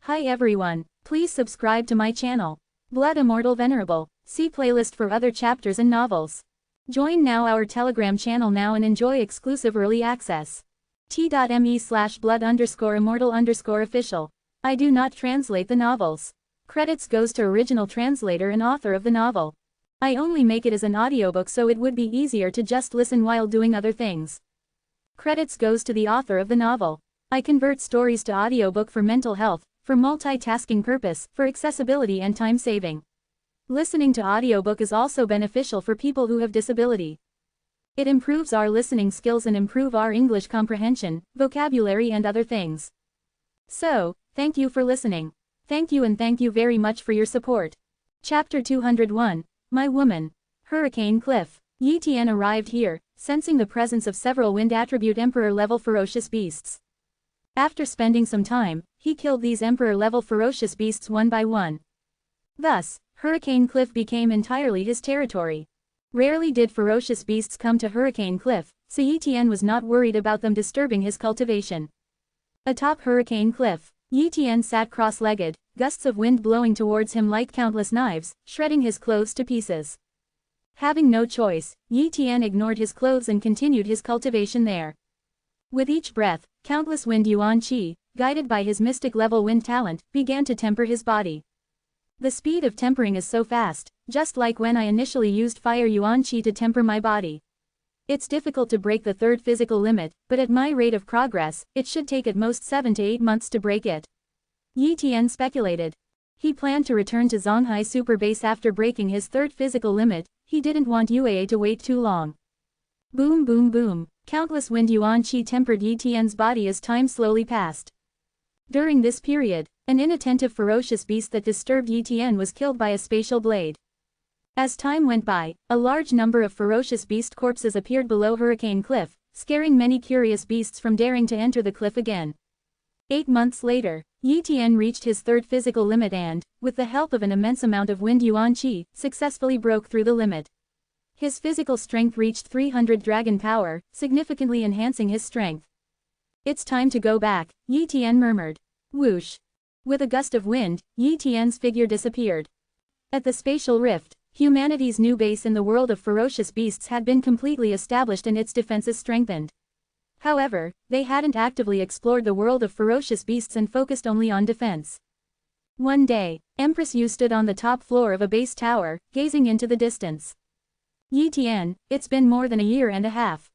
Hi everyone, please subscribe to my channel. Blood Immortal Venerable. See playlist for other chapters and novels. Join now our Telegram channel now and enjoy exclusive early access. t.me/blood_immortal_official. I do not translate the novels. Credits goes to original translator and author of the novel. I only make it as an audiobook so it would be easier to just listen while doing other things. Credits goes to the author of the novel. I convert stories to audiobook for mental health, for multitasking purpose, for accessibility and time saving. Listening to audiobook is also beneficial for people who have disability. It improves our listening skills and improve our English comprehension, vocabulary and other things. So, thank you for listening. Thank you and thank you very much for your support. Chapter 201, My Woman. Hurricane Cliff. Yi Tian arrived here, sensing the presence of several wind attribute emperor-level ferocious beasts. After spending some time, he killed these emperor-level ferocious beasts one by one. Thus, Hurricane Cliff became entirely his territory. Rarely did ferocious beasts come to Hurricane Cliff, so Yi Tian was not worried about them disturbing his cultivation. Atop Hurricane Cliff, Yi Tian sat cross-legged, gusts of wind blowing towards him like countless knives, shredding his clothes to pieces. Having no choice, Yi Tian ignored his clothes and continued his cultivation there. With each breath, countless wind yuan qi, guided by his mystic-level wind talent, began to temper his body. The speed of tempering is so fast, just like when I initially used fire yuan qi to temper my body. It's difficult to break the third physical limit, but at my rate of progress, it should take at most 7 to 8 months to break it. Yi Tian speculated. He planned to return to Zonghai Super Base after breaking his third physical limit. He didn't want UAA to wait too long. Boom boom boom. Countless wind yuan qi tempered Yi Tian's body as time slowly passed. During this period, an inattentive ferocious beast that disturbed Yi Tian was killed by a spatial blade. As time went by, a large number of ferocious beast corpses appeared below Hurricane Cliff, scaring many curious beasts from daring to enter the cliff again. 8 months later, Yi Tian reached his third physical limit and, with the help of an immense amount of wind yuan qi, successfully broke through the limit. His physical strength reached 300 dragon power, significantly enhancing his strength. It's time to go back, Yi Tian murmured. Whoosh! With a gust of wind, Yi Tian's figure disappeared. At the spatial rift, humanity's new base in the world of ferocious beasts had been completely established and its defenses strengthened. However, they hadn't actively explored the world of ferocious beasts and focused only on defense. One day, Empress Yu stood on the top floor of a base tower, gazing into the distance. Yi Tian, it's been more than a year and a half.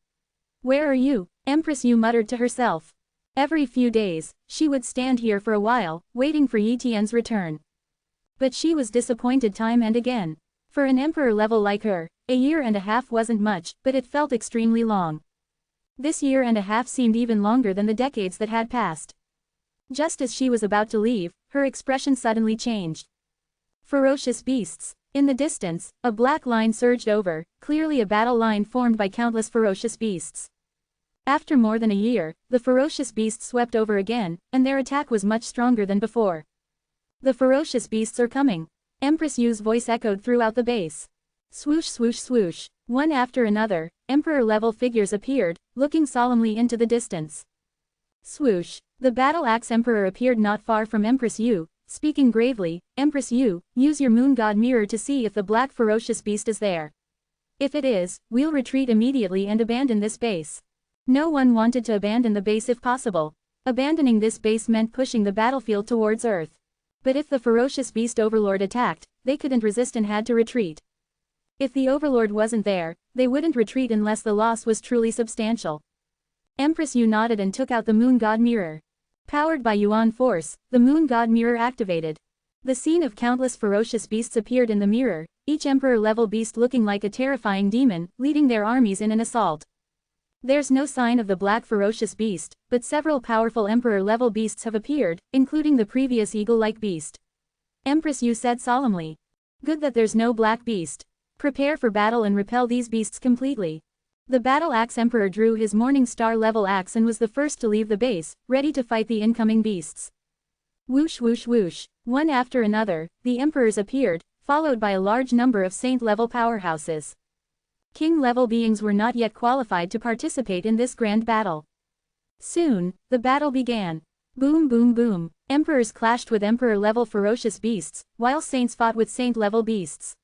Where are you? Empress Yu muttered to herself. Every few days, she would stand here for a while, waiting for Yi Tian's return. But she was disappointed time and again. For an emperor level like her, a year and a half wasn't much, but it felt extremely long. This year and a half seemed even longer than the decades that had passed. Just as she was about to leave, her expression suddenly changed. Ferocious beasts. In the distance, a black line surged over, clearly a battle line formed by countless ferocious beasts. After more than a year, the ferocious beasts swept over again, and their attack was much stronger than before. The ferocious beasts are coming. Empress Yu's voice echoed throughout the base. Swoosh swoosh swoosh. One after another, emperor-level figures appeared, looking solemnly into the distance. Swoosh. The battle axe emperor appeared not far from Empress Yu. Speaking gravely, Empress Yu, use your moon god mirror to see if the black ferocious beast is there. If it is, we'll retreat immediately and abandon this base. No one wanted to abandon the base if possible. Abandoning this base meant pushing the battlefield towards Earth. But if the ferocious beast overlord attacked, they couldn't resist and had to retreat. If the overlord wasn't there, they wouldn't retreat unless the loss was truly substantial. Empress Yu nodded and took out the moon god mirror. Powered by Yuan force, the moon god mirror activated. The scene of countless ferocious beasts appeared in the mirror, each emperor-level beast looking like a terrifying demon, leading their armies in an assault. There's no sign of the black ferocious beast, but several powerful emperor-level beasts have appeared, including the previous eagle-like beast. Empress Yu said solemnly. Good that there's no black beast. Prepare for battle and repel these beasts completely. The battle axe emperor drew his morning star level axe and was the first to leave the base, ready to fight the incoming beasts. Whoosh whoosh whoosh. One after another, the emperors appeared, followed by a large number of saint-level powerhouses. King-level beings were not yet qualified to participate in this grand battle. Soon, the battle began. Boom boom boom. Emperors clashed with emperor-level ferocious beasts, while saints fought with saint-level beasts.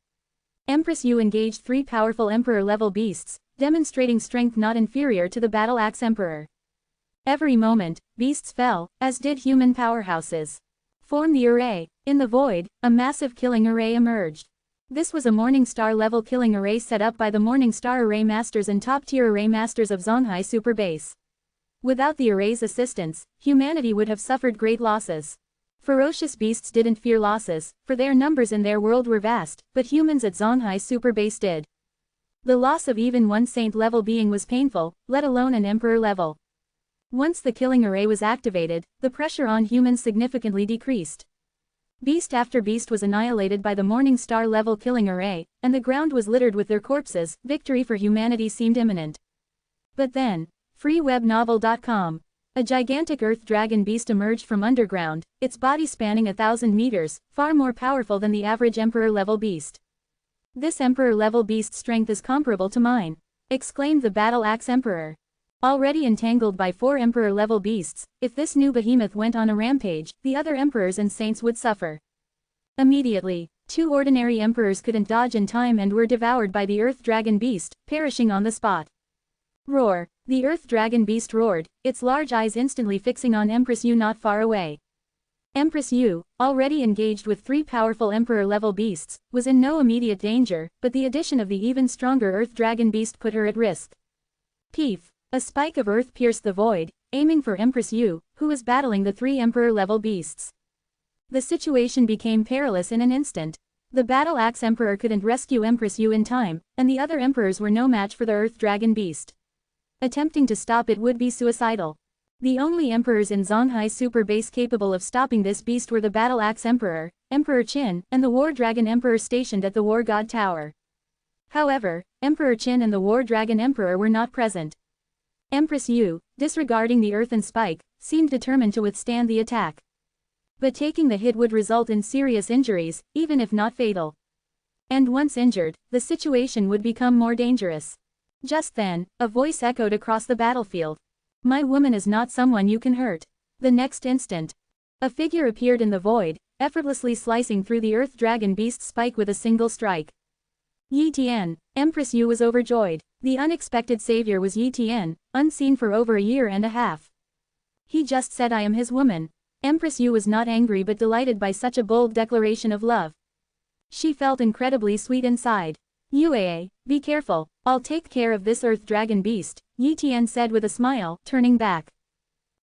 Empress Yu engaged 3 powerful emperor-level beasts, demonstrating strength not inferior to the battle-axe emperor. Every moment, beasts fell, as did human powerhouses. Form the array. In the void, a massive killing array emerged. This was a Morningstar-level killing array set up by the Morningstar Array Masters and top-tier Array Masters of Zonghai Super Base. Without the array's assistance, humanity would have suffered great losses. Ferocious beasts didn't fear losses, for their numbers in their world were vast, but humans at Zonghai Super Base did. The loss of even one saint-level being was painful, let alone an emperor level. Once the killing array was activated, the pressure on humans significantly decreased. Beast after beast was annihilated by the Morningstar-level killing array, and the ground was littered with their corpses. Victory for humanity seemed imminent. But then, freewebnovel.com. A gigantic earth dragon beast emerged from underground, its body spanning 1,000 meters, far more powerful than the average emperor-level beast. "This emperor-level beast's strength is comparable to mine," exclaimed the battle-axe emperor. Already entangled by 4 emperor-level beasts, if this new behemoth went on a rampage, the other emperors and saints would suffer. Immediately, 2 ordinary emperors couldn't dodge in time and were devoured by the earth dragon beast, perishing on the spot. Roar! The earth dragon beast roared, its large eyes instantly fixing on Empress Yu not far away. Empress Yu, already engaged with 3 powerful emperor-level beasts, was in no immediate danger, but the addition of the even stronger earth dragon beast put her at risk. Peef! A spike of earth pierced the void, aiming for Empress Yu, who was battling the 3 emperor-level beasts. The situation became perilous in an instant. The battle-axe emperor couldn't rescue Empress Yu in time, and the other emperors were no match for the earth dragon beast. Attempting to stop it would be suicidal. The only emperors in Zonghai Super Base capable of stopping this beast were the battle-axe emperor, Emperor Qin, and the war dragon emperor stationed at the war god tower. However, Emperor Qin and the war dragon emperor were not present. Empress Yu, disregarding the earthen spike, seemed determined to withstand the attack. But taking the hit would result in serious injuries, even if not fatal. And once injured, the situation would become more dangerous. Just then, a voice echoed across the battlefield. "My woman is not someone you can hurt." The next instant, a figure appeared in the void, effortlessly slicing through the earth dragon beast's spike with a single strike. Yi Tian. Empress Yu was overjoyed. The unexpected savior was Yi Tian, unseen for over a year and a half. He just said I am his woman. Empress Yu was not angry but delighted by such a bold declaration of love. She felt incredibly sweet inside. "Yue, be careful, I'll take care of this earth dragon beast," Yi Tian said with a smile, turning back.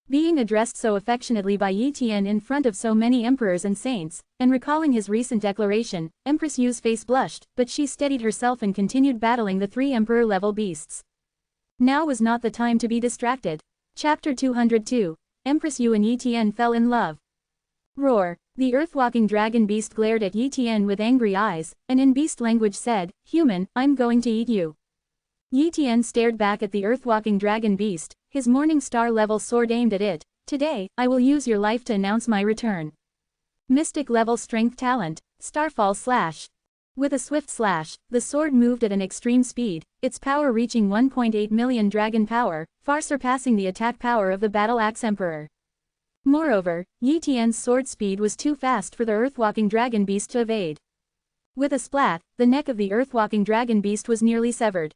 Being addressed so affectionately by Yi Tian in front of so many emperors and saints, and recalling his recent declaration, Empress Yu's face blushed, but she steadied herself and continued battling the 3 emperor-level beasts. Now was not the time to be distracted. Chapter 202. Empress Yu and Yi Tian fell in love. Roar! The earth-walking dragon beast glared at Yi Tian with angry eyes, and in beast language said, "Human, I'm going to eat you." Yi Tian stared back at the earth-walking dragon beast, his Morningstar-level sword aimed at it. "Today, I will use your life to announce my return." Mystic-level strength talent, Starfall Slash. With a swift slash, the sword moved at an extreme speed, its power reaching 1.8 million dragon power, far surpassing the attack power of the battle-axe emperor. Moreover, Yi Tian's sword speed was too fast for the earth-walking dragon beast to evade. With a splat, the neck of the earth-walking dragon beast was nearly severed.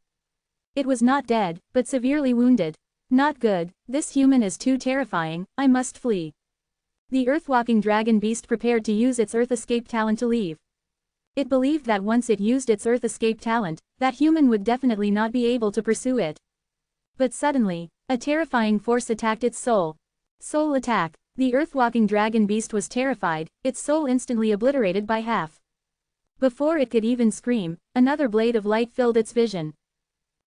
It was not dead, but severely wounded. "Not good, this human is too terrifying, I must flee." The earth-walking dragon beast prepared to use its earth escape talent to leave. It believed that once it used its earth escape talent, that human would definitely not be able to pursue it. But suddenly, a terrifying force attacked its soul. Soul attack. The earth-walking dragon beast was terrified, its soul instantly obliterated by half. Before it could even scream, another blade of light filled its vision.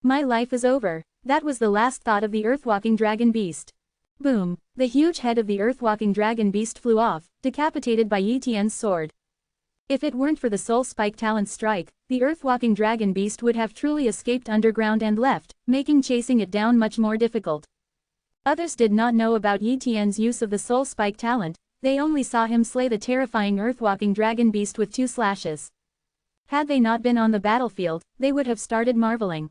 "My life is over." That was the last thought of the earth-walking dragon beast. Boom! The huge head of the earth-walking dragon beast flew off, decapitated by Yi Tian's sword. If it weren't for the soul spike talent strike, the earth-walking dragon beast would have truly escaped underground and left, making chasing it down much more difficult. Others did not know about Yi Tian's use of the soul spike talent, they only saw him slay the terrifying earth-walking dragon beast with 2 slashes. Had they not been on the battlefield, they would have started marveling.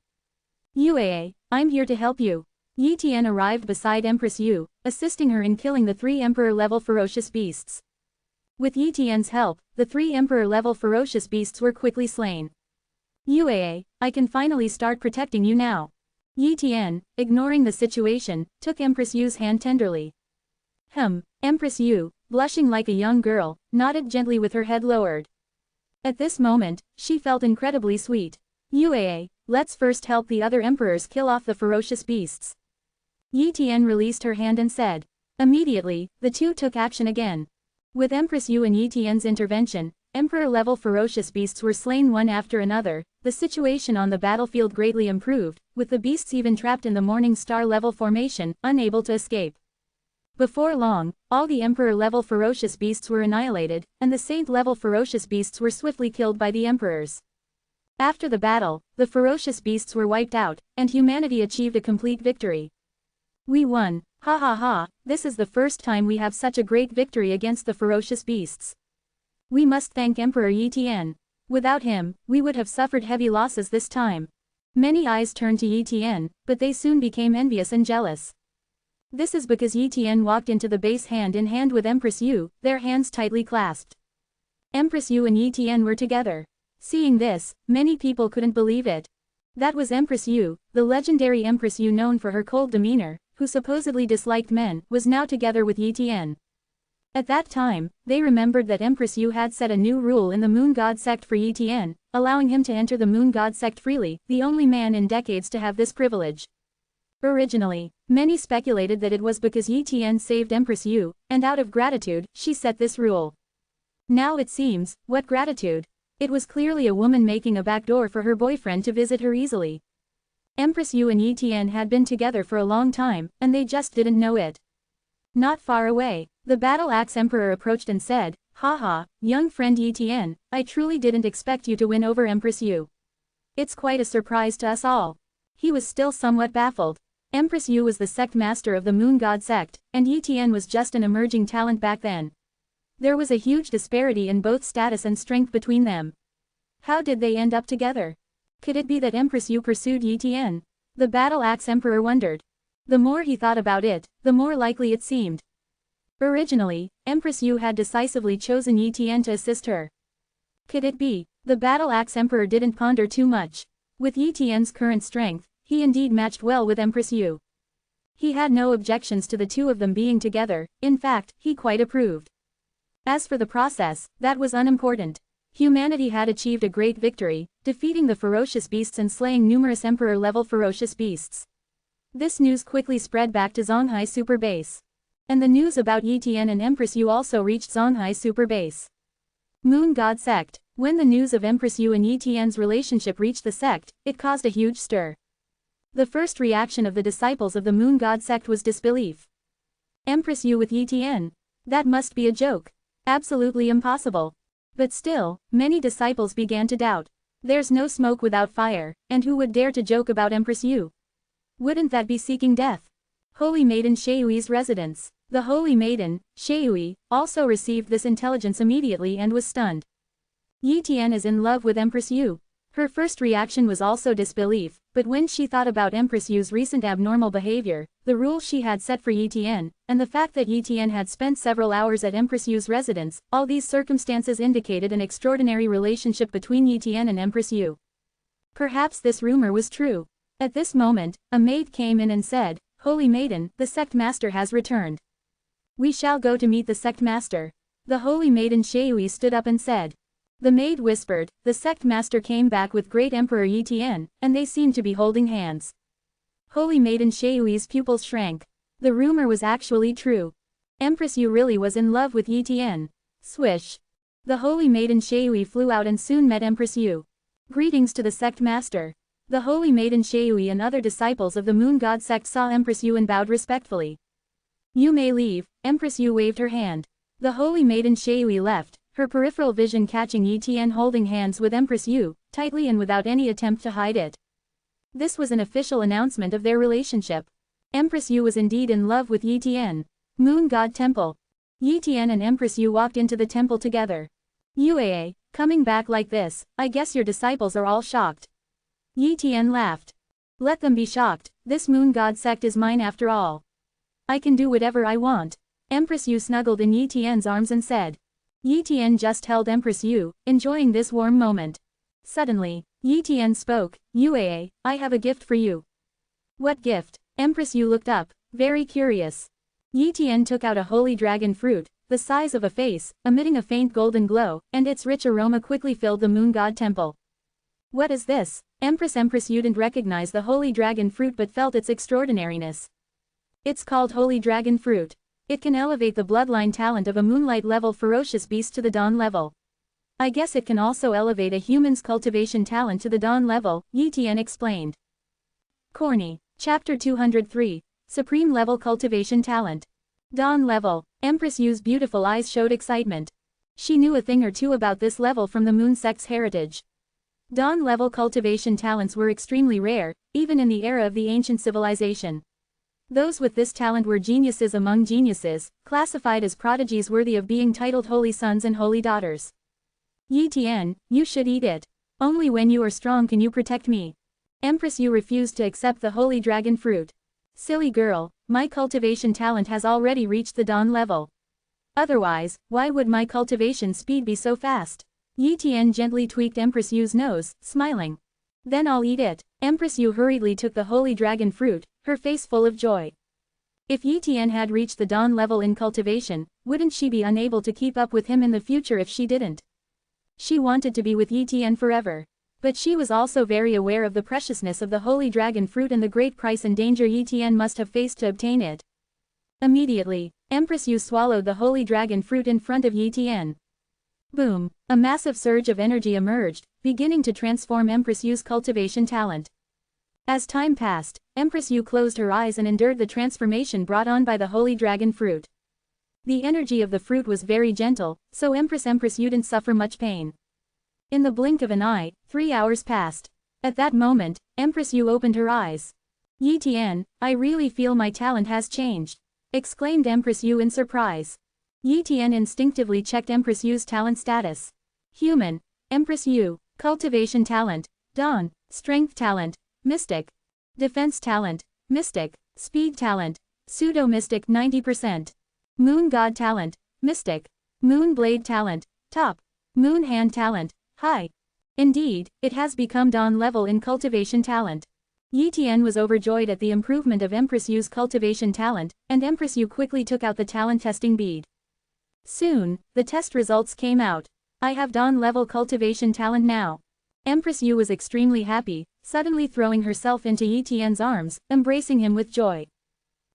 "Yue, I'm here to help you." Yi Tian arrived beside Empress Yu, assisting her in killing the 3 emperor-level ferocious beasts. With Yi Tian's help, the 3 emperor-level ferocious beasts were quickly slain. Yue, I can finally start protecting you now. Yi Tian, ignoring the situation, took Empress Yu's hand tenderly. Empress Yu, blushing like a young girl, nodded gently with her head lowered. At this moment, she felt incredibly sweet. Yue, let's first help the other emperors kill off the ferocious beasts. Yi Tian released her hand and said. Immediately, the two took action again. With Empress Yu and Yi Tian's intervention, emperor-level ferocious beasts were slain one after another. The situation on the battlefield greatly improved, with the beasts even trapped in the Morning Star-level formation, unable to escape. Before long, all the emperor-level ferocious beasts were annihilated, and the saint-level ferocious beasts were swiftly killed by the emperors. After the battle, the ferocious beasts were wiped out, and humanity achieved a complete victory. We won, ha ha ha, this is the first time we have such a great victory against the ferocious beasts. We must thank Emperor Yi Tian. Without him, we would have suffered heavy losses this time. Many eyes turned to Yi Tian, but they soon became envious and jealous. This is because Yi Tian walked into the base hand in hand with Empress Yu, their hands tightly clasped. Empress Yu and Yi Tian were together. Seeing this, many people couldn't believe it. That was Empress Yu, the legendary Empress Yu known for her cold demeanor, who supposedly disliked men, was now together with Yi Tian. At that time, they remembered that Empress Yu had set a new rule in the Moon God sect for Yi Tian, allowing him to enter the Moon God sect freely, the only man in decades to have this privilege. Originally, many speculated that it was because Yi Tian saved Empress Yu, and out of gratitude, she set this rule. Now it seems, what gratitude? It was clearly a woman making a backdoor for her boyfriend to visit her easily. Empress Yu and Yi Tian had been together for a long time, and they just didn't know it. Not far away, the Battle Axe Emperor approached and said, Haha, young friend Yi Tian, I truly didn't expect you to win over Empress Yu. It's quite a surprise to us all. He was still somewhat baffled. Empress Yu was the sect master of the Moon God sect, and Yi Tian was just an emerging talent back then. There was a huge disparity in both status and strength between them. How did they end up together? Could it be that Empress Yu pursued Yi Tian? The Battle Axe Emperor wondered. The more he thought about it, the more likely it seemed. Originally, Empress Yu had decisively chosen Yi Tian to assist her. Could it be? The Battle Axe Emperor didn't ponder too much. With Yi Tian's current strength, he indeed matched well with Empress Yu. He had no objections to the two of them being together, in fact, he quite approved. As for the process, that was unimportant. Humanity had achieved a great victory, defeating the ferocious beasts and slaying numerous emperor-level ferocious beasts. This news quickly spread back to Zonghai Super Base. And the news about Yi Tian and Empress Yu also reached Zonghai Super Base. Moon God Sect. When the news of Empress Yu and Yi Tian's relationship reached the sect, it caused a huge stir. The first reaction of the disciples of the Moon God Sect was disbelief. Empress Yu with Yi Tian? That must be a joke. Absolutely impossible. But still, many disciples began to doubt. There's no smoke without fire, and who would dare to joke about Empress Yu? Wouldn't that be seeking death? Holy Maiden Sheuyui's residence. The Holy Maiden, Sheuyui, also received this intelligence immediately and was stunned. Yi Tian is in love with Empress Yu. Her first reaction was also disbelief, but when she thought about Empress Yu's recent abnormal behavior, the rules she had set for Yi Tian, and the fact that Yi Tian had spent several hours at Empress Yu's residence, all these circumstances indicated an extraordinary relationship between Yi Tian and Empress Yu. Perhaps this rumor was true. At this moment, a maid came in and said, Holy Maiden, the sect master has returned. We shall go to meet the sect master. The Holy Maiden Sheuyui stood up and said. The maid whispered, the sect master came back with great Emperor Yi Tian, and they seemed to be holding hands. Holy Maiden Sheuyui's pupils shrank. The rumor was actually true. Empress Yu really was in love with Yi Tian. Swish. The Holy Maiden Sheuyui flew out and soon met Empress Yu. Greetings to the sect master. The Holy Maiden Sheuyui and other disciples of the Moon God sect saw Empress Yu and bowed respectfully. You may leave, Empress Yu waved her hand. The Holy Maiden Sheuyui left, her peripheral vision catching Yi Tian holding hands with Empress Yu, tightly and without any attempt to hide it. This was an official announcement of their relationship. Empress Yu was indeed in love with Yi Tian. Moon God Temple. Yi Tian and Empress Yu walked into the temple together. Yue, coming back like this, I guess your disciples are all shocked. Yi Tian laughed. Let them be shocked, this moon god sect is mine after all. I can do whatever I want. Empress Yu snuggled in Yi Tian's arms and said. Yi Tian just held Empress Yu, enjoying this warm moment. Suddenly, Yi Tian spoke, Yue, I have a gift for you. What gift? Empress Yu looked up, very curious. Yi Tian took out a holy dragon fruit, the size of a face, emitting a faint golden glow, and its rich aroma quickly filled the moon god temple. What is this? Empress Yu didn't recognize the holy dragon fruit but felt its extraordinariness. It's called holy dragon fruit. It can elevate the bloodline talent of a moonlight level ferocious beast to the dawn level. I guess it can also elevate a human's cultivation talent to the dawn level, Yi Tian explained. Corny. Chapter 203. Supreme Level Cultivation Talent. Dawn Level. Empress Yu's beautiful eyes showed excitement. She knew a thing or two about this level from the moon sect's heritage. Dawn level cultivation talents were extremely rare, even in the era of the ancient civilization. Those with this talent were geniuses among geniuses, classified as prodigies worthy of being titled holy sons and holy daughters. Yi Tian, you should eat it. Only when you are strong can you protect me. Empress Yu refused to accept the holy dragon fruit. Silly girl, my cultivation talent has already reached the dawn level. Otherwise, why would my cultivation speed be so fast? Yi Tian gently tweaked Empress Yu's nose, smiling. Then I'll eat it. Empress Yu hurriedly took the holy dragon fruit, her face full of joy. If Yi Tian had reached the dawn level in cultivation, wouldn't she be unable to keep up with him in the future if she didn't? She wanted to be with Yi Tian forever. But she was also very aware of the preciousness of the holy dragon fruit and the great price and danger Yi Tian must have faced to obtain it. Immediately, Empress Yu swallowed the holy dragon fruit in front of Yi Tian. Boom! A massive surge of energy emerged, beginning to transform Empress Yu's cultivation talent. As time passed, Empress Yu closed her eyes and endured the transformation brought on by the holy dragon fruit. The energy of the fruit was very gentle, so Empress Yu didn't suffer much pain. In the blink of an eye, 3 hours passed. At that moment, Empress Yu opened her eyes. Yi Tian, I really feel my talent has changed, exclaimed Empress Yu in surprise. Yi Tian instinctively checked Empress Yu's talent status. Human. Empress Yu. Cultivation talent. Dawn. Strength talent. Mystic. Defense talent. Mystic. Speed talent. Pseudo-mystic 90%. Moon God talent. Mystic. Moon Blade talent. Top. Moon Hand talent. High. Indeed, it has become dawn level in cultivation talent. Yi Tian was overjoyed at the improvement of Empress Yu's cultivation talent, and Empress Yu quickly took out the talent testing bead. Soon, the test results came out. I have dawn level cultivation talent now. Empress Yu was extremely happy, suddenly throwing herself into Yi Tian's arms, embracing him with joy.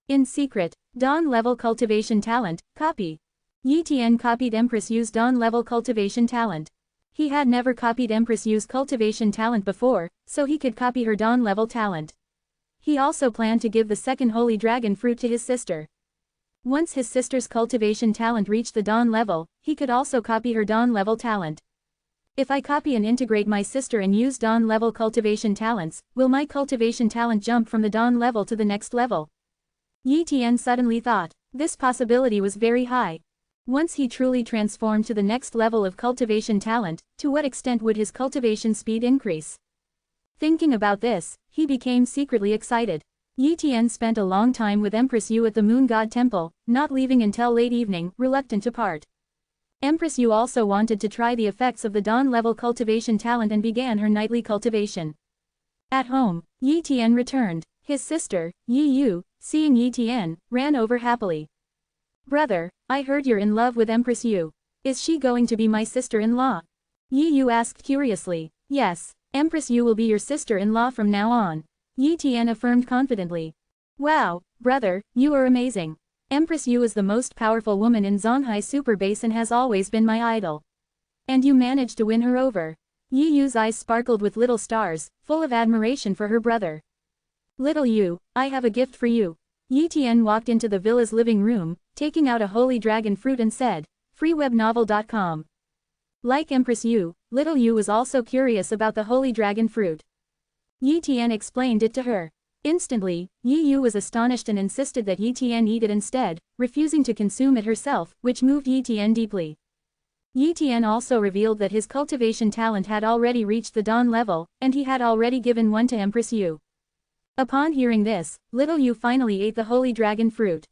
In secret, dawn level cultivation talent, copy. Yi Tian copied Empress Yu's dawn level cultivation talent. He had never copied Empress Yu's cultivation talent before, so he could copy her dawn level talent. He also planned to give the second holy dragon fruit to his sister. Once his sister's cultivation talent reached the dawn level, he could also copy her dawn level talent. If I copy and integrate my sister and use dawn level cultivation talents, will my cultivation talent jump from the dawn level to the next level? Yi Tian suddenly thought. This possibility was very high. Once he truly transformed to the next level of cultivation talent, to what extent would his cultivation speed increase? Thinking about this, he became secretly excited. Yi Tian spent a long time with Empress Yu at the Moon God Temple, not leaving until late evening, reluctant to part. Empress Yu also wanted to try the effects of the dawn level cultivation talent and began her nightly cultivation. At home, Yi Tian returned. His sister, Yi Yu, seeing Yi Tian, ran over happily. Brother, I heard you're in love with Empress Yu. Is she going to be my sister-in-law? Yi Yu asked curiously. Yes, Empress Yu will be your sister-in-law from now on. Yi Tian affirmed confidently. Wow, brother, you are amazing. Empress Yu is the most powerful woman in Zonghai Super Base and has always been my idol. And you managed to win her over. Yi Yu's eyes sparkled with little stars, full of admiration for her brother. Little Yu, I have a gift for you. Yi Tian walked into the villa's living room, taking out a holy dragon fruit and said, freewebnovel.com. Like Empress Yu, little Yu was also curious about the holy dragon fruit. Yi Tian explained it to her. Instantly, Yi Yu was astonished and insisted that Yi Tian eat it instead, refusing to consume it herself, which moved Yi Tian deeply. Yi Tian also revealed that his cultivation talent had already reached the dawn level, and he had already given one to Empress Yu. Upon hearing this, little Yu finally ate the holy dragon fruit.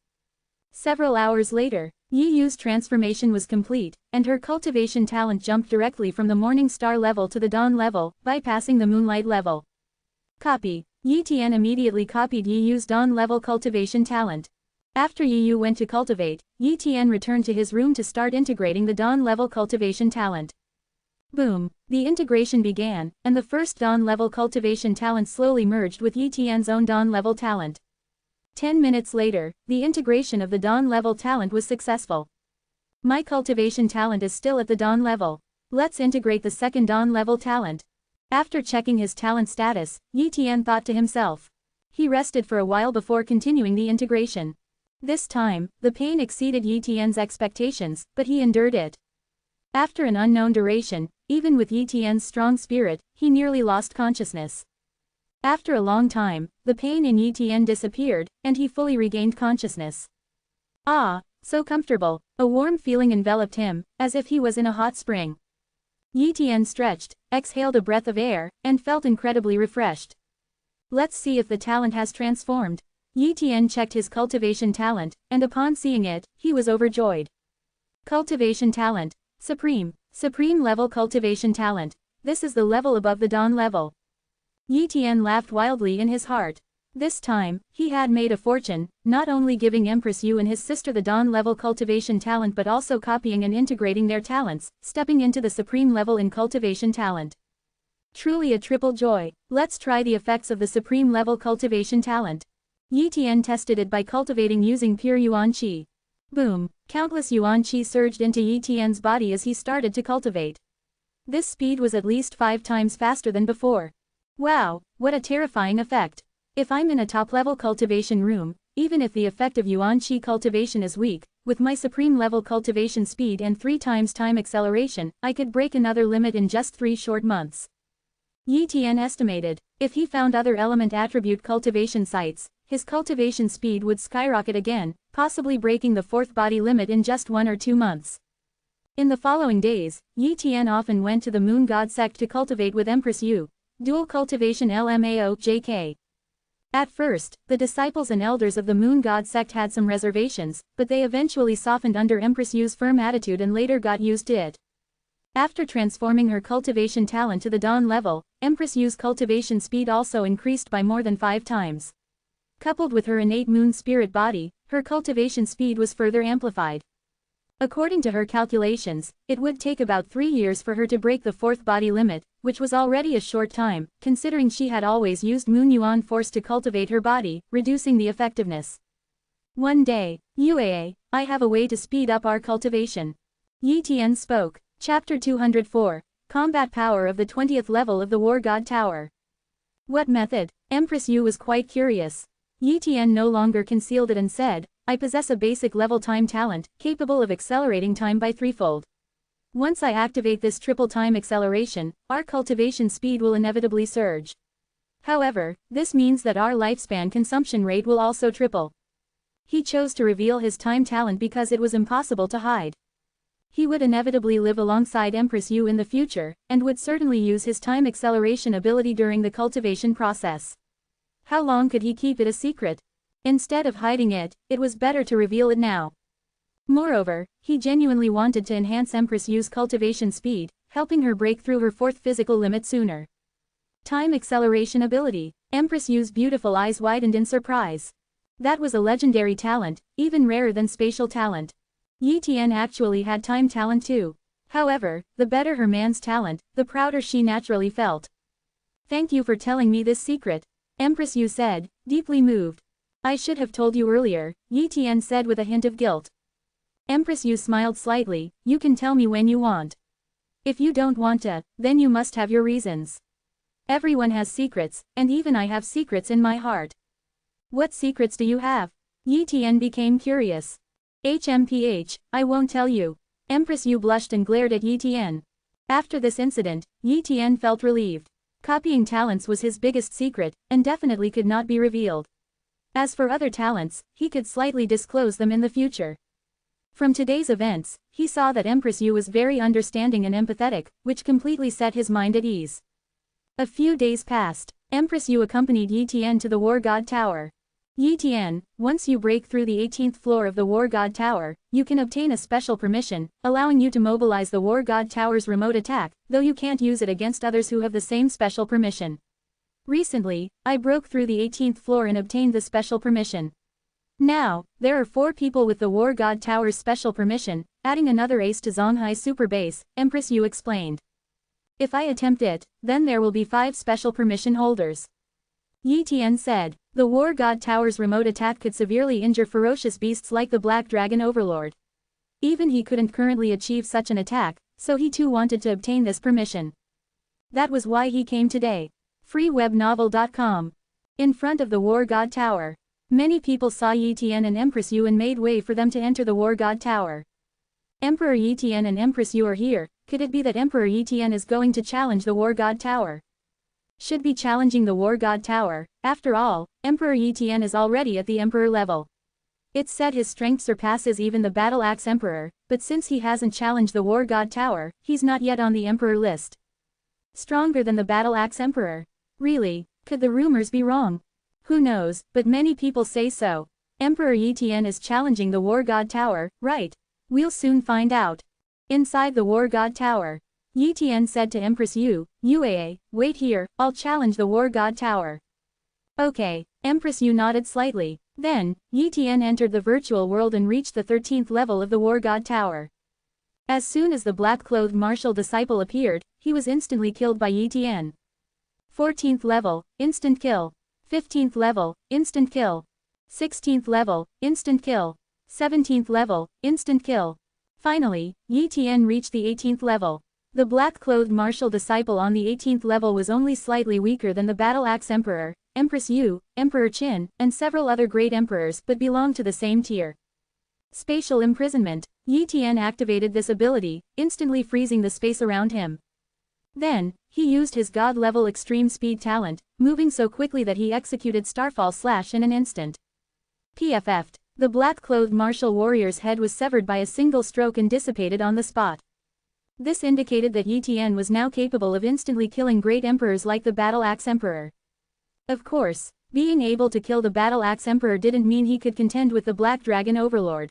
Several hours later, Yi Yu's transformation was complete, and her cultivation talent jumped directly from the morning star level to the dawn level, bypassing the moonlight level. Copy. Yi Tian immediately copied Yi Yu's dawn level cultivation talent. After Yi Yu went to cultivate, Yi Tian returned to his room to start integrating the dawn level cultivation talent. Boom! The integration began, and the first dawn level cultivation talent slowly merged with Yi Tian's own dawn level talent. 10 minutes later, the integration of the dawn level talent was successful. My cultivation talent is still at the dawn level. Let's integrate the second dawn level talent. After checking his talent status, Yi Tian thought to himself. He rested for a while before continuing the integration. This time, the pain exceeded Yi Tian's expectations, but he endured it. After an unknown duration, even with Yi Tian's strong spirit, he nearly lost consciousness. After a long time, the pain in Yi Tian disappeared, and he fully regained consciousness. Ah, so comfortable, a warm feeling enveloped him, as if he was in a hot spring. Yi Tian stretched, exhaled a breath of air, and felt incredibly refreshed. Let's see if the talent has transformed. Yi Tian checked his cultivation talent, and upon seeing it, he was overjoyed. Cultivation talent. Supreme level cultivation talent. This is the level above the dawn level. Yi Tian laughed wildly in his heart. This time, he had made a fortune, not only giving Empress Yu and his sister the dawn level cultivation talent but also copying and integrating their talents, stepping into the supreme level in cultivation talent. Truly a triple joy. Let's try the effects of the supreme level cultivation talent. Yi Tian tested it by cultivating using pure Yuan Qi. Boom! Countless Yuan Qi surged into Yi Tian's body as he started to cultivate. This speed was at least 5 times faster than before. Wow, what a terrifying effect! If I'm in a top-level cultivation room, even if the effect of Yuan Qi cultivation is weak, with my supreme level cultivation speed and 3 times time acceleration, I could break another limit in just 3 short months. Yi Tian estimated, if he found other element attribute cultivation sites, his cultivation speed would skyrocket again, possibly breaking the 4th body limit in just 1 or 2 months. In the following days, Yi Tian often went to the Moon God sect to cultivate with Empress Yu. Dual cultivation LMAO JK. At first, the disciples and elders of the Moon God sect had some reservations, but they eventually softened under Empress Yu's firm attitude and later got used to it. After transforming her cultivation talent to the dawn level, Empress Yu's cultivation speed also increased by more than 5 times. Coupled with her innate moon spirit body, her cultivation speed was further amplified. According to her calculations, it would take about 3 years for her to break the 4th body limit, which was already a short time, considering she had always used Moon Yuan force to cultivate her body, reducing the effectiveness. One day, Yuaa, I have a way to speed up our cultivation. Yi Tian spoke. Chapter 204, Combat Power of the 20th Level of the War God Tower. What method? Empress Yu was quite curious. Yi Tian no longer concealed it and said, I possess a basic level time talent, capable of accelerating time by 3-fold. Once I activate this triple time acceleration, our cultivation speed will inevitably surge. However, this means that our lifespan consumption rate will also triple. He chose to reveal his time talent because it was impossible to hide. He would inevitably live alongside Empress Yu in the future, and would certainly use his time acceleration ability during the cultivation process. How long could he keep it a secret? Instead of hiding it, it was better to reveal it now. Moreover, he genuinely wanted to enhance Empress Yu's cultivation speed, helping her break through her 4th physical limit sooner. Time acceleration ability. Empress Yu's beautiful eyes widened in surprise. That was a legendary talent, even rarer than spatial talent. Yi Tian actually had time talent too. However, the better her man's talent, the prouder she naturally felt. Thank you for telling me this secret. Empress Yu said, deeply moved. I should have told you earlier, Yi Tian said with a hint of guilt. Empress Yu smiled slightly, you can tell me when you want. If you don't want to, then you must have your reasons. Everyone has secrets, and even I have secrets in my heart. What secrets do you have? Yi Tian became curious. HMPH, I won't tell you. Empress Yu blushed and glared at Yi Tian. After this incident, Yi Tian felt relieved. Copying talents was his biggest secret, and definitely could not be revealed. As for other talents, he could slightly disclose them in the future. From today's events, he saw that Empress Yu was very understanding and empathetic, which completely set his mind at ease. A few days passed. Empress Yu accompanied Yi Tian to the War God Tower. Yi Tian, once you break through the 18th floor of the War God Tower, you can obtain a special permission, allowing you to mobilize the War God Tower's remote attack, though you can't use it against others who have the same special permission. Recently, I broke through the 18th floor and obtained the special permission. Now, there are 4 people with the War God Tower's special permission, adding another ace to Zonghai's super base, Empress Yu explained. If I attempt it, then there will be 5 special permission holders. Yi Tian said. The War God Tower's remote attack could severely injure ferocious beasts like the Black Dragon Overlord. Even he couldn't currently achieve such an attack, so he too wanted to obtain this permission. That was why he came today. freewebnovel.com. In front of the War God Tower. Many people saw Yi Tian and Empress Yu and made way for them to enter the War God Tower. Emperor Yi Tian and Empress Yu are here. Could it be that Emperor Yi Tian is going to challenge the War God Tower? Should be challenging the War God Tower. After all, Emperor Yi Tian is already at the Emperor level. It's said his strength surpasses even the Battle Axe Emperor, but since he hasn't challenged the War God Tower, he's not yet on the Emperor list. Stronger than the Battle Axe Emperor? Really, could the rumors be wrong? Who knows, but many people say so. Emperor Yi Tian is challenging the War God Tower, right? We'll soon find out. Inside the War God Tower. Yi Tian said to Empress Yu, "Yuaa, wait here, I'll challenge the War God Tower." Okay, Empress Yu nodded slightly. Then, Yi Tian entered the virtual world and reached the 13th level of the War God Tower. As soon as the black-clothed martial disciple appeared, he was instantly killed by Yi Tian. 14th level, instant kill. 15th level, instant kill. 16th level, instant kill. 17th level, instant kill. Finally, Yi Tian reached the 18th level. The black-clothed martial disciple on the 18th level was only slightly weaker than the Battle Axe Emperor, Empress Yu, Emperor Qin, and several other great emperors but belonged to the same tier. Spatial imprisonment. Yi Tian activated this ability, instantly freezing the space around him. Then, he used his god-level extreme speed talent, moving so quickly that he executed Starfall Slash in an instant. PFF'd. The black-clothed martial warrior's head was severed by a single stroke and dissipated on the spot. This indicated that Yi Tian was now capable of instantly killing great emperors like the Battle Axe Emperor. Of course, being able to kill the Battle Axe Emperor didn't mean he could contend with the Black Dragon Overlord.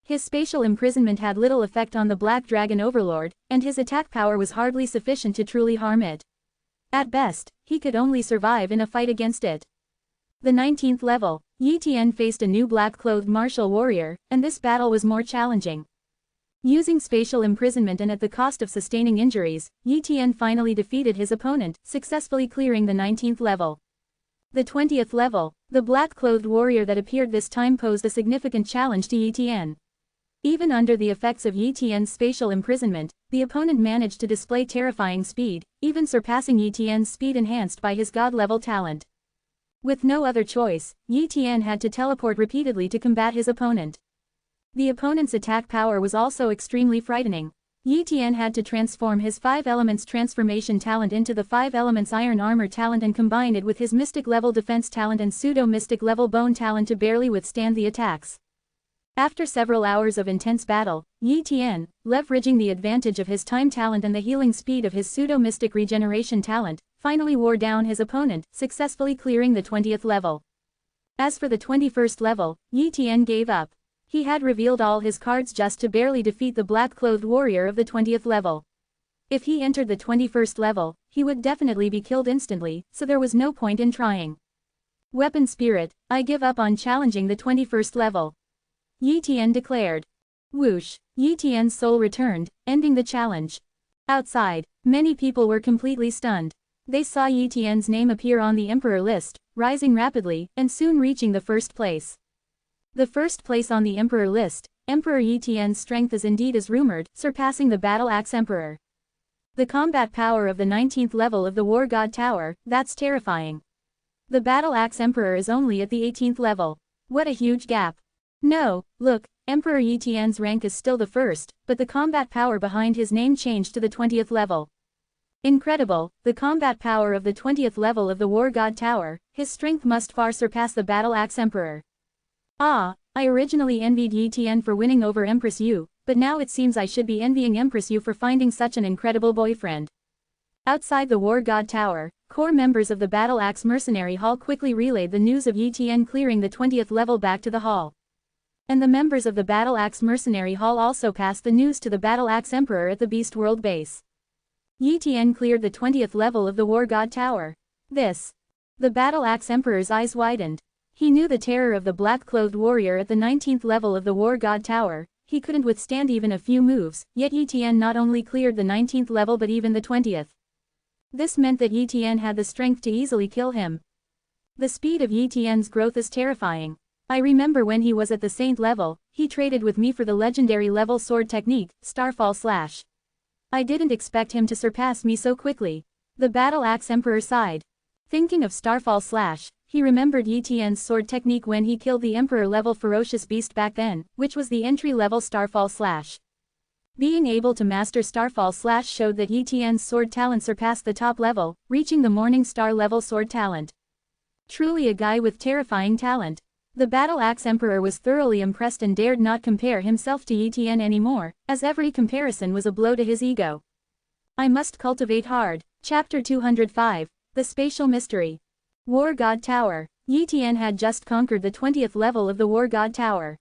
His spatial imprisonment had little effect on the Black Dragon Overlord, and his attack power was hardly sufficient to truly harm it. At best, he could only survive in a fight against it. The 19th level, Yi Tian faced a new black-clothed martial warrior, and this battle was more challenging. Using spatial imprisonment and at the cost of sustaining injuries, Yi Tian finally defeated his opponent, successfully clearing the 19th level. The 20th level, the black-clothed warrior that appeared this time posed a significant challenge to Yi Tian. Even under the effects of Yi Tian's spatial imprisonment, the opponent managed to display terrifying speed, even surpassing Yi Tian's speed enhanced by his god-level talent. With no other choice, Yi Tian had to teleport repeatedly to combat his opponent. The opponent's attack power was also extremely frightening. Yi Tian had to transform his 5 elements transformation talent into the 5 elements iron armor talent and combine it with his mystic level defense talent and pseudo-mystic level bone talent to barely withstand the attacks. After several hours of intense battle, Yi Tian, leveraging the advantage of his time talent and the healing speed of his pseudo-mystic regeneration talent, finally wore down his opponent, successfully clearing the 20th level. As for the 21st level, Yi Tian gave up. He had revealed all his cards just to barely defeat the black-clothed warrior of the 20th level. If he entered the 21st level, he would definitely be killed instantly, so there was no point in trying. Weapon Spirit, I give up on challenging the 21st level. Yi Tian declared. Whoosh, Yi Tian's soul returned, ending the challenge. Outside, many people were completely stunned. They saw Yi Tian's name appear on the Emperor list, rising rapidly, and soon reaching the first place. The first place on the Emperor list, Emperor Yi Tian's strength is indeed as rumored, surpassing the Battle Axe Emperor. The combat power of the 19th level of the War God Tower, that's terrifying. The Battle Axe Emperor is only at the 18th level. What a huge gap. No, look, Emperor Yi Tian's rank is still the first, but the combat power behind his name changed to the 20th level. Incredible, the combat power of the 20th level of the War God Tower, his strength must far surpass the Battle Axe Emperor. Ah, I originally envied Yi Tian for winning over Empress Yu, but now it seems I should be envying Empress Yu for finding such an incredible boyfriend. Outside the War God Tower, core members of the Battle Axe Mercenary Hall quickly relayed the news of Yi Tian clearing the 20th level back to the hall. And the members of the Battle Axe Mercenary Hall also passed the news to the Battle Axe Emperor at the Beast World base. Yi Tian cleared the 20th level of the War God Tower. The Battle Axe Emperor's eyes widened. He knew the terror of the black-clothed warrior at the 19th level of the War God Tower. He couldn't withstand even a few moves, yet Yi Tian not only cleared the 19th level but even the 20th. This meant that Yi Tian had the strength to easily kill him. The speed of Yi Tian's growth is terrifying. I remember when he was at the Saint level, he traded with me for the legendary level sword technique, Starfall Slash. I didn't expect him to surpass me so quickly. The Battle Axe Emperor sighed. Thinking of Starfall Slash, he remembered Yi Tian's sword technique when he killed the Emperor-level Ferocious Beast back then, which was the entry-level Starfall Slash. Being able to master Starfall Slash showed that Yi Tian's sword talent surpassed the top level, reaching the Morning Star level sword talent. Truly a guy with terrifying talent. The Battle Axe Emperor was thoroughly impressed and dared not compare himself to Yi Tian anymore, as every comparison was a blow to his ego. I must cultivate hard. Chapter 205, The Spatial Mystery. War God Tower. Yi Tian had just conquered the 20th level of the War God Tower.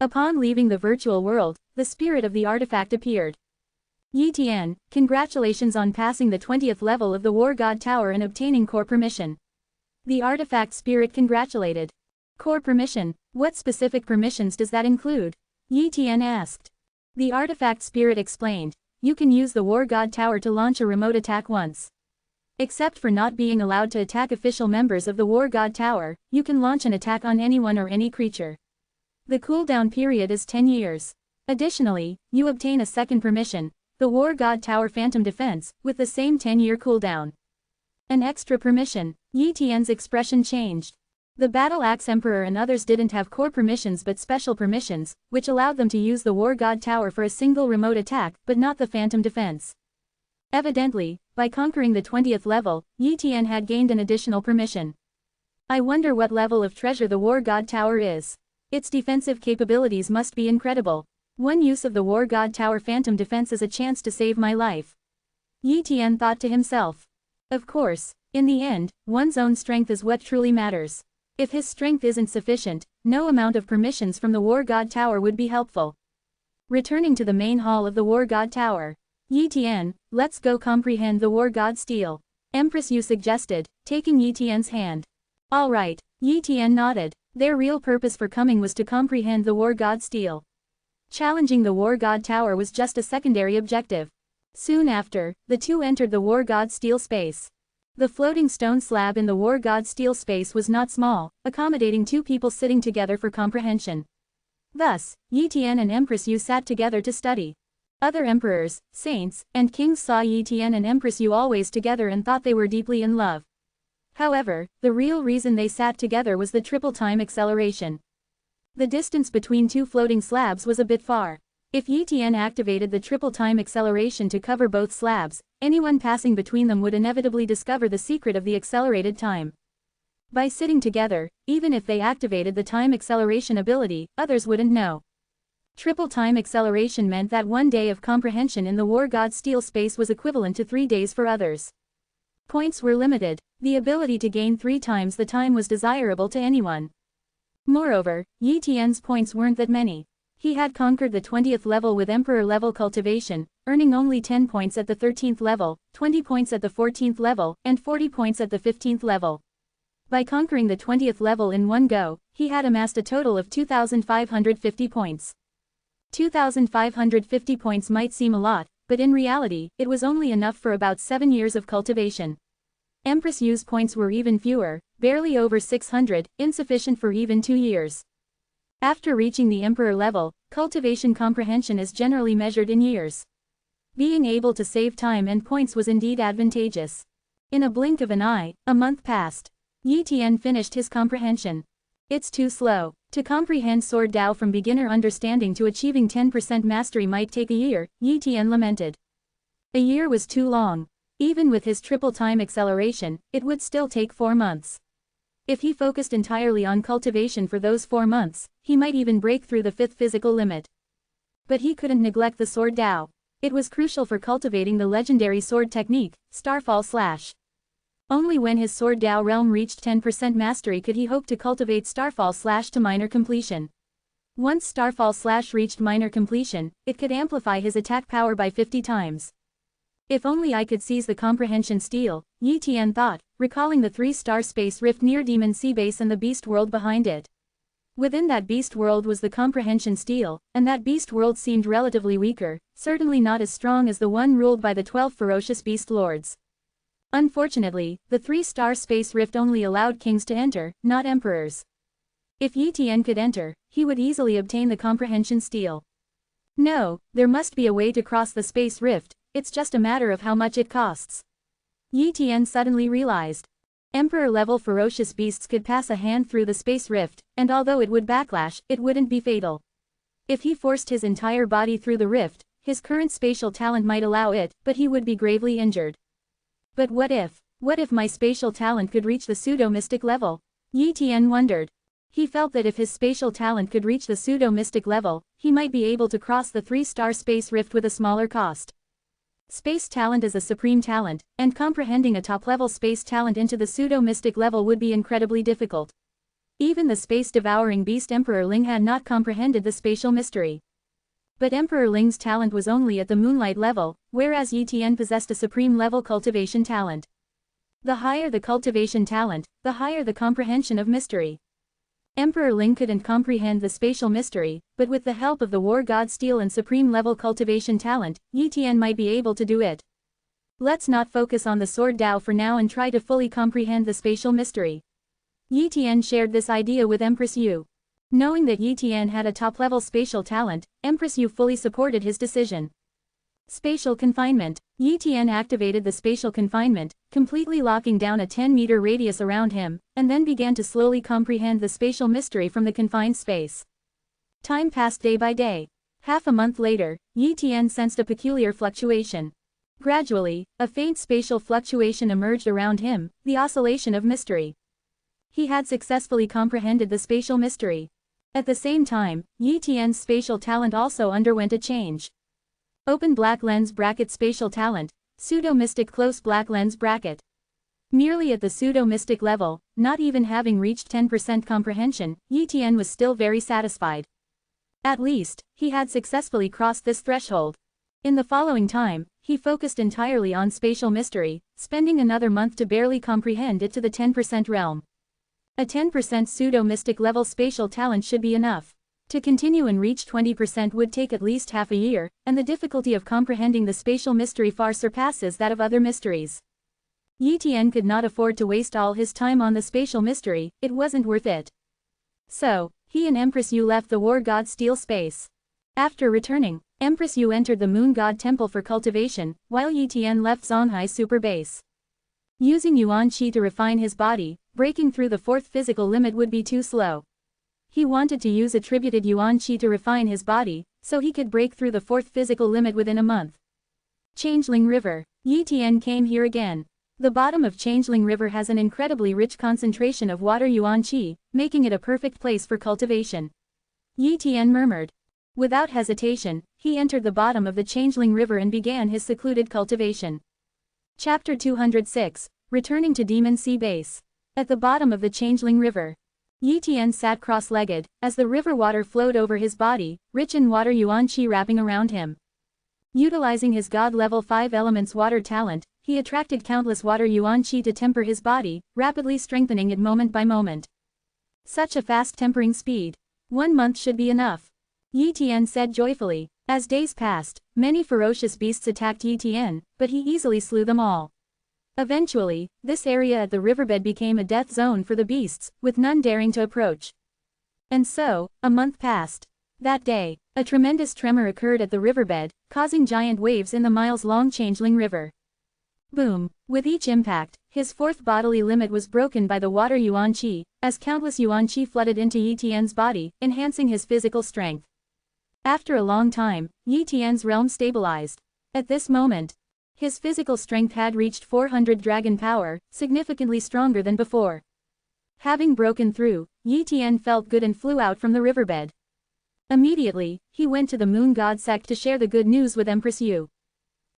Upon leaving the virtual world, the spirit of the artifact appeared. Yi Tian, congratulations on passing the 20th level of the War God Tower and obtaining core permission. The artifact spirit congratulated. Core permission, what specific permissions does that include? Yi Tian asked. The artifact spirit explained, you can use the War God Tower to launch a remote attack once. Except for not being allowed to attack official members of the War God Tower, you can launch an attack on anyone or any creature. The cooldown period is 10 years. Additionally, you obtain a second permission, the War God Tower Phantom Defense, with the same 10-year cooldown. An extra permission. Yi Tian's expression changed. The Battle Axe Emperor and others didn't have core permissions but special permissions, which allowed them to use the War God Tower for a single remote attack but not the Phantom Defense. Evidently, by conquering the 20th level, Yi Tian had gained an additional permission. I wonder what level of treasure the War God Tower is. Its defensive capabilities must be incredible. One use of the War God Tower Phantom Defense is a chance to save my life. Yi Tian thought to himself. Of course, in the end, one's own strength is what truly matters. If his strength isn't sufficient, no amount of permissions from the War God Tower would be helpful. Returning to the main hall of the War God Tower. Yi Tian, let's go comprehend the War God Steel. Empress Yu suggested, taking Yi Tian's hand. All right, Yi Tian nodded. Their real purpose for coming was to comprehend the War God Steel. Challenging the War God Tower was just a secondary objective. Soon after, the two entered the War God Steel space. The floating stone slab in the War God Steel space was not small, accommodating two people sitting together for comprehension. Thus, Yi Tian and Empress Yu sat together to study. Other emperors, saints, and kings saw Yi Tian and Empress Yu always together and thought they were deeply in love. However, the real reason they sat together was the triple time acceleration. The distance between two floating slabs was a bit far. If Yi Tian activated the triple time acceleration to cover both slabs, anyone passing between them would inevitably discover the secret of the accelerated time. By sitting together, even if they activated the time acceleration ability, others wouldn't know. Triple time acceleration meant that 1 day of comprehension in the War God Steel space was equivalent to 3 days for others. Points were limited. The ability to gain 3 times the time was desirable to anyone. Moreover, Yi Tian's points weren't that many. He had conquered the 20th level with Emperor-level cultivation, earning only 10 points at the 13th level, 20 points at the 14th level, and 40 points at the 15th level. By conquering the 20th level in one go, he had amassed a total of 2,550 points. 2,550 points might seem a lot, but in reality, it was only enough for about 7 years of cultivation. Empress Yu's points were even fewer, barely over 600, insufficient for even 2 years. After reaching the Emperor level, cultivation comprehension is generally measured in years. Being able to save time and points was indeed advantageous. In a blink of an eye, a month passed. Yi Tian finished his comprehension. It's too slow. To comprehend Sword Dao from beginner understanding to achieving 10% mastery might take a year, Yi Tian lamented. A year was too long. Even with his triple time acceleration, it would still take 4 months. If he focused entirely on cultivation for those 4 months, he might even break through the 5th physical limit. But he couldn't neglect the Sword Dao. It was crucial for cultivating the legendary sword technique, Starfall Slash. Only when his Sword Dao realm reached 10% mastery could he hope to cultivate Starfall Slash to minor completion. Once Starfall Slash reached minor completion, it could amplify his attack power by 50 times. If only I could seize the comprehension steel, Yi Tian thought, recalling the 3-star space rift near Demon Sea Base and the beast world behind it. Within that beast world was the comprehension steel, and that beast world seemed relatively weaker, certainly not as strong as the one ruled by the 12 ferocious beast lords. Unfortunately, the 3-star space rift only allowed kings to enter, not emperors. If Yi Tian could enter, he would easily obtain the comprehension steel. No, there must be a way to cross the space rift, it's just a matter of how much it costs. Yi Tian suddenly realized. Emperor-level ferocious beasts could pass a hand through the space rift, and although it would backlash, it wouldn't be fatal. If he forced his entire body through the rift, his current spatial talent might allow it, but he would be gravely injured. But what if my spatial talent could reach the pseudo-mystic level? Yi Tian wondered. He felt that if his spatial talent could reach the pseudo-mystic level, he might be able to cross the 3-star space rift with a smaller cost. Space talent is a supreme talent, and comprehending a top-level space talent into the pseudo-mystic level would be incredibly difficult. Even the space-devouring beast Emperor Ling had not comprehended the spatial mystery. But Emperor Ling's talent was only at the moonlight level, whereas Yi Tian possessed a supreme-level cultivation talent. The higher the cultivation talent, the higher the comprehension of mystery. Emperor Ling couldn't comprehend the spatial mystery, but with the help of the War God Steel and supreme-level cultivation talent, Yi Tian might be able to do it. Let's not focus on the Sword Dao for now and try to fully comprehend the spatial mystery. Yi Tian shared this idea with Empress Yu. Knowing that Yi Tian had a top-level spatial talent, Empress Yu fully supported his decision. Spatial confinement. Yi Tian activated the spatial confinement, completely locking down a 10-meter radius around him, and then began to slowly comprehend the spatial mystery from the confined space. Time passed day by day. Half a month later, Yi Tian sensed a peculiar fluctuation. Gradually, a faint spatial fluctuation emerged around him, the oscillation of mystery. He had successfully comprehended the spatial mystery. At the same time, Yi Tian's spatial talent also underwent a change. Open black lens bracket spatial talent, pseudo-mystic close black lens bracket. Merely at the pseudo-mystic level, not even having reached 10% comprehension, Yi Tian was still very satisfied. At least, he had successfully crossed this threshold. In the following time, he focused entirely on spatial mystery, spending another month to barely comprehend it to the 10% realm. A 10% pseudo-mystic level spatial talent should be enough. To continue and reach 20% would take at least half a year, and the difficulty of comprehending the spatial mystery far surpasses that of other mysteries. Yi Tian could not afford to waste all his time on the spatial mystery, it wasn't worth it. So, he and Empress Yu left the War God Steel space. After returning, Empress Yu entered the Moon God Temple for cultivation, while Yi Tian left Zonghai's super base. Using Yuan Qi to refine his body, breaking through the 4th physical limit would be too slow. He wanted to use attributed Yuan Qi to refine his body, so he could break through the 4th physical limit within a month. Changeling River. Yi Tian came here again. The bottom of Changeling River has an incredibly rich concentration of water Yuan Qi, making it a perfect place for cultivation. Yi Tian murmured. Without hesitation, he entered the bottom of the Changeling River and began his secluded cultivation. Chapter 206, Returning to Demon Sea Base. At the bottom of the Changeling River, Yi Tian sat cross-legged, as the river water flowed over his body, rich in water Yuan Qi wrapping around him. Utilizing his God-level 5 elements water talent, he attracted countless water Yuan Qi to temper his body, rapidly strengthening it moment by moment. Such a fast tempering speed. 1 month should be enough. Yi Tian said joyfully. As days passed, many ferocious beasts attacked Yi Tian, but he easily slew them all. Eventually, this area at the riverbed became a death zone for the beasts, with none daring to approach. And so, a month passed. That day, a tremendous tremor occurred at the riverbed, causing giant waves in the miles-long Changeling River. Boom! With each impact, his 4th bodily limit was broken by the water Yuan Qi, as countless Yuan Qi flooded into Yi Tian's body, enhancing his physical strength. After a long time, Yi Tian's realm stabilized. At this moment, his physical strength had reached 400 dragon power, significantly stronger than before. Having broken through, Yi Tian felt good and flew out from the riverbed. Immediately, he went to the Moon God sect to share the good news with Empress Yu.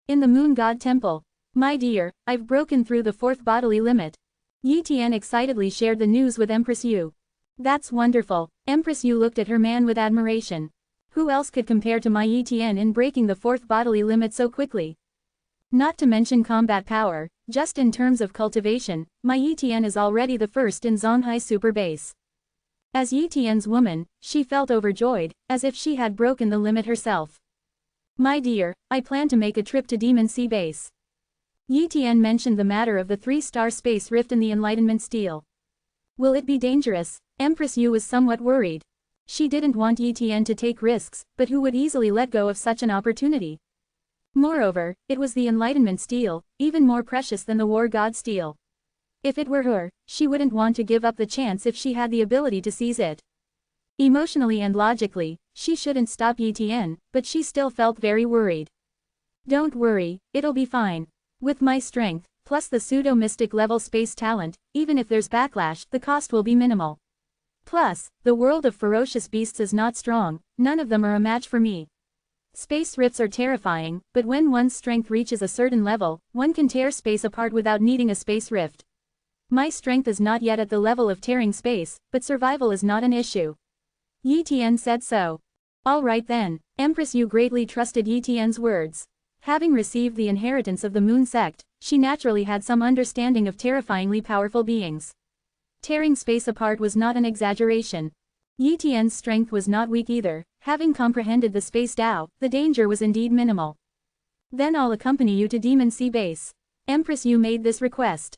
In the Moon God temple. My dear, I've broken through the fourth bodily limit. Yi Tian excitedly shared the news with Empress Yu. That's wonderful. Empress Yu looked at her man with admiration. Who else could compare to my Yi Tian in breaking the fourth bodily limit so quickly? Not to mention combat power, just in terms of cultivation, my Yi Tian is already the first in Zonghai Super Base. As Yi Tian's woman, she felt overjoyed, as if she had broken the limit herself. My dear, I plan to make a trip to Demon Sea Base. Yi Tian mentioned the matter of the 3-star space rift in the Enlightenment Steel. Will it be dangerous? Empress Yu was somewhat worried. She didn't want Yi Tian to take risks, but who would easily let go of such an opportunity? Moreover, it was the Enlightenment Steel, even more precious than the War God Steel. If it were her, she wouldn't want to give up the chance if she had the ability to seize it. Emotionally and logically, she shouldn't stop Yi Tian, but she still felt very worried. Don't worry, it'll be fine. With my strength, plus the pseudo-mystic level space talent, even if there's backlash, the cost will be minimal. Plus, the world of ferocious beasts is not strong, none of them are a match for me. Space rifts are terrifying, but when one's strength reaches a certain level, one can tear space apart without needing a space rift. My strength is not yet at the level of tearing space, but survival is not an issue. Yi Tian said so. All right then, Empress Yu greatly trusted Yi Tian's words. Having received the inheritance of the Moon sect, she naturally had some understanding of terrifyingly powerful beings. Tearing space apart was not an exaggeration. Yi Tian's strength was not weak either, having comprehended the space Tao, the danger was indeed minimal. Then I'll accompany you to Demon Sea Base. Empress Yu made this request.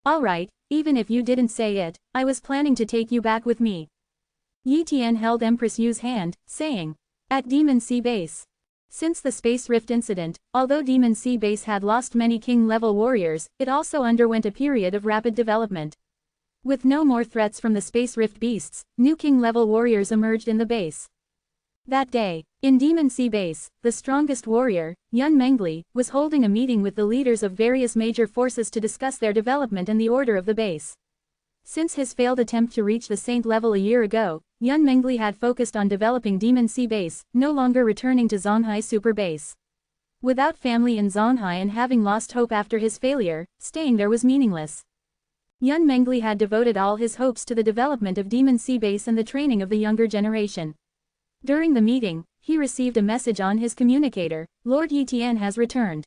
Alright, even if you didn't say it, I was planning to take you back with me. Yi Tian held Empress Yu's hand, saying, at Demon Sea Base. Since the Space Rift incident, although Demon Sea Base had lost many king-level warriors, it also underwent a period of rapid development. With no more threats from the Space Rift beasts, new king-level warriors emerged in the base. That day, in Demon Sea Base, the strongest warrior, Yun Mengli, was holding a meeting with the leaders of various major forces to discuss their development and the order of the base. Since his failed attempt to reach the Saint level a year ago, Yun Mengli had focused on developing Demon Sea Base, no longer returning to Zonghai Super Base. Without family in Zonghai and having lost hope after his failure, staying there was meaningless. Yun Mengli had devoted all his hopes to the development of Demon Sea Base and the training of the younger generation. During the meeting, he received a message on his communicator, Lord Yi Tian has returned.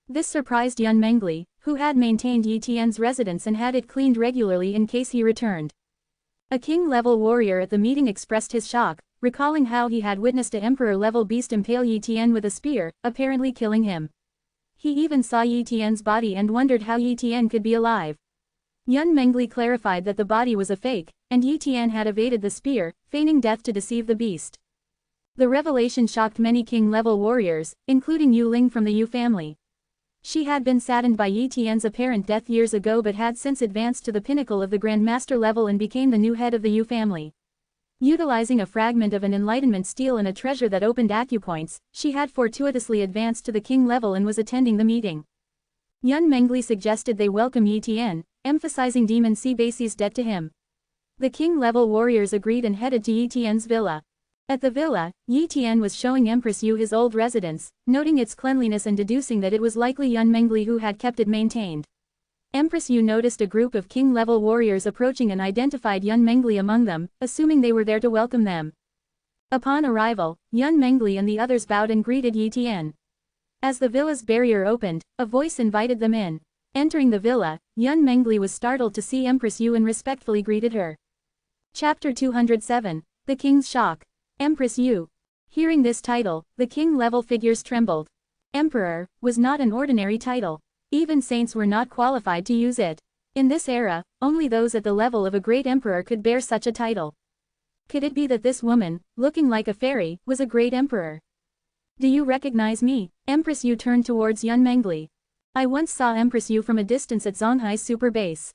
This surprised Yun Mengli, who had maintained Yi Tian's residence and had it cleaned regularly in case he returned. A king-level warrior at the meeting expressed his shock, recalling how he had witnessed a emperor-level beast impale Yi Tian with a spear, apparently killing him. He even saw Yi Tian's body and wondered how Yi Tian could be alive. Yun Mengli clarified that the body was a fake, and Yi Tian had evaded the spear, feigning death to deceive the beast. The revelation shocked many king-level warriors, including Yu Ling from the Yu family. She had been saddened by Yi Tian's apparent death years ago but had since advanced to the pinnacle of the Grandmaster level and became the new head of the Yu family. Utilizing a fragment of an enlightenment steel and a treasure that opened acupoints, she had fortuitously advanced to the king level and was attending the meeting. Yun Mengli suggested they welcome Yi Tian, emphasizing Demon Sea Base's debt to him. The king-level warriors agreed and headed to Yi Tian's villa. At the villa, Yi Tian was showing Empress Yu his old residence, noting its cleanliness and deducing that it was likely Yun Mengli who had kept it maintained. Empress Yu noticed a group of king-level warriors approaching and identified Yun Mengli among them, assuming they were there to welcome them. Upon arrival, Yun Mengli and the others bowed and greeted Yi Tian. As the villa's barrier opened, a voice invited them in. Entering the villa, Yun Mengli was startled to see Empress Yu and respectfully greeted her. Chapter 207, The King's Shock. Empress Yu. Hearing this title, the king-level figures trembled. Emperor was not an ordinary title. Even saints were not qualified to use it. In this era, only those at the level of a great emperor could bear such a title. Could it be that this woman, looking like a fairy, was a great emperor? Do you recognize me? Empress Yu turned towards Yun Mengli. I once saw Empress Yu from a distance at Zonghai Super Base.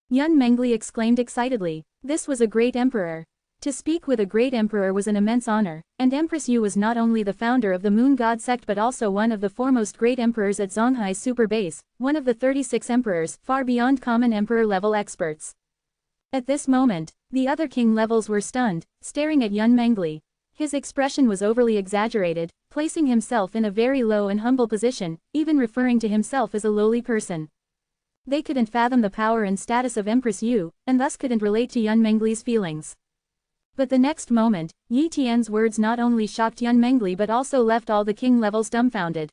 Yun Mengli exclaimed excitedly. This was a great emperor. To speak with a great emperor was an immense honor, and Empress Yu was not only the founder of the Moon God sect but also one of the foremost great emperors at Zonghai Super Base, one of the 36 emperors, far beyond common emperor-level experts. At this moment, the other king levels were stunned, staring at Yun Mengli. His expression was overly exaggerated, placing himself in a very low and humble position, even referring to himself as a lowly person. They couldn't fathom the power and status of Empress Yu, and thus couldn't relate to Yun Mengli's feelings. But the next moment, Yi Tian's words not only shocked Yun Mengli but also left all the king levels dumbfounded.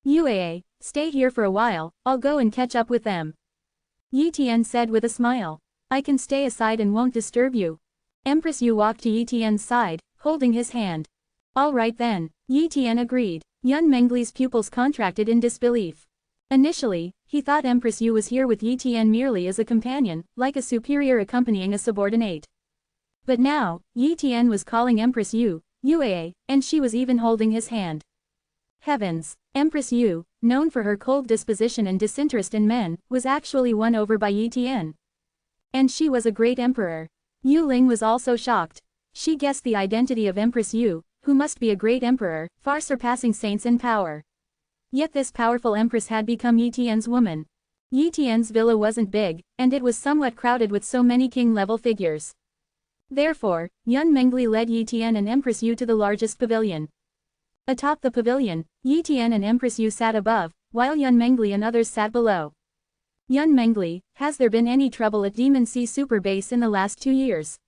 "Yua, stay here for a while, I'll go and catch up with them," Yi Tian said with a smile. "I can stay aside and won't disturb you." Empress Yu walked to Yi Tian's side, holding his hand. "All right then," Yi Tian agreed. Yun Mengli's pupils contracted in disbelief. Initially, he thought Empress Yu was here with Yi Tian merely as a companion, like a superior accompanying a subordinate. But now, Yi Tian was calling Empress Yu, Yua, and she was even holding his hand. Heavens! Empress Yu, known for her cold disposition and disinterest in men, was actually won over by Yi Tian. And she was a great emperor. Yu Ling was also shocked. She guessed the identity of Empress Yu, who must be a great emperor, far surpassing saints in power. Yet this powerful empress had become Yi Tian's woman. Yi Tian's villa wasn't big, and it was somewhat crowded with so many king-level figures. Therefore, Yun Mengli led Yi Tian and Empress Yu to the largest pavilion. Atop the pavilion, Yi Tian and Empress Yu sat above, while Yun Mengli and others sat below. "Yun Mengli, has there been any trouble at Demon Sea Super Base in the last 2 years?"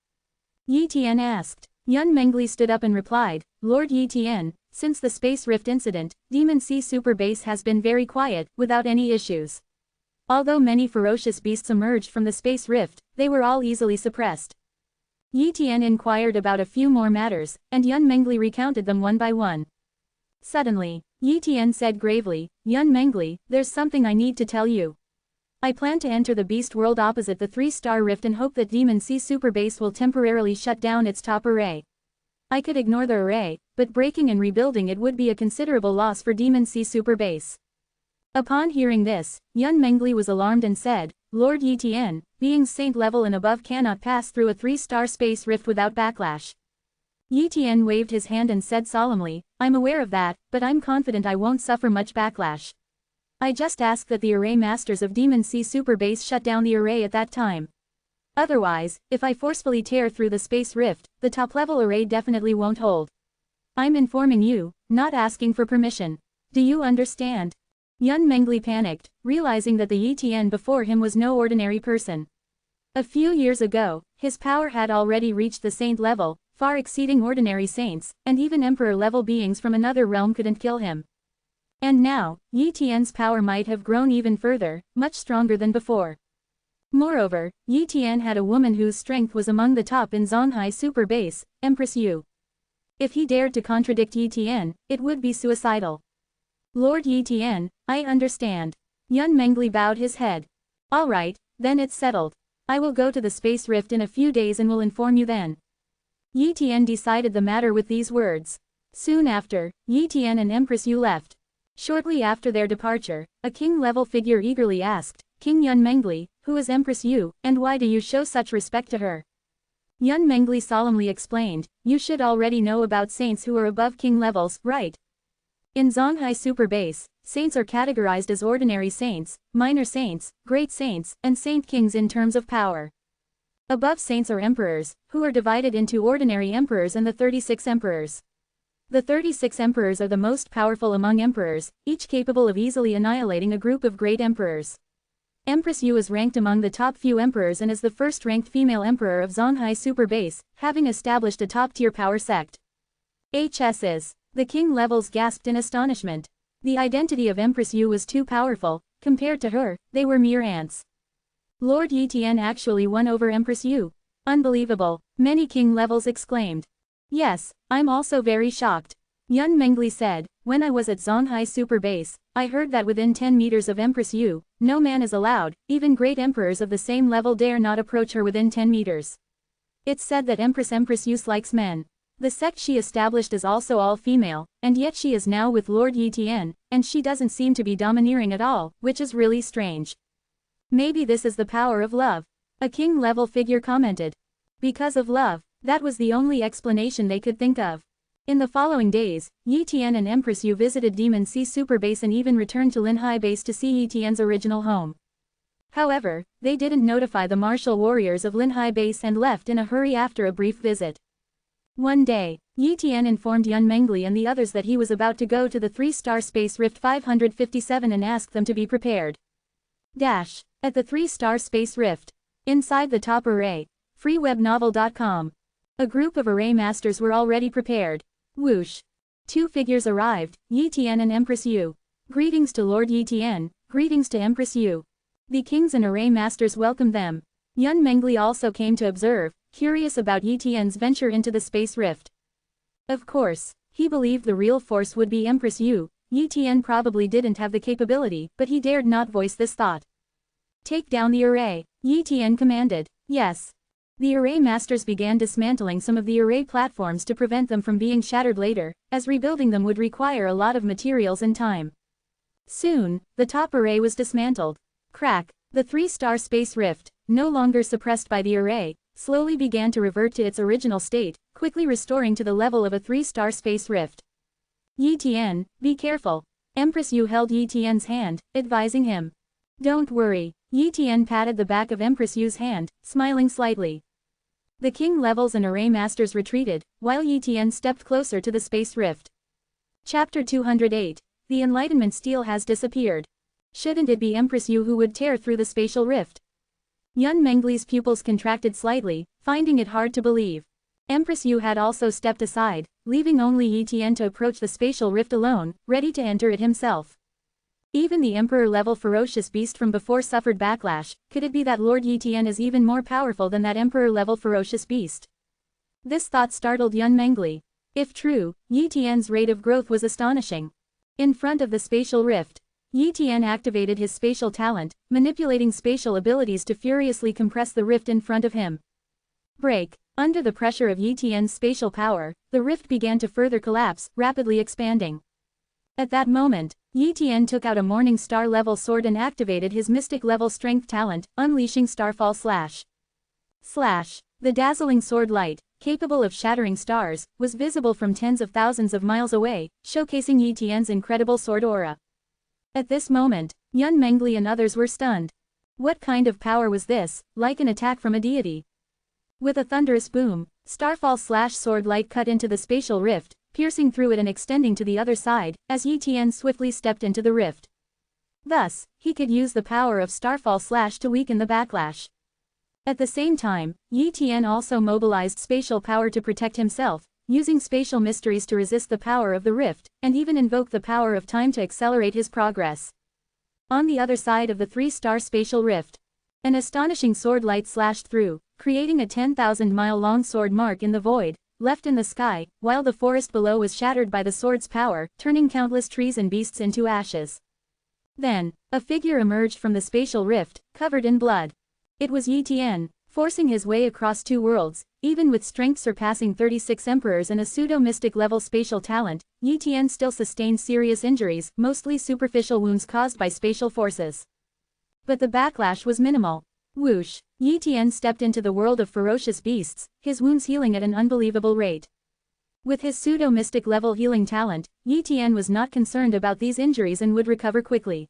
Yi Tian asked. Yun Mengli stood up and replied, "Lord Yi Tian, since the Space Rift incident, Demon Sea Super Base has been very quiet, without any issues. Although many ferocious beasts emerged from the Space Rift, they were all easily suppressed." Yi Tian inquired about a few more matters, and Yun Mengli recounted them one by one. Suddenly, Yi Tian said gravely, "Yun Mengli, there's something I need to tell you. I plan to enter the beast world opposite the 3-star rift and hope that Demon Sea Super Base will temporarily shut down its top array. I could ignore the array, but breaking and rebuilding it would be a considerable loss for Demon Sea Super Base." Upon hearing this, Yun Mengli was alarmed and said, "Lord Yi Tian, being saint level and above cannot pass through a 3-star space rift without backlash." Yi Tian waved his hand and said solemnly, "I'm aware of that, but I'm confident I won't suffer much backlash. I just ask that the array masters of Demon Sea Super Base shut down the array at that time. Otherwise, if I forcefully tear through the space rift, the top-level array definitely won't hold. I'm informing you, not asking for permission. Do you understand?" Yun Mengli panicked, realizing that the Yi Tian before him was no ordinary person. A few years ago, his power had already reached the saint level, far exceeding ordinary saints, and even emperor-level beings from another realm couldn't kill him. And now, Yi Tian's power might have grown even further, much stronger than before. Moreover, Yi Tian had a woman whose strength was among the top in Zonghai Super Base, Empress Yu. If he dared to contradict Yi Tian, it would be suicidal. "Lord Yi Tian, I understand." Yun Mengli bowed his head. "All right, then it's settled. I will go to the space rift in a few days and will inform you then." Yi Tian decided the matter with these words. Soon after, Yi Tian and Empress Yu left. Shortly after their departure, a king-level figure eagerly asked, "King Yun Mengli, who is Empress Yu, and why do you show such respect to her?" Yun Mengli solemnly explained, "You should already know about saints who are above king levels, right? In Zonghai Super Base, saints are categorized as ordinary saints, minor saints, great saints, and saint kings in terms of power. Above saints are emperors, who are divided into ordinary emperors and the 36 emperors. The 36 emperors are the most powerful among emperors, each capable of easily annihilating a group of great emperors. Empress Yu is ranked among the top few emperors and is the first-ranked female emperor of Zonghai Super Base, having established a top-tier power sect. HSs. The king levels gasped in astonishment. The identity of Empress Yu was too powerful. Compared to her, they were mere ants. Lord Yi Tian actually won over Empress Yu. Unbelievable, many king levels exclaimed. "Yes, I'm also very shocked." Yun Mengli said, "When I was at Zonghai Super Base, I heard that within 10 meters of Empress Yu, no man is allowed, even great emperors of the same level dare not approach her within 10 meters. It's said that Empress Yu likes men. The sect she established is also all female, and yet she is now with Lord Yi Tian, and she doesn't seem to be domineering at all, which is really strange. Maybe this is the power of love," a king-level figure commented. Because of love, that was the only explanation they could think of. In the following days, Yi Tian and Empress Yu visited Demon Sea Super Base and even returned to Linhai Base to see Yi Tian's original home. However, they didn't notify the martial warriors of Linhai Base and left in a hurry after a brief visit. One day, Yi Tian informed Yun Mengli and the others that he was about to go to the 3-star space rift 557 and asked them to be prepared. At the 3-star space rift. Inside the top array. freewebnovel.com. A group of array masters were already prepared. Whoosh. 2 figures arrived, Yi Tian and Empress Yu. Greetings to Lord Yi Tian, greetings to Empress Yu. The kings and array masters welcomed them. Yun Mengli also came to observe, curious about Yi Tian's venture into the space rift. Of course, he believed the real force would be Empress Yu. Yi Tian probably didn't have the capability, but he dared not voice this thought. Take down the array, Yi Tian commanded. Yes. The array masters began dismantling some of the array platforms to prevent them from being shattered later, as rebuilding them would require a lot of materials and time. Soon, the top array was dismantled. Crack. The 3-star space rift, no longer suppressed by the array, slowly began to revert to its original state, quickly restoring to the level of a 3-star space rift. Yi Tian, be careful. Empress Yu held Yi Tian's hand, advising him. Don't worry. Yi Tian patted the back of Empress Yu's hand, smiling slightly. The king levels and array masters retreated, while Yi Tian stepped closer to the space rift. Chapter 208. The Enlightenment Steel has disappeared. Shouldn't it be Empress Yu who would tear through the spatial rift? Yun Mengli's pupils contracted slightly, finding it hard to believe. Empress Yu had also stepped aside, leaving only Yi Tian to approach the spatial rift alone, ready to enter it himself. Even the Emperor-level ferocious beast from before suffered backlash. Could it be that Lord Yi Tian is even more powerful than that Emperor-level ferocious beast? This thought startled Yun Mengli. If true, Yi Tian's rate of growth was astonishing. In front of the spatial rift, Yi Tian activated his spatial talent, manipulating spatial abilities to furiously compress the rift in front of him. Break. Under the pressure of Yi Tian's spatial power, the rift began to further collapse, rapidly expanding. At that moment, Yi Tian took out a Morning Star-level sword and activated his Mystic-level strength talent, unleashing Starfall Slash. Slash. The dazzling sword light, capable of shattering stars, was visible from tens of thousands of miles away, showcasing Yi Tian's incredible sword aura. At this moment, Yun Mengli and others were stunned. What kind of power was this, like an attack from a deity? With a thunderous boom, Starfall Slash sword light cut into the spatial rift, piercing through it and extending to the other side, as Yi Tian swiftly stepped into the rift. Thus, he could use the power of Starfall Slash to weaken the backlash. At the same time, Yi Tian also mobilized spatial power to protect himself, using spatial mysteries to resist the power of the rift, and even invoke the power of time to accelerate his progress. On the other side of the 3-star spatial rift, an astonishing sword light slashed through, creating a 10,000-mile-long sword mark in the void, left in the sky, while the forest below was shattered by the sword's power, turning countless trees and beasts into ashes. Then, a figure emerged from the spatial rift, covered in blood. It was Yi Tian, forcing his way across 2 worlds. Even with strength surpassing 36 emperors and a pseudo-mystic level spatial talent, Yi Tian still sustained serious injuries, mostly superficial wounds caused by spatial forces. But the backlash was minimal. Whoosh! Yi Tian stepped into the world of ferocious beasts, his wounds healing at an unbelievable rate. With his pseudo-mystic level healing talent, Yi Tian was not concerned about these injuries and would recover quickly.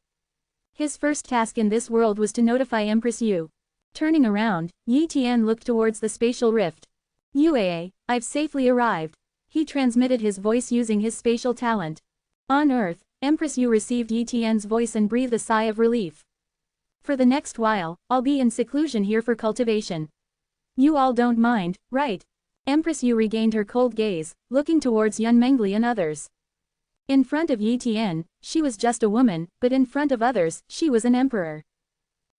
His first task in this world was to notify Empress Yu. Turning around, Yi Tian looked towards the spatial rift. UAA, I've safely arrived. He transmitted his voice using his spatial talent. On Earth, Empress Yu received Yi Tian's voice and breathed a sigh of relief. For the next while, I'll be in seclusion here for cultivation. You all don't mind, right? Empress Yu regained her cold gaze, looking towards Yun Mengli and others. In front of Yi Tian, she was just a woman, but in front of others, she was an emperor.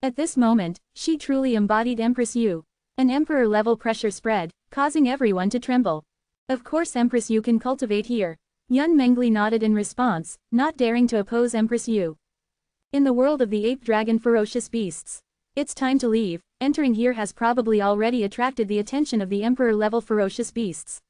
At this moment, she truly embodied Empress Yu. An emperor-level pressure spread, causing everyone to tremble. Of course Empress Yu can cultivate here. Yun Mengli nodded in response, not daring to oppose Empress Yu. In the world of the ape-dragon ferocious beasts. It's time to leave. Entering here has probably already attracted the attention of the emperor-level ferocious beasts.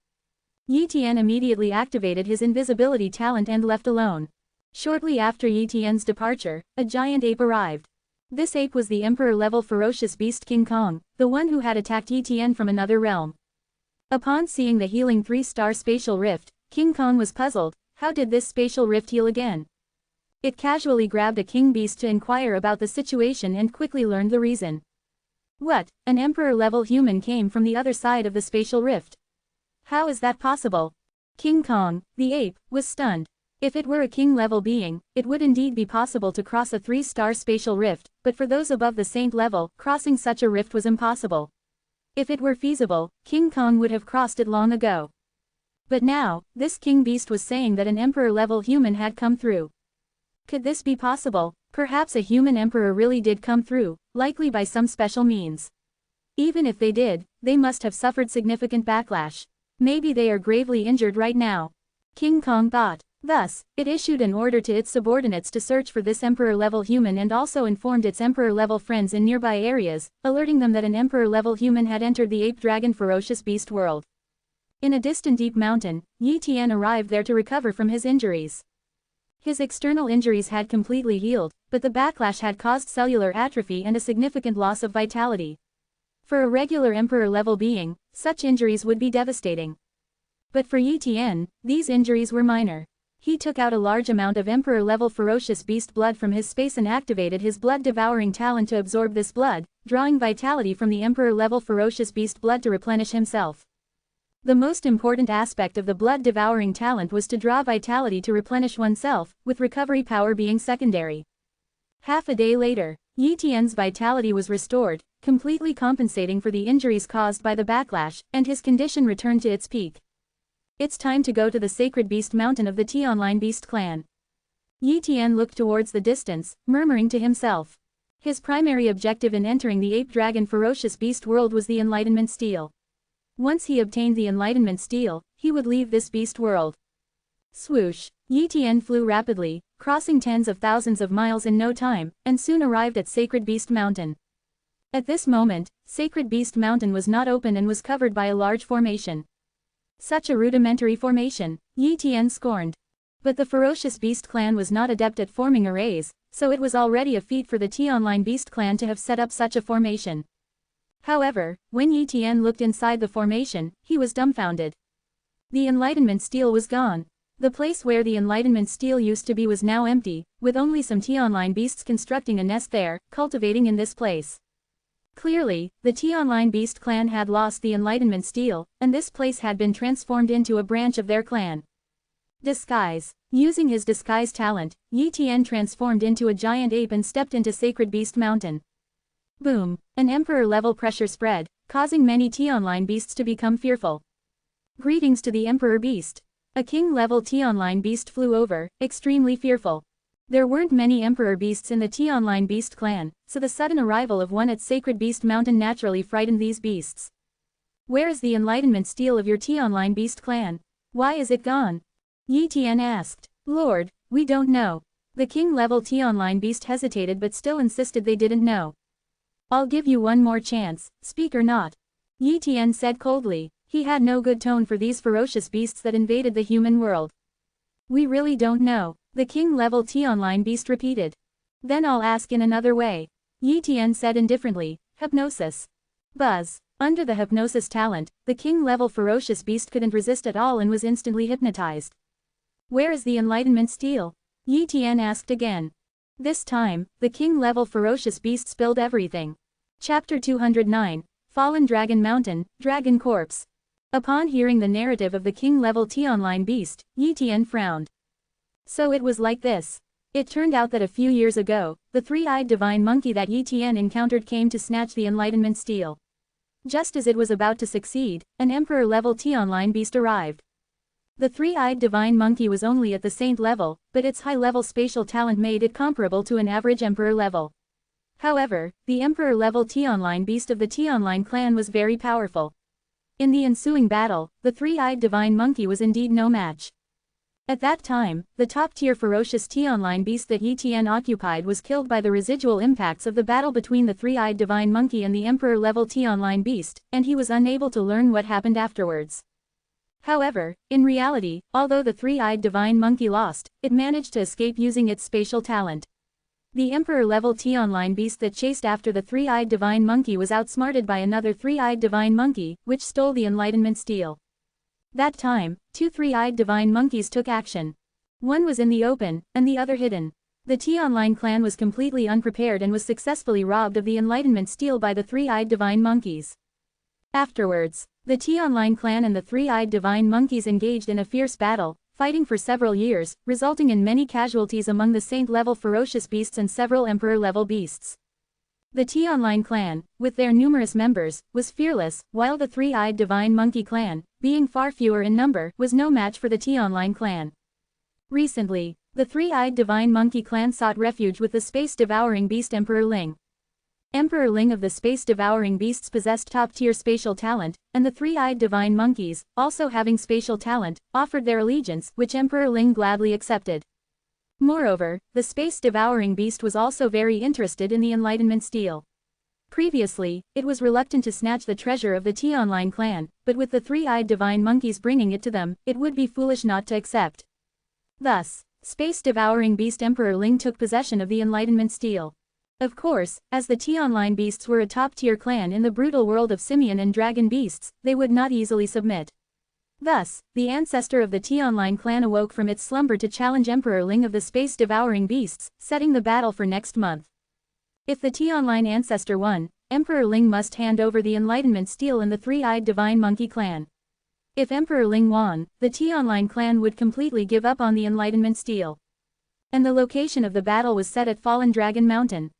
Yi Tian immediately activated his invisibility talent and left alone. Shortly after Yi Tian's departure, a giant ape arrived. This ape was the emperor-level ferocious beast King Kong, the one who had attacked Yi Tian from another realm. Upon seeing the healing 3-star spatial rift, King Kong was puzzled. How did this spatial rift heal again? It casually grabbed a king beast to inquire about the situation and quickly learned the reason. What? An emperor-level human came from the other side of the spatial rift. How is that possible? King Kong, the ape, was stunned. If it were a king-level being, it would indeed be possible to cross a 3-star spatial rift, but for those above the saint level, crossing such a rift was impossible. If it were feasible, King Kong would have crossed it long ago. But now, this king beast was saying that an emperor-level human had come through. Could this be possible? Perhaps a human emperor really did come through, likely by some special means. Even if they did, they must have suffered significant backlash. Maybe they are gravely injured right now. King Kong thought. Thus, it issued an order to its subordinates to search for this emperor-level human and also informed its emperor-level friends in nearby areas, alerting them that an emperor-level human had entered the ape-dragon ferocious beast world. In a distant deep mountain, Yi Tian arrived there to recover from his injuries. His external injuries had completely healed, but the backlash had caused cellular atrophy and a significant loss of vitality. For a regular emperor-level being, such injuries would be devastating. But for Yi Tian, these injuries were minor. He took out a large amount of emperor-level ferocious beast blood from his space and activated his blood-devouring talent to absorb this blood, drawing vitality from the emperor-level ferocious beast blood to replenish himself. The most important aspect of the blood-devouring talent was to draw vitality to replenish oneself, with recovery power being secondary. Half a day later, Yi Tian's vitality was restored, completely compensating for the injuries caused by the backlash, and his condition returned to its peak. It's time to go to the sacred beast mountain of the Tianline beast clan. Yi Tian looked towards the distance, murmuring to himself. His primary objective in entering the ape-dragon ferocious beast world was the Enlightenment Steel. Once he obtained the Enlightenment Steel, he would leave this beast world. Swoosh! Yi Tian flew rapidly, crossing tens of thousands of miles in no time, and soon arrived at Sacred Beast Mountain. At this moment, Sacred Beast Mountain was not open and was covered by a large formation. Such a rudimentary formation, Yi Tian scorned. But the ferocious beast clan was not adept at forming arrays, so it was already a feat for the Tianline beast clan to have set up such a formation. However, when Yi Tian looked inside the formation, he was dumbfounded. The Enlightenment Steel was gone. The place where the Enlightenment Steel used to be was now empty, with only some Tianline beasts constructing a nest there, cultivating in this place. Clearly, the Tianline beast clan had lost the Enlightenment Steel, and this place had been transformed into a branch of their clan. Disguise. Using his disguise talent, Yi Tian transformed into a giant ape and stepped into Sacred Beast Mountain. Boom! An emperor-level pressure spread, causing many Tianline beasts to become fearful. Greetings to the Emperor Beast. A king-level Tianline beast flew over, extremely fearful. There weren't many Emperor Beasts in the Tianline Beast clan, so the sudden arrival of one at Sacred Beast Mountain naturally frightened these beasts. Where is the Enlightenment Steel of your Tianline Beast clan? Why is it gone? Yi Tian asked. Lord, we don't know. The king-level Tianline Beast hesitated but still insisted they didn't know. I'll give you one more chance, speak or not. Yi Tian said coldly. He had no good tone for these ferocious beasts that invaded the human world. We really don't know. The king-level Tianline beast repeated. Then I'll ask in another way. Yi Tian said indifferently, hypnosis. Buzz. Under the hypnosis talent, the king-level ferocious beast couldn't resist at all and was instantly hypnotized. Where is the Enlightenment Steel? Yi Tian asked again. This time, the king-level ferocious beast spilled everything. Chapter 209, Fallen Dragon Mountain, Dragon Corpse. Upon hearing the narrative of the king-level Tianline beast, Yi Tian frowned. So it was like this. It turned out that a few years ago, the three-eyed divine monkey that Yi Tian encountered came to snatch the Enlightenment Steel. Just as it was about to succeed, an emperor-level Tianline beast arrived. The three-eyed divine monkey was only at the saint level, but its high-level spatial talent made it comparable to an average emperor level. However, the emperor-level Tianline beast of the Tianline clan was very powerful. In the ensuing battle, the three-eyed divine monkey was indeed no match. At that time, the top-tier ferocious Tianline beast that Yi Tian occupied was killed by the residual impacts of the battle between the three-eyed divine monkey and the emperor-level Tianline beast, and he was unable to learn what happened afterwards. However, in reality, although the three-eyed divine monkey lost, it managed to escape using its spatial talent. The emperor-level Tianline beast that chased after the three-eyed divine monkey was outsmarted by another three-eyed divine monkey, which stole the Enlightenment Steel. That time, two three-eyed divine monkeys took action. One was in the open, and the other hidden. The Tianline clan was completely unprepared and was successfully robbed of the Enlightenment Steel by the three-eyed divine monkeys. Afterwards, The T-Online clan and the three-eyed divine monkeys engaged in a fierce battle, fighting for several years, resulting in many casualties among the saint-level ferocious beasts and several emperor-level beasts. The T-Online clan, with their numerous members, was fearless, while the three-eyed divine monkey clan, being far fewer in number, was no match for the T-Online clan. Recently, the three-eyed divine monkey clan sought refuge with the space-devouring beast Emperor Ling. Emperor Ling of the space-devouring beasts possessed top-tier spatial talent, and the three-eyed divine monkeys, also having spatial talent, offered their allegiance, which Emperor Ling gladly accepted. Moreover, the space-devouring beast was also very interested in the Enlightenment Stele. Previously, it was reluctant to snatch the treasure of the T-Online clan, but with the three-eyed divine monkeys bringing it to them, it would be foolish not to accept. Thus, space-devouring beast Emperor Ling took possession of the Enlightenment Stele. Of course, as the T-Online beasts were a top-tier clan in the brutal world of simian and dragon beasts, they would not easily submit. Thus, the ancestor of the T-Online clan awoke from its slumber to challenge Emperor Ling of the space-devouring beasts, setting the battle for next month. If the T-Online ancestor won, Emperor Ling must hand over the Enlightenment Stele and the three-eyed divine monkey clan. If Emperor Ling won, the T-Online clan would completely give up on the Enlightenment Stele. And the location of the battle was set at Fallen Dragon Mountain.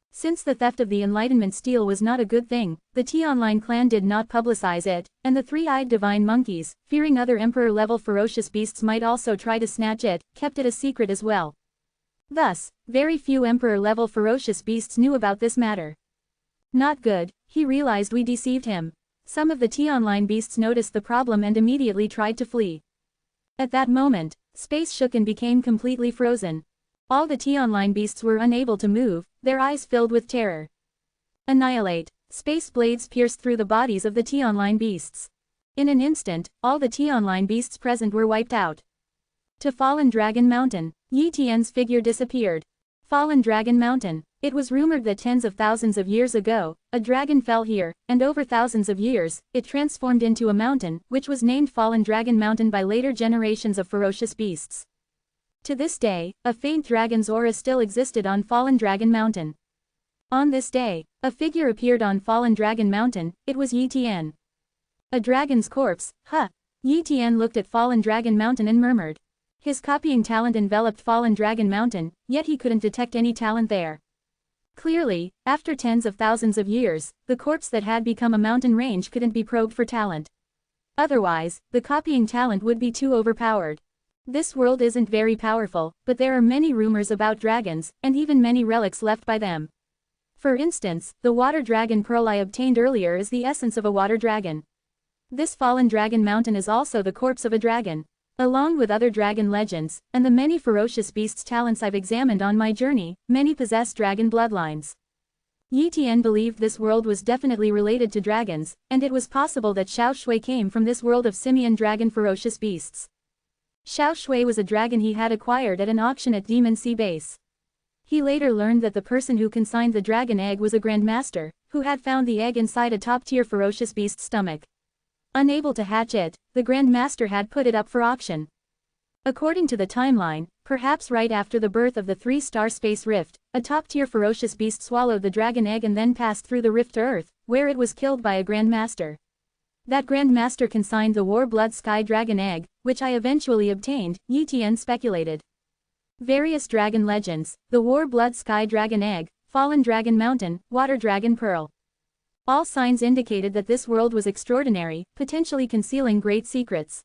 Since the theft of the Enlightenment Stele was not a good thing, the T-Online clan did not publicize it, and the three-eyed divine monkeys, fearing other emperor-level ferocious beasts might also try to snatch it, kept it a secret as well. Thus, very few emperor-level ferocious beasts knew about this matter. Not good, he realized we deceived him. Some of the T-Online beasts noticed the problem and immediately tried to flee. At that moment, space shook and became completely frozen. All the T-Online beasts were unable to move, their eyes filled with terror. Annihilate. Space blades pierced through the bodies of the T-Online beasts. In an instant, all the T-Online beasts present were wiped out. To Fallen Dragon Mountain. Yi Tian's figure disappeared. Fallen Dragon Mountain. It was rumored that tens of thousands of years ago, a dragon fell here, and over thousands of years, it transformed into a mountain, which was named Fallen Dragon Mountain by later generations of ferocious beasts. To this day, a faint dragon's aura still existed on Fallen Dragon Mountain. On this day, a figure appeared on Fallen Dragon Mountain, it was Yi Tian. A dragon's corpse, huh? Yi Tian looked at Fallen Dragon Mountain and murmured. His copying talent enveloped Fallen Dragon Mountain, yet he couldn't detect any talent there. Clearly, after tens of thousands of years, the corpse that had become a mountain range couldn't be probed for talent. Otherwise, the copying talent would be too overpowered. This world isn't very powerful, but there are many rumors about dragons, and even many relics left by them. For instance, the water dragon pearl I obtained earlier is the essence of a water dragon. This Fallen Dragon Mountain is also the corpse of a dragon. Along with other dragon legends, and the many ferocious beasts' talents I've examined on my journey, many possess dragon bloodlines. Yi Tian believed this world was definitely related to dragons, and it was possible that Xiao Shui came from this world of simian dragon ferocious beasts. Xiao Shui was a dragon he had acquired at an auction at Demon Sea Base. He later learned that the person who consigned the dragon egg was a grandmaster, who had found the egg inside a top-tier ferocious beast's stomach. Unable to hatch it, the grandmaster had put it up for auction. According to the timeline, perhaps right after the birth of the three-star space rift, a top-tier ferocious beast swallowed the dragon egg and then passed through the rift to Earth, where it was killed by a grandmaster. That grandmaster consigned the war-blood sky dragon egg, which I eventually obtained, Yi Tian speculated. Various dragon legends, the war-blood sky dragon egg, Fallen Dragon Mountain, water dragon pearl. All signs indicated that this world was extraordinary, potentially concealing great secrets.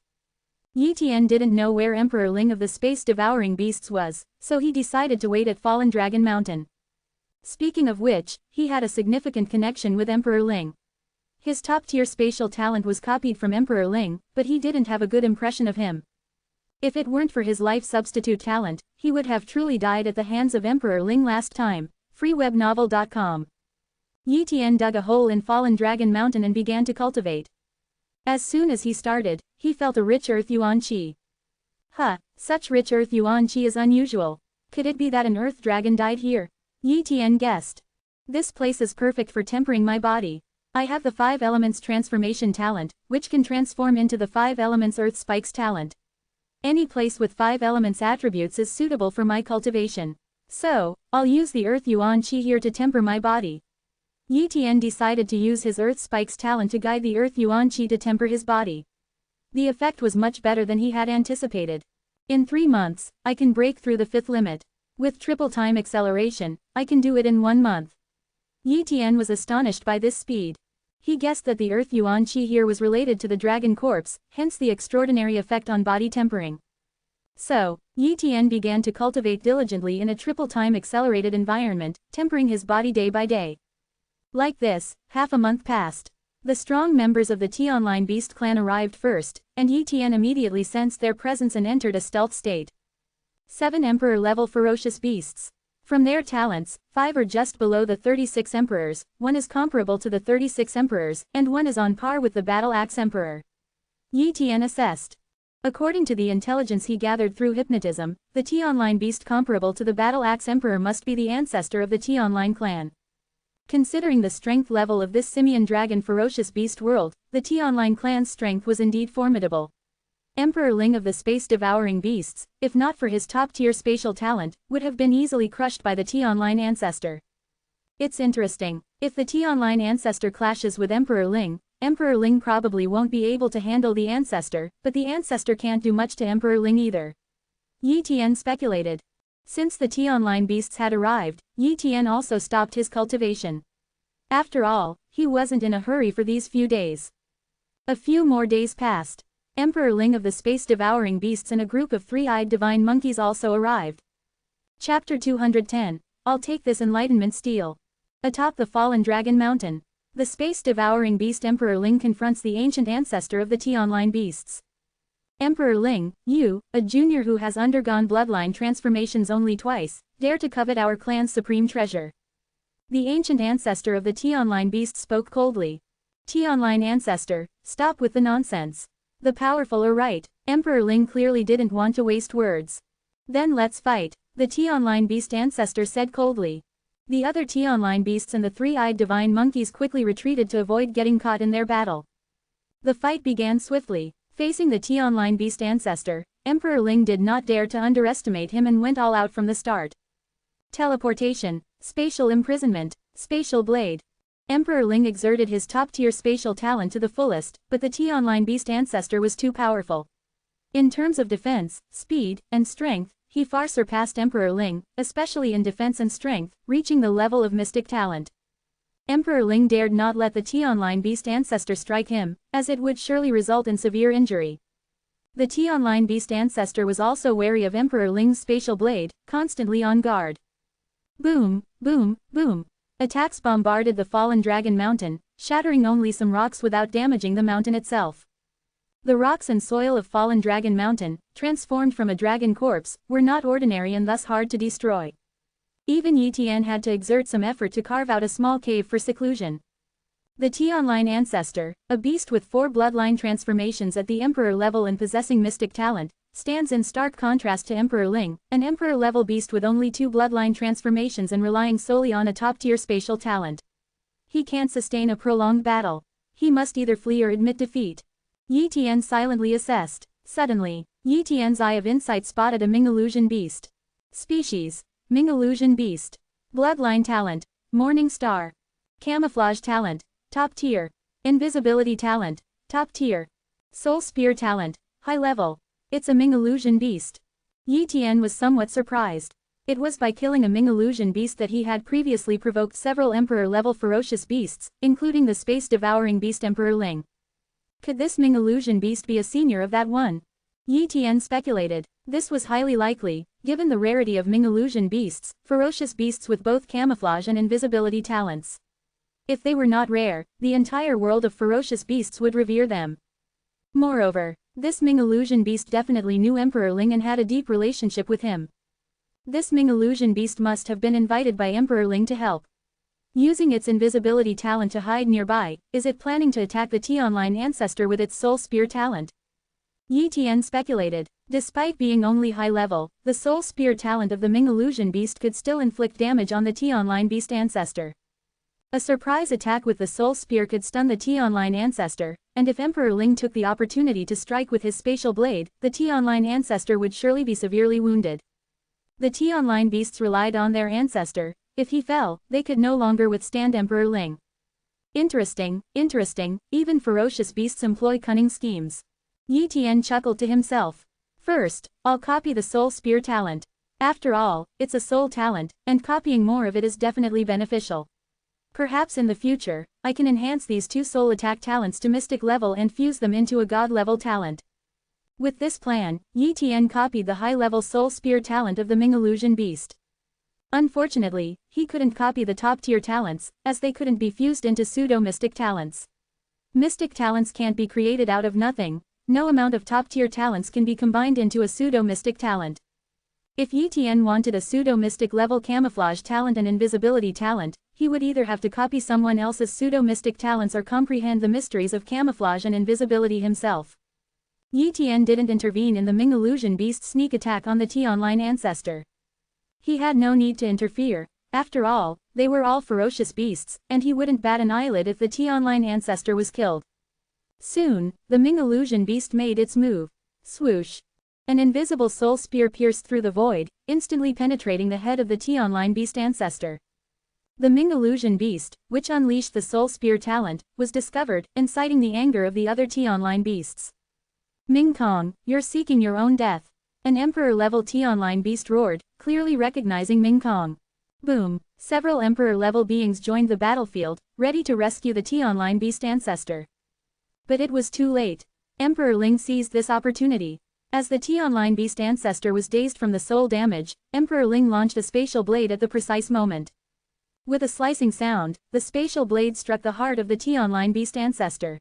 Yi Tian didn't know where Emperor Ling of the space-devouring beasts was, so he decided to wait at Fallen Dragon Mountain. Speaking of which, he had a significant connection with Emperor Ling. His top-tier spatial talent was copied from Emperor Ling, but he didn't have a good impression of him. If it weren't for his life substitute talent, he would have truly died at the hands of Emperor Ling last time. freewebnovel.com. Yi Tian dug a hole in Fallen Dragon Mountain and began to cultivate. As soon as he started, he felt a rich earth yuan qi. Huh, such rich earth yuan qi is unusual. Could it be that an earth dragon died here? Yi Tian guessed. This place is perfect for tempering my body. I have the 5 elements transformation talent, which can transform into the 5 elements earth spikes talent. Any place with 5 elements attributes is suitable for my cultivation. So, I'll use the earth yuan qi here to temper my body. Yi Tian decided to use his Earth Spike's talent to guide the Earth Yuan Qi to temper his body. The effect was much better than he had anticipated. In 3 months, I can break through the 5th limit. With triple time acceleration, I can do it in 1 month. Yi Tian was astonished by this speed. He guessed that the Earth Yuan Qi here was related to the dragon corpse, hence the extraordinary effect on body tempering. So, Yi Tian began to cultivate diligently in a triple time accelerated environment, tempering his body day by day. Like this, half a month passed. The strong members of the T-Online Beast clan arrived first, and Yi Tian immediately sensed their presence and entered a stealth state. 7 Emperor-level ferocious beasts. From their talents, 5 are just below the 36 Emperors, 1 is comparable to the 36 Emperors, and 1 is on par with the Battle Axe Emperor. Yi Tian assessed. According to the intelligence he gathered through hypnotism, the T-Online Beast comparable to the Battle Axe Emperor must be the ancestor of the T-Online clan. Considering the strength level of this simian dragon ferocious beast world, the T-Online clan's strength was indeed formidable. Emperor Ling of the space-devouring beasts, if not for his top-tier spatial talent, would have been easily crushed by the T-Online ancestor. It's interesting. If the T-Online ancestor clashes with Emperor Ling probably won't be able to handle the ancestor, but the ancestor can't do much to Emperor Ling either. Yi Tian speculated. Since the T-Online beasts had arrived, Yi Tian also stopped his cultivation. After all, he wasn't in a hurry for these few days. A few more days passed. Emperor Ling of the space-devouring beasts and a group of 3-eyed divine monkeys also arrived. Chapter 210. I'll take this enlightenment steal. Atop the fallen dragon mountain, the space-devouring beast Emperor Ling confronts the ancient ancestor of the T-Online beasts. Emperor Ling, you, a junior who has undergone bloodline transformations only twice, dare to covet our clan's supreme treasure. The ancient ancestor of the T-Online beast spoke coldly. T-Online ancestor, stop with the nonsense. The powerful are right. Emperor Ling clearly didn't want to waste words. Then let's fight, the T-Online beast ancestor said coldly. The other T-Online beasts and the 3-eyed divine monkeys quickly retreated to avoid getting caught in their battle. The fight began swiftly. Facing the T-Online beast ancestor, Emperor Ling did not dare to underestimate him and went all out from the start. Teleportation, spatial imprisonment, spatial blade. Emperor Ling exerted his top-tier spatial talent to the fullest, but the T-Online beast ancestor was too powerful. In terms of defense, speed, and strength, he far surpassed Emperor Ling, especially in defense and strength, reaching the level of mystic talent. Emperor Ling dared not let the T-Online beast ancestor strike him, as it would surely result in severe injury. The T-Online beast ancestor was also wary of Emperor Ling's spatial blade, constantly on guard. Boom, boom, boom. Attacks bombarded the fallen dragon mountain, shattering only some rocks without damaging the mountain itself. The rocks and soil of fallen dragon mountain, transformed from a dragon corpse, were not ordinary and thus hard to destroy. Even Yi Tian had to exert some effort to carve out a small cave for seclusion. The T-Online ancestor, a beast with 4 bloodline transformations at the Emperor level and possessing mystic talent, stands in stark contrast to Emperor Ling, an Emperor-level beast with only 2 bloodline transformations and relying solely on a top-tier spatial talent. He can't sustain a prolonged battle. He must either flee or admit defeat. Yi Tian silently assessed. Suddenly, Yi Tian's eye of insight spotted a Ming illusion beast. Species: Ming illusion beast. Bloodline talent: Morning Star. Camouflage talent: top tier. Invisibility talent: top tier. Soul Spear talent: high level. It's a Ming illusion beast. Yi Tian was somewhat surprised. It was by killing a Ming illusion beast that he had previously provoked several Emperor-level ferocious beasts, including the space-devouring beast Emperor Ling. Could this Ming illusion beast be a senior of that one? Yi Tian speculated. This was highly likely, given the rarity of Ming illusion beasts, ferocious beasts with both camouflage and invisibility talents. If they were not rare, the entire world of ferocious beasts would revere them. Moreover, this Ming illusion beast definitely knew Emperor Ling and had a deep relationship with him. This Ming illusion beast must have been invited by Emperor Ling to help. Using its invisibility talent to hide nearby, is it planning to attack the T-Online ancestor with its Soul Spear talent? Yi Tian speculated. Despite being only high level, the Soul Spear talent of the Ming illusion beast could still inflict damage on the T-Online beast ancestor. A surprise attack with the Soul Spear could stun the T-Online ancestor, and if Emperor Ling took the opportunity to strike with his spatial blade, the T-Online ancestor would surely be severely wounded. The T-online beasts relied on their ancestor. If he fell, they could no longer withstand Emperor Ling. Interesting, even ferocious beasts employ cunning schemes. Yi Tian chuckled to himself. First, I'll copy the soul spear talent. After all, it's a soul talent, and copying more of it is definitely beneficial. Perhaps in the future, I can enhance these two soul attack talents to mystic level and fuse them into a god level talent. With this plan, Yi Tian copied the high-level soul spear talent of the Ming illusion beast. Unfortunately, he couldn't copy the top-tier talents, as they couldn't be fused into pseudo-mystic talents. Mystic talents can't be created out of nothing. No amount of top-tier talents can be combined into a pseudo-mystic talent. If Yi Tian wanted a pseudo-mystic level camouflage talent and invisibility talent, he would either have to copy someone else's pseudo-mystic talents or comprehend the mysteries of camouflage and invisibility himself. Yi Tian didn't intervene in the Ming illusion beast's sneak attack on the T-online ancestor. He had no need to interfere. After all, they were all ferocious beasts, and he wouldn't bat an eyelid if the T-online ancestor was killed. Soon, the Ming illusion beast made its move. Swoosh! An invisible soul spear pierced through the void, instantly penetrating the head of the T-online beast ancestor. The Ming illusion beast, which unleashed the soul spear talent, was discovered, inciting the anger of the other T-online beasts. Ming Kong, you're seeking your own death. An Emperor-level T-online beast roared, clearly recognizing Ming Kong. Boom! Several Emperor-level beings joined the battlefield, ready to rescue the T-online beast ancestor. But it was too late. Emperor Ling seized this opportunity. As the T-online beast ancestor was dazed from the soul damage, Emperor Ling launched a spatial blade at the precise moment. With a slicing sound, the spatial blade struck the heart of the T-online beast ancestor.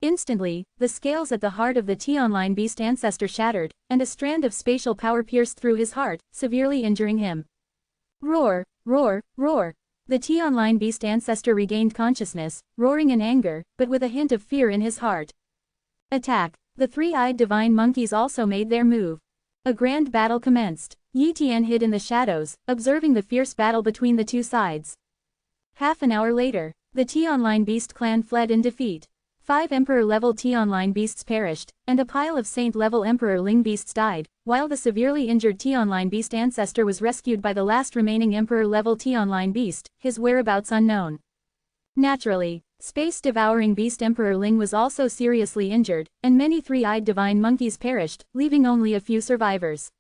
Instantly, the scales at the heart of the T-online beast ancestor shattered, and a strand of spatial power pierced through his heart, severely injuring him. Roar, roar, roar. The T-online beast ancestor regained consciousness, roaring in anger, but with a hint of fear in his heart. Attack! The three-eyed divine monkeys also made their move. A grand battle commenced. Yi Tian hid in the shadows, observing the fierce battle between the two sides. Half an hour later, the T-online beast clan fled in defeat. 5 Emperor-level T-online beasts perished, and a pile of Saint-level Emperor Ling beasts died, while the severely injured T-online beast ancestor was rescued by the last remaining Emperor-level T-online beast, his whereabouts unknown. Naturally, space-devouring beast Emperor Ling was also seriously injured, and many three-eyed divine monkeys perished, leaving only a few survivors.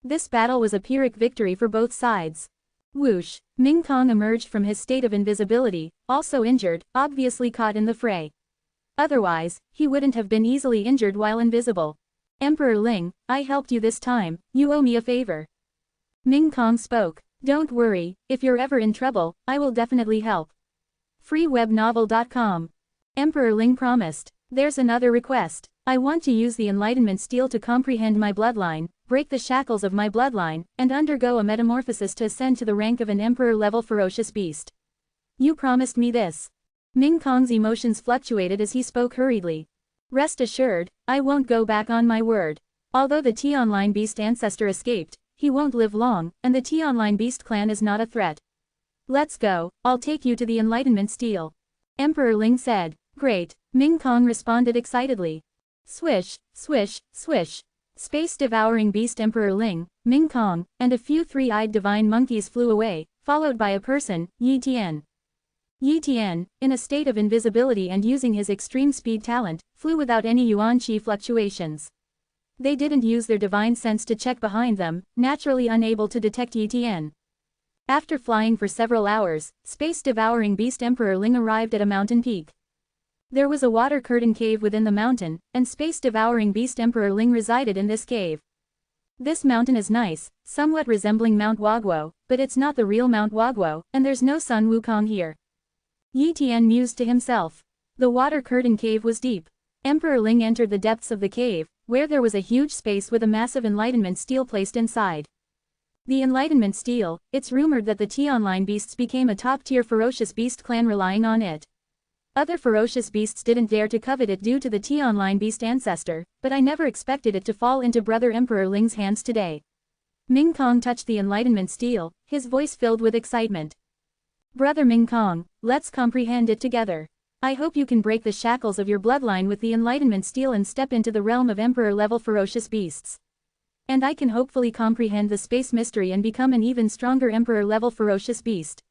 This battle was a Pyrrhic victory for both sides. Whoosh! Ming Kong emerged from his state of invisibility, also injured, obviously caught in the fray. Otherwise, he wouldn't have been easily injured while invisible. Emperor Ling, I helped you this time, you owe me a favor. Ming Kong spoke. Don't worry, if you're ever in trouble, I will definitely help. freewebnovel.com. Emperor Ling promised. There's another request. I want to use the Enlightenment Steel to comprehend my bloodline, break the shackles of my bloodline, and undergo a metamorphosis to ascend to the rank of an Emperor-level ferocious beast. You promised me this. Ming Kong's emotions fluctuated as he spoke hurriedly. Rest assured, I won't go back on my word. Although the T-online beast ancestor escaped, he won't live long, and the T-online beast clan is not a threat. Let's go, I'll take you to the Enlightenment Steel. Emperor Ling said. Great, Ming Kong responded excitedly. Swish, swish, swish. Space-devouring beast Emperor Ling, Ming Kong, and a few three-eyed divine monkeys flew away, followed by a person, Yi Tian. Yi Tian, in a state of invisibility and using his extreme speed talent, flew without any yuan qi fluctuations. They didn't use their divine sense to check behind them, naturally unable to detect Yi Tian. After flying for several hours, space-devouring beast Emperor Ling arrived at a mountain peak. There was a water curtain cave within the mountain, and space-devouring beast Emperor Ling resided in this cave. This mountain is nice, somewhat resembling Mount Huaguo, but it's not the real Mount Huaguo, and there's no Sun Wukong here. Yi Tian mused to himself. The water curtain cave was deep. Emperor Ling entered the depths of the cave, where there was a huge space with a massive Enlightenment Steel placed inside. The Enlightenment Steel, it's rumored that the T-online beasts became a top-tier ferocious beast clan relying on it. Other ferocious beasts didn't dare to covet it due to the T-online beast ancestor, but I never expected it to fall into Brother Emperor Ling's hands today. Ming Kong touched the Enlightenment Steel, his voice filled with excitement. Brother Ming Kong, let's comprehend it together. I hope you can break the shackles of your bloodline with the Enlightenment Steel and step into the realm of Emperor-level ferocious beasts. And I can hopefully comprehend the space mystery and become an even stronger Emperor-level ferocious beast.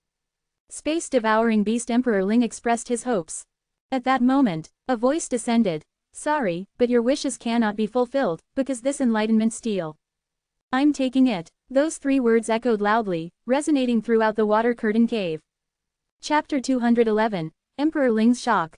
Space-devouring beast Emperor Ling expressed his hopes. At that moment, a voice descended. Sorry, but your wishes cannot be fulfilled, because this enlightenment steel. I'm taking it. Those 3 words echoed loudly, resonating throughout the water curtain cave. Chapter 211, Emperor Ling's Shock.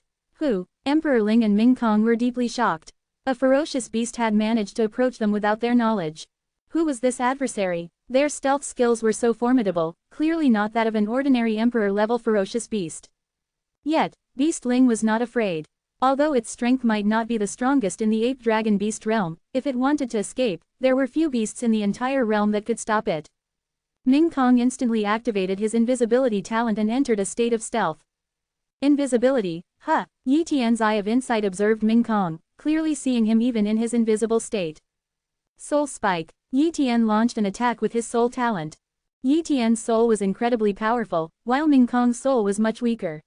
Emperor Ling and Ming Kong were deeply shocked. A ferocious beast had managed to approach them without their knowledge. Who was this adversary? Their stealth skills were so formidable, clearly not that of an ordinary Emperor-level ferocious beast. Yet, Beast Ling was not afraid. Although its strength might not be the strongest in the ape-dragon beast realm, if it wanted to escape, there were few beasts in the entire realm that could stop it. Ming Kong instantly activated his invisibility talent and entered a state of stealth. Invisibility, huh? Yi Tian's eye of insight observed Ming Kong, clearly seeing him even in his invisible state. Soul Spike. Yi Tian launched an attack with his soul talent. Yi Tian's soul was incredibly powerful, while Ming Kong's soul was much weaker.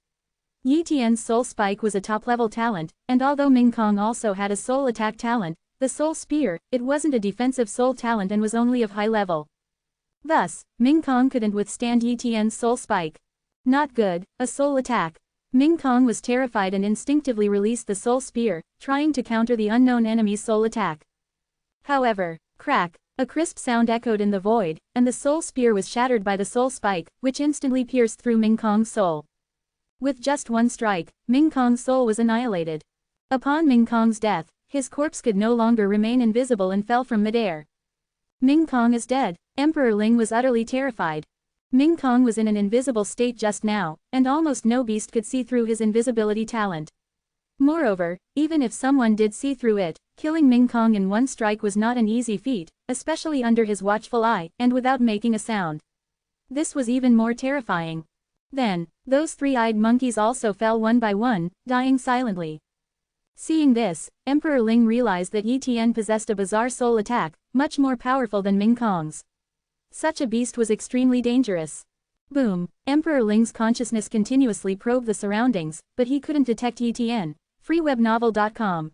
Yi Tian's Soul Spike was a top-level talent, and although Ming Kong also had a soul attack talent, the Soul Spear, it wasn't a defensive soul talent and was only of high level. Thus, Ming Kong couldn't withstand Yi Tian's Soul Spike. Not good, a soul attack. Ming Kong was terrified and instinctively released the Soul Spear, trying to counter the unknown enemy's soul attack. However, crack, a crisp sound echoed in the void, and the Soul Spear was shattered by the Soul Spike, which instantly pierced through Ming Kong's soul. With just one strike, Ming Kong's soul was annihilated. Upon Ming Kong's death, his corpse could no longer remain invisible and fell from midair. Ming Kong is dead. Emperor Ling was utterly terrified. Ming Kong was in an invisible state just now, and almost no beast could see through his invisibility talent. Moreover, even if someone did see through it, killing Ming Kong in one strike was not an easy feat, especially under his watchful eye, and without making a sound. This was even more terrifying. Then, those 3-eyed monkeys also fell one by one, dying silently. Seeing this, Emperor Ling realized that Yi Tian possessed a bizarre soul attack, much more powerful than Ming Kong's. Such a beast was extremely dangerous. Boom! Emperor Ling's consciousness continuously probed the surroundings, but he couldn't detect Yi Tian. freewebnovel.com.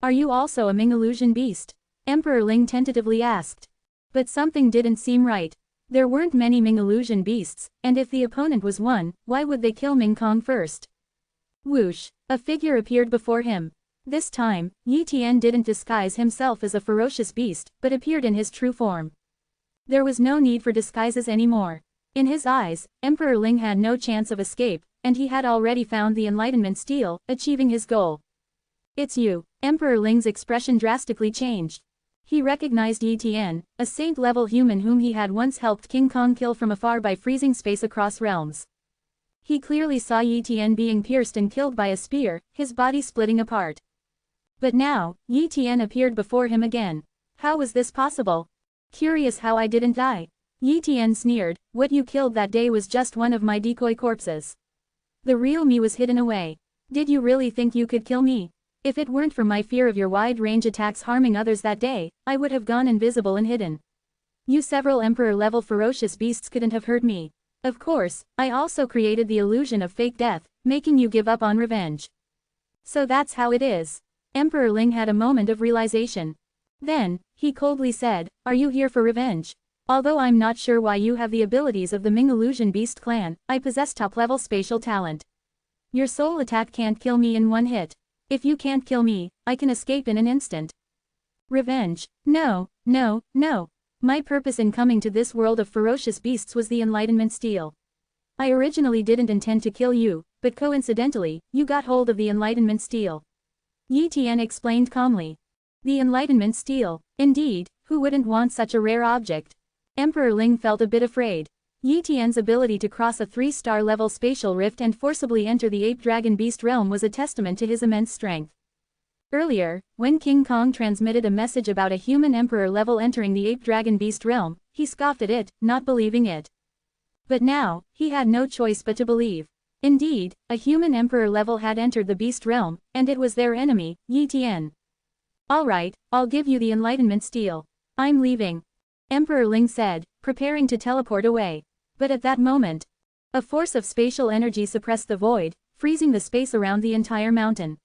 Are you also a Ming illusion beast? Emperor Ling tentatively asked. But something didn't seem right. There weren't many Ming illusion beasts, and if the opponent was one, why would they kill Ming Kong first? Whoosh! A figure appeared before him. This time, Yi Tian didn't disguise himself as a ferocious beast, but appeared in his true form. There was no need for disguises anymore. In his eyes, Emperor Ling had no chance of escape, and he had already found the enlightenment steel, achieving his goal. It's you. Emperor Ling's expression drastically changed. He recognized Yi Tian, a saint-level human whom he had once helped King Kong kill from afar by freezing space across realms. He clearly saw Yi Tian being pierced and killed by a spear, his body splitting apart. But now, Yi Tian appeared before him again. How was this possible? Curious how I didn't die. Yi Tian sneered, what you killed that day was just one of my decoy corpses. The real me was hidden away. Did you really think you could kill me? If it weren't for my fear of your wide-range attacks harming others that day, I would have gone invisible and hidden. You several Emperor-level ferocious beasts couldn't have hurt me. Of course, I also created the illusion of fake death, making you give up on revenge. So that's how it is. Emperor Ling had a moment of realization. Then, he coldly said, are you here for revenge? Although I'm not sure why you have the abilities of the Ming Illusion Beast clan, I possess top-level spatial talent. Your soul attack can't kill me in one hit. If you can't kill me, I can escape in an instant. Revenge? No, no, no. My purpose in coming to this world of ferocious beasts was the enlightenment steel. I originally didn't intend to kill you, but coincidentally, you got hold of the enlightenment steel. Yi Tian explained calmly. The enlightenment steel, indeed, who wouldn't want such a rare object? Emperor Ling felt a bit afraid. Yi Tian's ability to cross a 3-star level spatial rift and forcibly enter the ape-dragon beast realm was a testament to his immense strength. Earlier, when King Kong transmitted a message about a human emperor level entering the ape-dragon beast realm, he scoffed at it, not believing it. But now, he had no choice but to believe. Indeed, a human emperor level had entered the beast realm, and it was their enemy, Yi Tian. Alright, I'll give you the enlightenment steel. I'm leaving. Emperor Ling said, preparing to teleport away. But at that moment, a force of spatial energy suppressed the void, freezing the space around the entire mountain.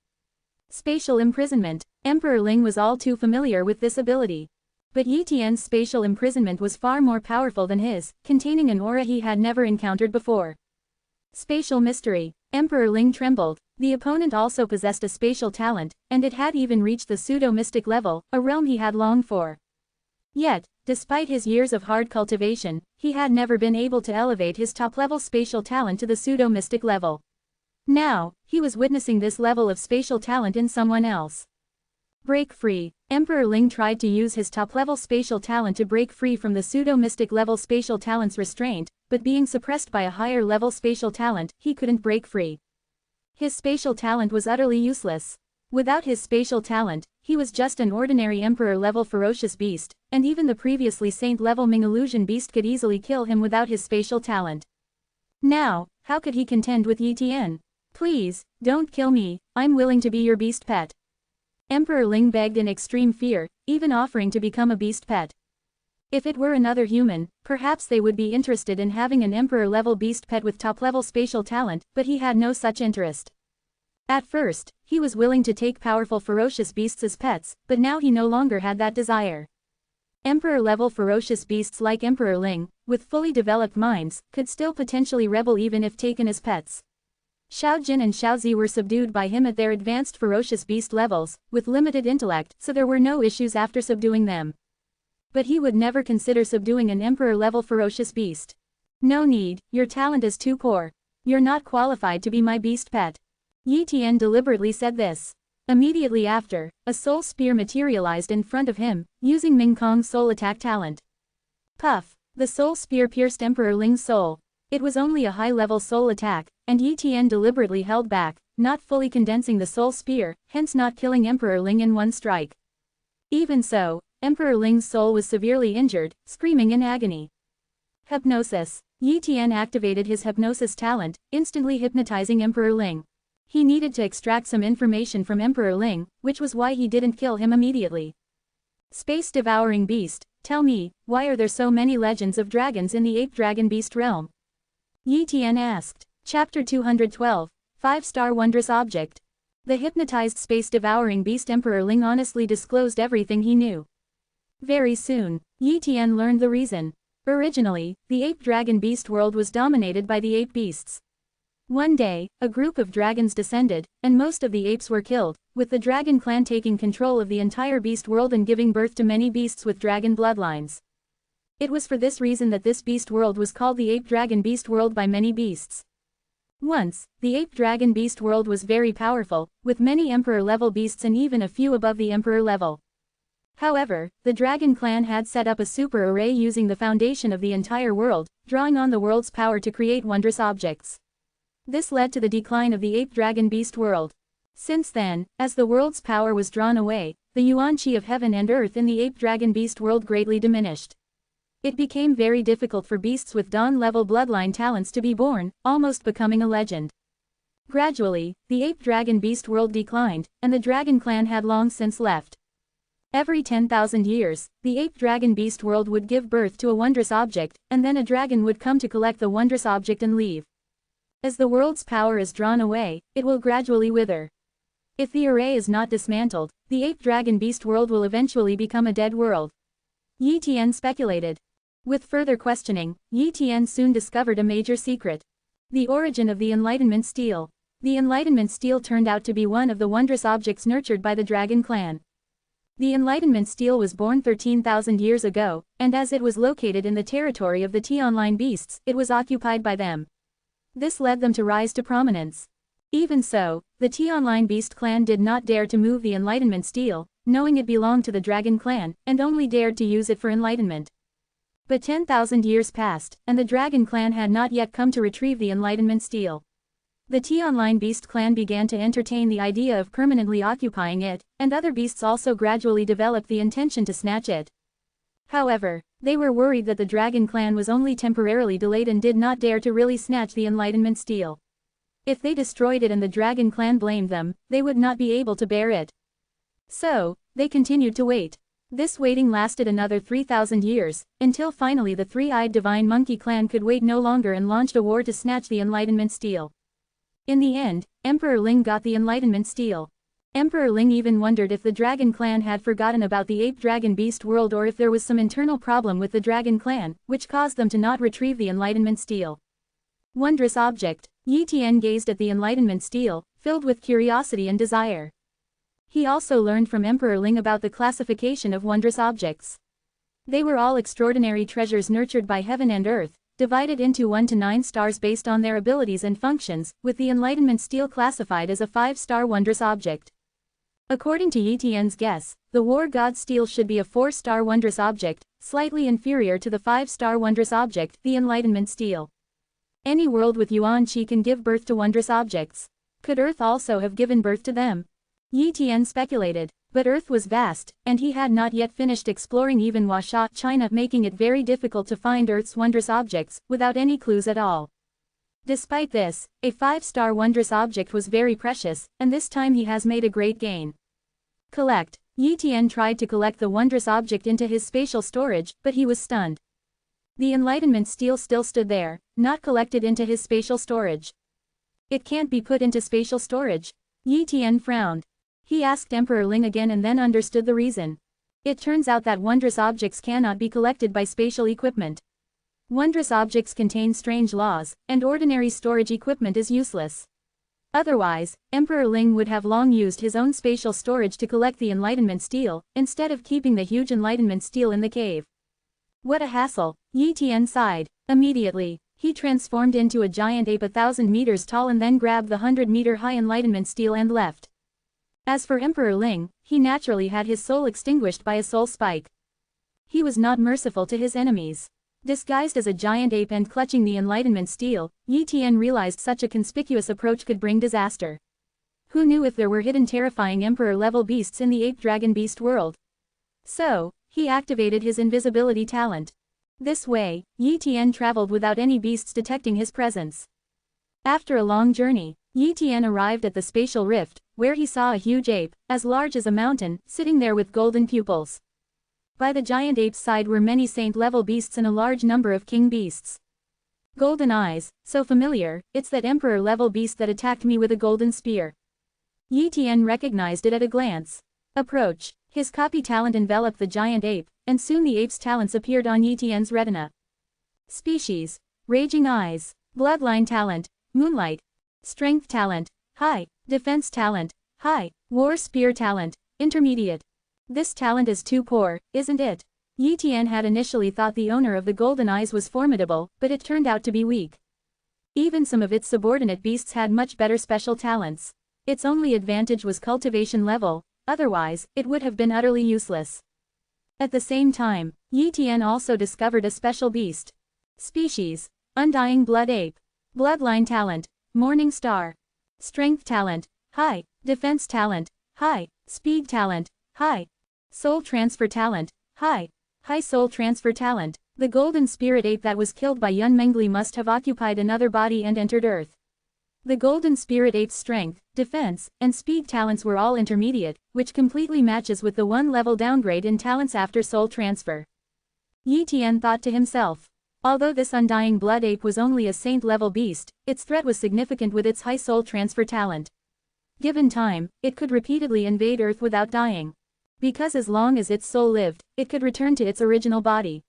Spatial imprisonment. Emperor Ling was all too familiar with this ability. But Yi Tian's spatial imprisonment was far more powerful than his, containing an aura he had never encountered before. Spatial mystery. Emperor Ling trembled. The opponent also possessed a spatial talent, and it had even reached the pseudo-mystic level, a realm he had longed for. Yet, despite his years of hard cultivation, he had never been able to elevate his top-level spatial talent to the pseudo-mystic level. Now, he was witnessing this level of spatial talent in someone else. Break free. Emperor Ling tried to use his top-level spatial talent to break free from the pseudo-mystic level spatial talent's restraint, but being suppressed by a higher-level spatial talent, he couldn't break free. His spatial talent was utterly useless. Without his spatial talent, he was just an ordinary emperor-level ferocious beast, and even the previously saint-level Ming illusion beast could easily kill him without his spatial talent. Now, how could he contend with Yi Tian? Please, don't kill me, I'm willing to be your beast pet. Emperor Ling begged in extreme fear, even offering to become a beast pet. If it were another human, perhaps they would be interested in having an emperor-level beast pet with top-level spatial talent, but he had no such interest. At first, he was willing to take powerful ferocious beasts as pets, but now he no longer had that desire. Emperor-level ferocious beasts like Emperor Ling, with fully developed minds, could still potentially rebel even if taken as pets. Xiao Jin and Xiao Zi were subdued by him at their advanced ferocious beast levels, with limited intellect, so there were no issues after subduing them. But he would never consider subduing an emperor-level ferocious beast. No need, your talent is too poor. You're not qualified to be my beast pet. Yi Tian deliberately said this. Immediately after, a soul spear materialized in front of him, using Ming Kong's soul attack talent. Puff! The soul spear pierced Emperor Ling's soul. It was only a high-level soul attack, and Yi Tian deliberately held back, not fully condensing the soul spear, hence not killing Emperor Ling in one strike. Even so, Emperor Ling's soul was severely injured, screaming in agony. Hypnosis. Yi Tian activated his hypnosis talent, instantly hypnotizing Emperor Ling. He needed to extract some information from Emperor Ling, which was why he didn't kill him immediately. Space-devouring beast, tell me, why are there so many legends of dragons in the ape dragon beast realm? Yi Tian asked. Chapter 212. 5-star wondrous object. The hypnotized space-devouring beast Emperor Ling honestly disclosed everything he knew. Very soon, Yi Tian learned the reason. Originally, the ape dragon beast world was dominated by the ape beasts. One day, a group of dragons descended, and most of the apes were killed, with the dragon clan taking control of the entire beast world and giving birth to many beasts with dragon bloodlines. It was for this reason that this beast world was called the ape dragon beast world by many beasts. Once, the ape dragon beast world was very powerful, with many emperor-level beasts and even a few above the emperor level. However, the dragon clan had set up a super array using the foundation of the entire world, drawing on the world's power to create wondrous objects. This led to the decline of the ape dragon beast world. Since then, as the world's power was drawn away, the yuan qi of heaven and earth in the ape dragon beast world greatly diminished. It became very difficult for beasts with dawn-level bloodline talents to be born, almost becoming a legend. Gradually, the ape dragon beast world declined, and the dragon clan had long since left. Every 10,000 years, the ape dragon beast world would give birth to a wondrous object, and then a dragon would come to collect the wondrous object and leave. As the world's power is drawn away, it will gradually wither. If the array is not dismantled, the ape dragon beast world will eventually become a dead world. Yi Tian speculated. With further questioning, Yi Tian soon discovered a major secret. The origin of the Enlightenment Steel. The Enlightenment Steel turned out to be one of the wondrous objects nurtured by the Dragon Clan. The Enlightenment Steel was born 13,000 years ago, and as it was located in the territory of the T-Online beasts, it was occupied by them. This led them to rise to prominence. Even so, the T-Online beast clan did not dare to move the Enlightenment Steel, knowing it belonged to the Dragon Clan, and only dared to use it for enlightenment. But 10,000 years passed, and the Dragon Clan had not yet come to retrieve the Enlightenment Steel. The T-Online beast clan began to entertain the idea of permanently occupying it, and other beasts also gradually developed the intention to snatch it. However, they were worried that the Dragon Clan was only temporarily delayed and did not dare to really snatch the Enlightenment Steel. If they destroyed it and the Dragon Clan blamed them, they would not be able to bear it. So, they continued to wait. This waiting lasted another 3,000 years, until finally the three-eyed Divine Monkey Clan could wait no longer and launched a war to snatch the Enlightenment Steel. In the end, Emperor Ling got the Enlightenment Steel. Emperor Ling even wondered if the Dragon Clan had forgotten about the Ape Dragon Beast world or if there was some internal problem with the Dragon Clan, which caused them to not retrieve the Enlightenment Stele. Wondrous object. Yi Tian gazed at the Enlightenment Stele, filled with curiosity and desire. He also learned from Emperor Ling about the classification of wondrous objects. They were all extraordinary treasures nurtured by heaven and earth, divided into 1 to 9 stars based on their abilities and functions, with the Enlightenment Stele classified as a 5-star wondrous object. According to Yi Tian's guess, the War God Stele should be a 4-star wondrous object, slightly inferior to the 5-star wondrous object, the Enlightenment Stele. Any world with Yuan Qi can give birth to wondrous objects. Could Earth also have given birth to them? Yi Tian speculated, but Earth was vast, and he had not yet finished exploring even Huasha, China, making it very difficult to find Earth's wondrous objects, without any clues at all. Despite this, a 5-star wondrous object was very precious, and this time he has made a great gain. Collect. Yi Tian tried to collect the wondrous object into his spatial storage, but he was stunned. The Enlightenment Stele still stood there, not collected into his spatial storage. It can't be put into spatial storage. Yi Tian frowned. He asked Emperor Ling again and then understood the reason. It turns out that wondrous objects cannot be collected by spatial equipment. Wondrous objects contain strange laws, and ordinary storage equipment is useless. Otherwise, Emperor Ling would have long used his own spatial storage to collect the Enlightenment Stele, instead of keeping the huge Enlightenment Stele in the cave. What a hassle, Yi Tian sighed. Immediately, he transformed into a giant ape 1,000 meters tall and then grabbed the 100-meter-high Enlightenment Stele and left. As for Emperor Ling, he naturally had his soul extinguished by a soul spike. He was not merciful to his enemies. Disguised as a giant ape and clutching the Enlightenment Stele, Yi Tian realized such a conspicuous approach could bring disaster. Who knew if there were hidden terrifying Emperor-level beasts in the Ape Dragon Beast world? So, he activated his invisibility talent. This way, Yi Tian traveled without any beasts detecting his presence. After a long journey, Yi Tian arrived at the spatial rift, where he saw a huge ape, as large as a mountain, sitting there with golden pupils. By the giant ape's side were many saint-level beasts and a large number of king beasts. Golden eyes, so familiar, it's that emperor-level beast that attacked me with a golden spear. Yi Tian recognized it at a glance. Approach. His copy talent enveloped the giant ape, and soon the ape's talents appeared on Yi Tian's retina. Species. Raging eyes. Bloodline talent. Moonlight. Strength talent. High. Defense talent. High. War spear talent. Intermediate. This talent is too poor, isn't it? Yi Tian had initially thought the owner of the golden eyes was formidable, but it turned out to be weak. Even some of its subordinate beasts had much better special talents. Its only advantage was cultivation level, otherwise, it would have been utterly useless. At the same time, Yi Tian also discovered a special beast. Species. Undying blood ape. Bloodline talent. Morning star. Strength talent. High. Defense talent. High. Speed talent. High. Soul transfer talent. High. High soul transfer talent. The golden spirit ape that was killed by Yun Mengli must have occupied another body and entered Earth. The golden spirit ape's strength, defense, and speed talents were all intermediate, which completely matches with the 1-level downgrade in talents after soul transfer. Yi Tian thought to himself. Although this undying blood ape was only a saint-level beast, its threat was significant with its high soul transfer talent. Given time, it could repeatedly invade Earth without dying. Because as long as its soul lived, it could return to its original body.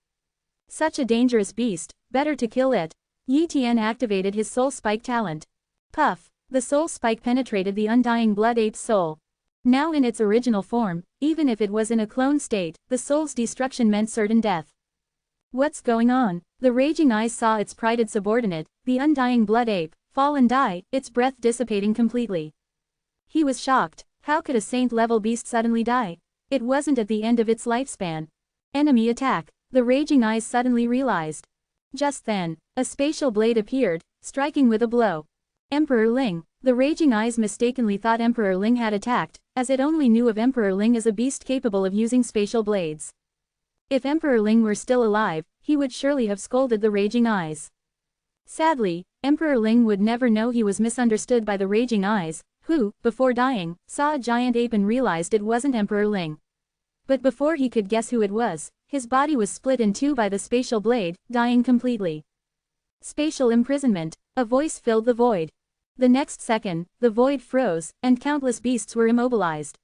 Such a dangerous beast, better to kill it. Yi Tian activated his soul spike talent. Puff. The soul spike penetrated the undying blood ape's soul. Now in its original form, even if it was in a clone state, the soul's destruction meant certain death. What's going on? The raging eyes saw its prided subordinate, the undying blood ape, fall and die, its breath dissipating completely. He was shocked. How could a saint-level beast suddenly die? It wasn't at the end of its lifespan. Enemy attack. The raging eyes suddenly realized. Just then, a spatial blade appeared, striking with a blow. Emperor Ling. The raging eyes mistakenly thought Emperor Ling had attacked, as it only knew of Emperor Ling as a beast capable of using spatial blades. If Emperor Ling were still alive, he would surely have scolded the raging eyes. Sadly, Emperor Ling would never know he was misunderstood by the raging eyes, who, before dying, saw a giant ape and realized it wasn't Emperor Ling. But before he could guess who it was, his body was split in two by the spatial blade, dying completely. Spatial imprisonment. A voice filled the void. The next second, the void froze, and countless beasts were immobilized.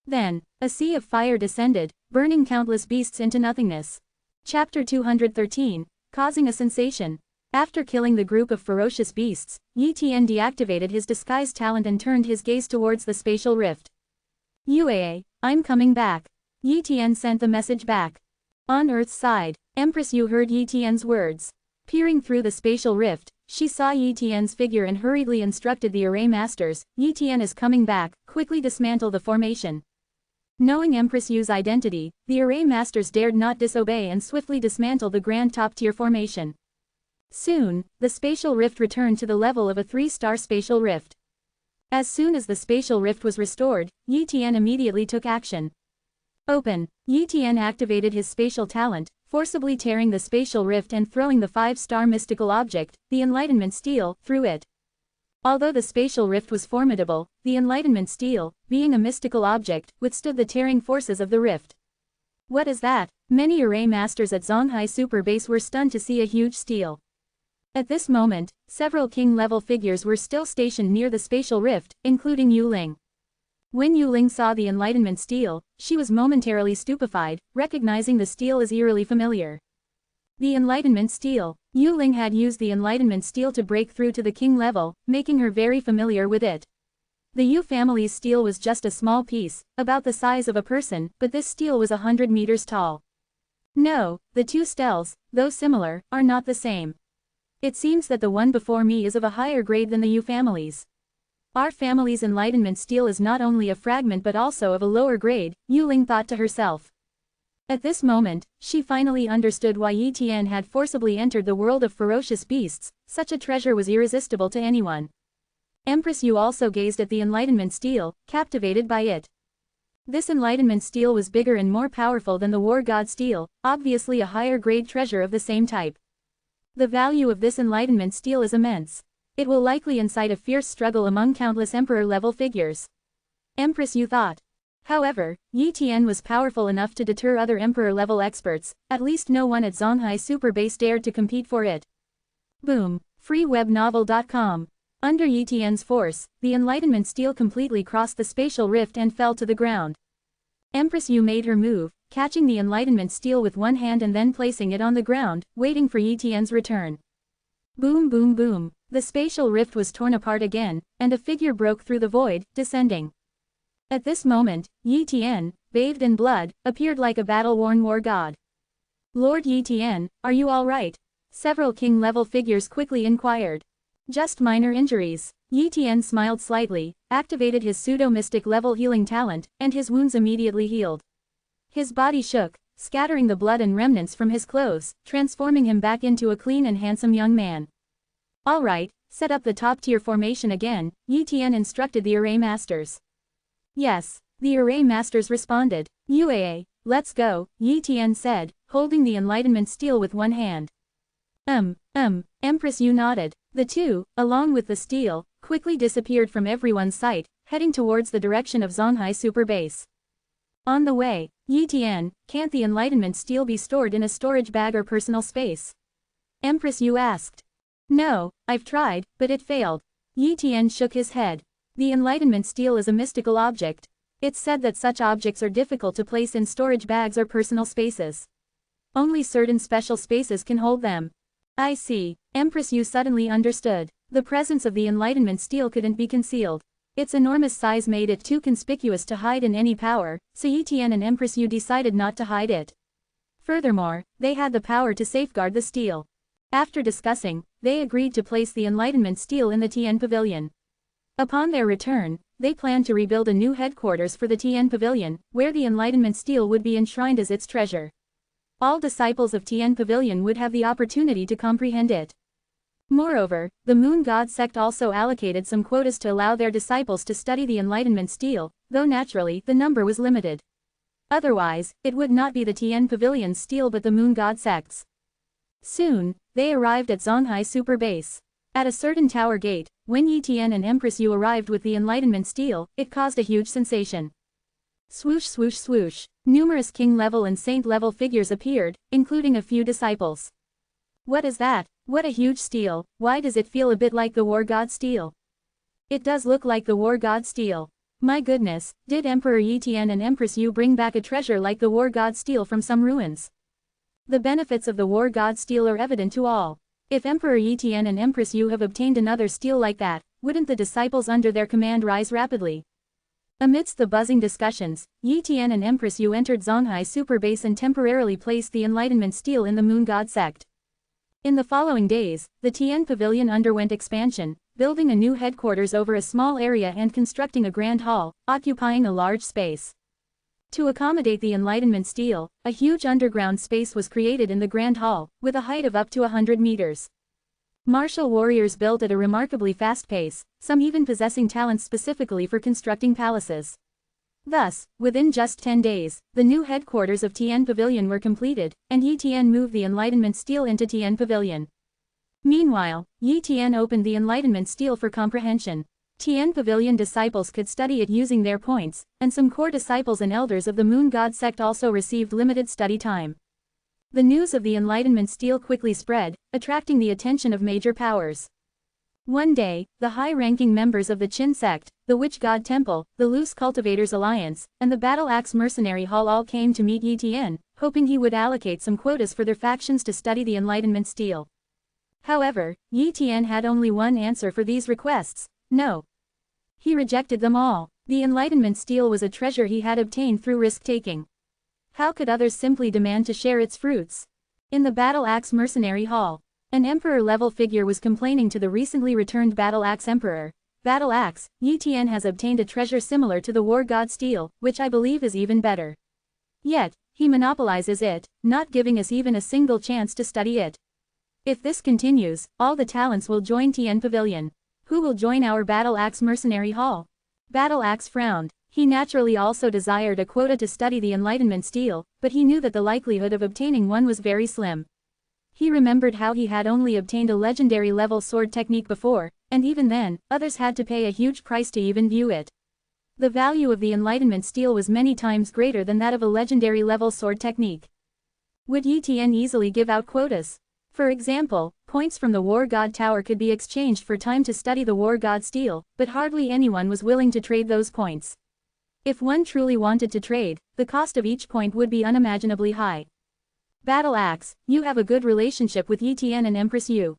Then, a sea of fire descended, burning countless beasts into nothingness. Chapter 213, Causing a Sensation. After killing the group of ferocious beasts, Yi Tian deactivated his disguise talent and turned his gaze towards the spatial rift. "UAA, I'm coming back." Yi Tian sent the message back. On Earth's side, Empress Yu heard Yi Tian's words. Peering through the spatial rift, she saw Yi Tian's figure and hurriedly instructed the array masters, "Yi Tian is coming back, quickly dismantle the formation." Knowing Empress Yu's identity, the array masters dared not disobey and swiftly dismantled the grand top-tier formation. Soon, the spatial rift returned to the level of a 3-star spatial rift. As soon as the spatial rift was restored, Yi Tian immediately took action. Open. Yi Tian activated his spatial talent, forcibly tearing the spatial rift and throwing the 5-star mystical object, the Enlightenment Steel, through it. Although the spatial rift was formidable, the Enlightenment Steel, being a mystical object, withstood the tearing forces of the rift. What is that? Many array masters at Zonghai Super Base were stunned to see a huge steel. At this moment, several king-level figures were still stationed near the spatial rift, including Yu Ling. When Yu Ling saw the Enlightenment Steel, she was momentarily stupefied, recognizing the steel as eerily familiar. The Enlightenment Steel. Yu Ling had used the Enlightenment Steel to break through to the king level, making her very familiar with it. The Yu family's steel was just a small piece, about the size of a person, but this steel was 100 meters tall. No, the two steels, though similar, are not the same. It seems that the one before me is of a higher grade than the Yu family's. Our family's Enlightenment Steel is not only a fragment but also of a lower grade, Yu Ling thought to herself. At this moment, she finally understood why Yi Tian had forcibly entered the world of ferocious beasts. Such a treasure was irresistible to anyone. Empress Yu also gazed at the Enlightenment Steel, captivated by it. This Enlightenment Steel was bigger and more powerful than the War God Steel, obviously a higher grade treasure of the same type. The value of this Enlightenment Steel is immense. It will likely incite a fierce struggle among countless Emperor-level figures. Empress Yu thought. However, Yi Tian was powerful enough to deter other Emperor-level experts, at least no one at Zonghai Super Base dared to compete for it. Boom. freewebnovel.com. Under Yi Tian's force, the Enlightenment Steel completely crossed the spatial rift and fell to the ground. Empress Yu made her move, catching the Enlightenment Steel with one hand and then placing it on the ground, waiting for Yi Tian's return. Boom boom boom. The spatial rift was torn apart again, and a figure broke through the void, descending. At this moment, Yi Tian, bathed in blood, appeared like a battle-worn war god. "Lord Yi Tian, are you all right?" Several king-level figures quickly inquired. "Just minor injuries." Yi Tian smiled slightly, activated his pseudo-mystic level healing talent, and his wounds immediately healed. His body shook, scattering the blood and remnants from his clothes, transforming him back into a clean and handsome young man. "All right, set up the top-tier formation again," Yi Tian instructed the array masters. "Yes," the array masters responded. "UAA, let's go," Yi Tian said, holding the Enlightenment Steel with one hand. Empress Yu nodded. The two, along with the steel, quickly disappeared from everyone's sight, heading towards the direction of Zonghai Super Base. On the way, "Yi Tian, can't the Enlightenment Steel be stored in a storage bag or personal space?" Empress Yu asked. "No, I've tried, but it failed." Yi Tian shook his head. The Enlightenment Steel is a mystical object. It's said that such objects are difficult to place in storage bags or personal spaces. Only certain special spaces can hold them. I see. Empress Yu suddenly understood. The presence of the Enlightenment Steel couldn't be concealed. Its enormous size made it too conspicuous to hide in any power, so Yi Tian and Empress Yu decided not to hide it. Furthermore, they had the power to safeguard the steel. After discussing, they agreed to place the Enlightenment Steel in the Tien Pavilion. Upon their return, they planned to rebuild a new headquarters for the Tien Pavilion, where the Enlightenment Steel would be enshrined as its treasure. All disciples of Tien Pavilion would have the opportunity to comprehend it. Moreover, the Moon God sect also allocated some quotas to allow their disciples to study the Enlightenment Steel, though naturally the number was limited. Otherwise, it would not be the Tien Pavilion's steel but the Moon God sect's. Soon, they arrived at Zonghai Super Base. At a certain tower gate, when Yi Tian and Empress Yu arrived with the Enlightenment Steel, it caused a huge sensation. Swoosh swoosh swoosh. Numerous king-level and saint-level figures appeared, including a few disciples. "What is that? What a huge steel, why does it feel a bit like the War God Steel?" It does look like the war god steel. My goodness, did Emperor Yi Tian and Empress Yu bring back a treasure like the war god steel from some ruins? The benefits of the war god steel are evident to all. If Emperor Yi Tian and Empress Yu have obtained another steel like that, wouldn't the disciples under their command rise rapidly? Amidst the buzzing discussions, Yi Tian and Empress Yu entered Zonghai Super Base and temporarily placed the Enlightenment Steel in the Moon God sect. In the following days, the Tian Pavilion underwent expansion, building a new headquarters over a small area and constructing a grand hall, occupying a large space. To accommodate the Enlightenment Steel, a huge underground space was created in the grand hall, with a height of up to 100 meters. Martial warriors built at a remarkably fast pace, some even possessing talents specifically for constructing palaces. Thus, within just 10 days, the new headquarters of Tian Pavilion were completed, and Yi Tian moved the Enlightenment Steel into Tian Pavilion. Meanwhile, Yi Tian opened the Enlightenment Steel for comprehension. Tian Pavilion disciples could study it using their points, and some core disciples and elders of the Moon God sect also received limited study time. The news of the Enlightenment Steel quickly spread, attracting the attention of major powers. One day, the high-ranking members of the Qin sect, the Witch God Temple, the Loose Cultivators Alliance, and the Battle Axe Mercenary Hall all came to meet Yi Tian, hoping he would allocate some quotas for their factions to study the Enlightenment Steel. However, Yi Tian had only one answer for these requests: no. He rejected them all. The Enlightenment Steel was a treasure he had obtained through risk-taking. How could others simply demand to share its fruits? In the Battle Axe Mercenary Hall, an Emperor-level figure was complaining to the recently returned Battle Axe Emperor. Battle Axe, Yi Tian has obtained a treasure similar to the War God Steel, which I believe is even better. Yet, he monopolizes it, not giving us even a single chance to study it. If this continues, all the talents will join Tian Pavilion. Who will join our Battle Axe Mercenary Hall? Battle Axe frowned. He naturally also desired a quota to study the Enlightenment Steel, but he knew that the likelihood of obtaining one was very slim. He remembered how he had only obtained a legendary level sword technique before, and even then, others had to pay a huge price to even view it. The value of the Enlightenment Steel was many times greater than that of a legendary level sword technique. Would Yi Tian easily give out quotas? For example, points from the War God Tower could be exchanged for time to study the War God Steel, but hardly anyone was willing to trade those points. If one truly wanted to trade, the cost of each point would be unimaginably high. Battle Axe, you have a good relationship with Yi Tian and Empress Yu.